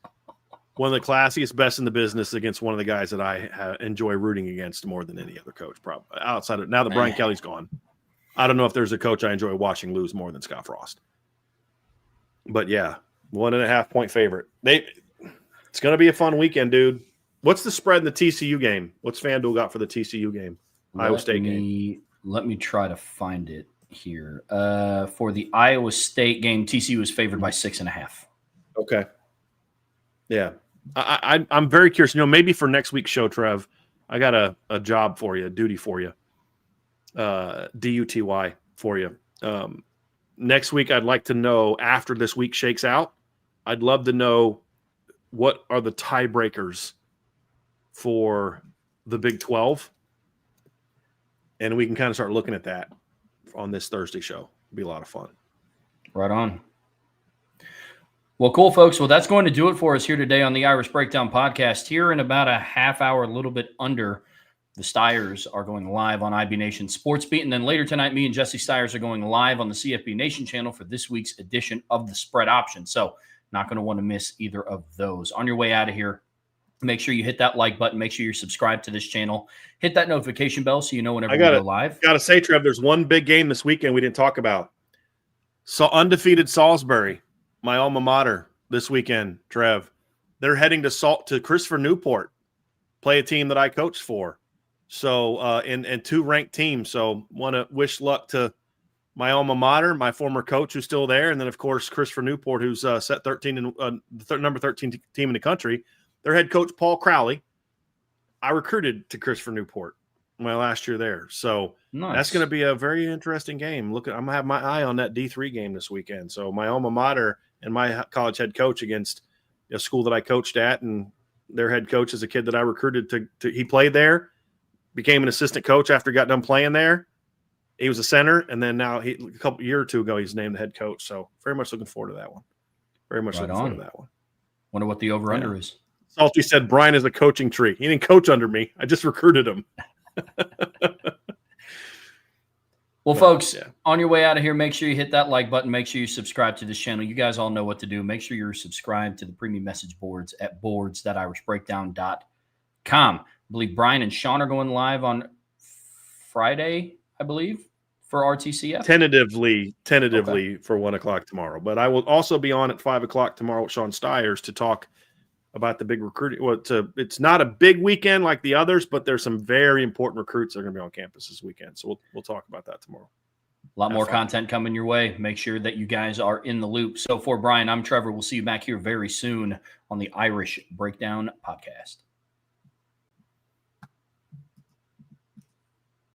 One of the classiest, best in the business against one of the guys that I enjoy rooting against more than any other coach, probably outside of now that Brian Kelly's gone. I don't know if there's a coach I enjoy watching lose more than Scott Frost. But yeah, 1.5-point favorite. It's going to be a fun weekend, dude. What's the spread in the TCU game? What's FanDuel got for the TCU game? Iowa State game. Let me try to find it here. For the Iowa State game, TCU is favored by 6.5. Okay. Yeah. I'm very curious. Maybe for next week's show, Trev, I got a job for you, a duty for you. DUTY for you. Next week, I'd like to know, after this week shakes out, I'd love to know what are the tiebreakers for the Big 12. And we can kind of start looking at that on this Thursday show. It'll be a lot of fun. Right on. Well, cool, folks. Well, that's going to do it for us here today on the Irish Breakdown podcast. Here in about a half hour, a little bit under, the Steyers are going live on IB Nation Sports Beat. And then later tonight, me and Jesse Steyers are going live on the CFB Nation channel for this week's edition of the Spread Option. So not going to want to miss either of those. On your way out of here, make sure you hit that like button. Make sure you're subscribed to this channel. Hit that notification bell so you know whenever we go live. Got to say, Trev, there's one big game this weekend we didn't talk about. So undefeated Salisbury, my alma mater, this weekend, Trev. They're heading to Christopher Newport, play a team that I coached for. So, and 2 ranked teams. So want to wish luck to my alma mater, my former coach who's still there. And then, of course, Christopher Newport, who's set 13 and number 13 team in the country. Their head coach, Paul Crowley, I recruited to Christopher Newport my last year there. So nice. That's going to be a very interesting game. I'm going to have my eye on that D3 game this weekend. So my alma mater and my college head coach against a school that I coached at, and their head coach is a kid that I recruited to he played there, became an assistant coach after he got done playing there. He was a center, and then now a year or 2 ago, he's named the head coach. So very much looking forward to that one. Very much looking forward to that one. Wonder what the over-under is. Salty said Brian is a coaching tree. He didn't coach under me. I just recruited him. Well, folks, on your way out of here, make sure you hit that like button. Make sure you subscribe to this channel. You guys all know what to do. Make sure you're subscribed to the premium message boards at boards.irishbreakdown.com. I believe Brian and Sean are going live on Friday, I believe, for RTCF. Tentatively for 1 o'clock tomorrow. But I will also be on at 5 o'clock tomorrow with Sean Steyers to talk about the big recruiting. Well, it's not a big weekend like the others, but there's some very important recruits that are going to be on campus this weekend. So we'll talk about that tomorrow. A lot more content coming your way. Make sure that you guys are in the loop. So for Brian, I'm Trevor. We'll see you back here very soon on the Irish Breakdown podcast.